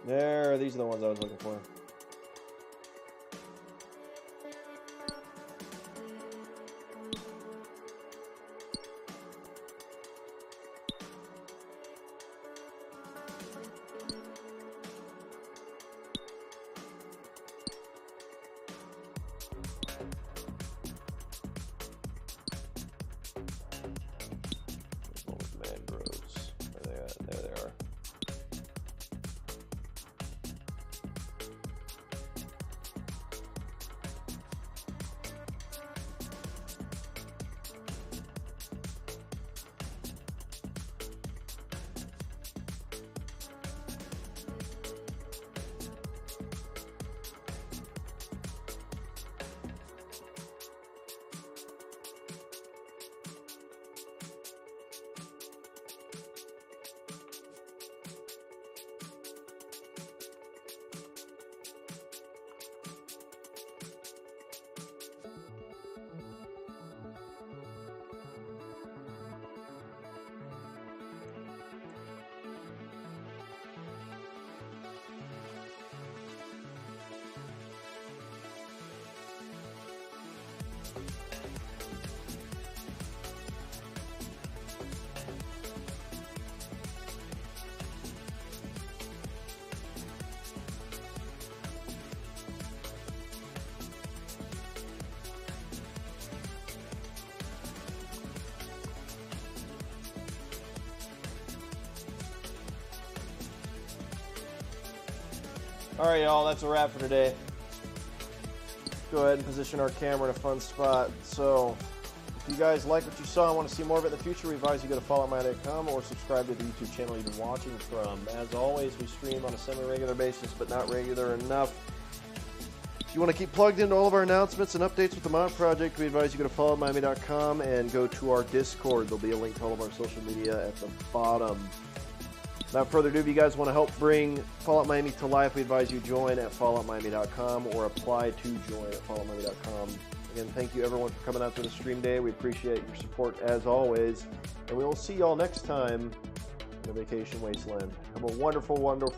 There, these are the ones I was looking for. Mangroves. Where are they at? There they are. All right, y'all, that's a wrap for today. Go ahead and position our camera in a fun spot. So, if you guys like what you saw and want to see more of it in the future, we advise you go to followmy.com or subscribe to the YouTube channel you've been watching from. As always, we stream on a semi-regular basis, but not regular enough If you want to keep plugged into all of our announcements and updates with the mod project, we advise you go to followmiami.com and go to our Discord. There'll be a link to all of our social media at the bottom. Without further ado, if you guys want to help bring Fallout Miami to life, we advise you join at falloutmiami.com or apply to join at falloutmiami.com. Again, thank you everyone for coming out to the stream day. We appreciate your support as always. And we will see y'all next time in the Vacation Wasteland. Have a wonderful, wonderful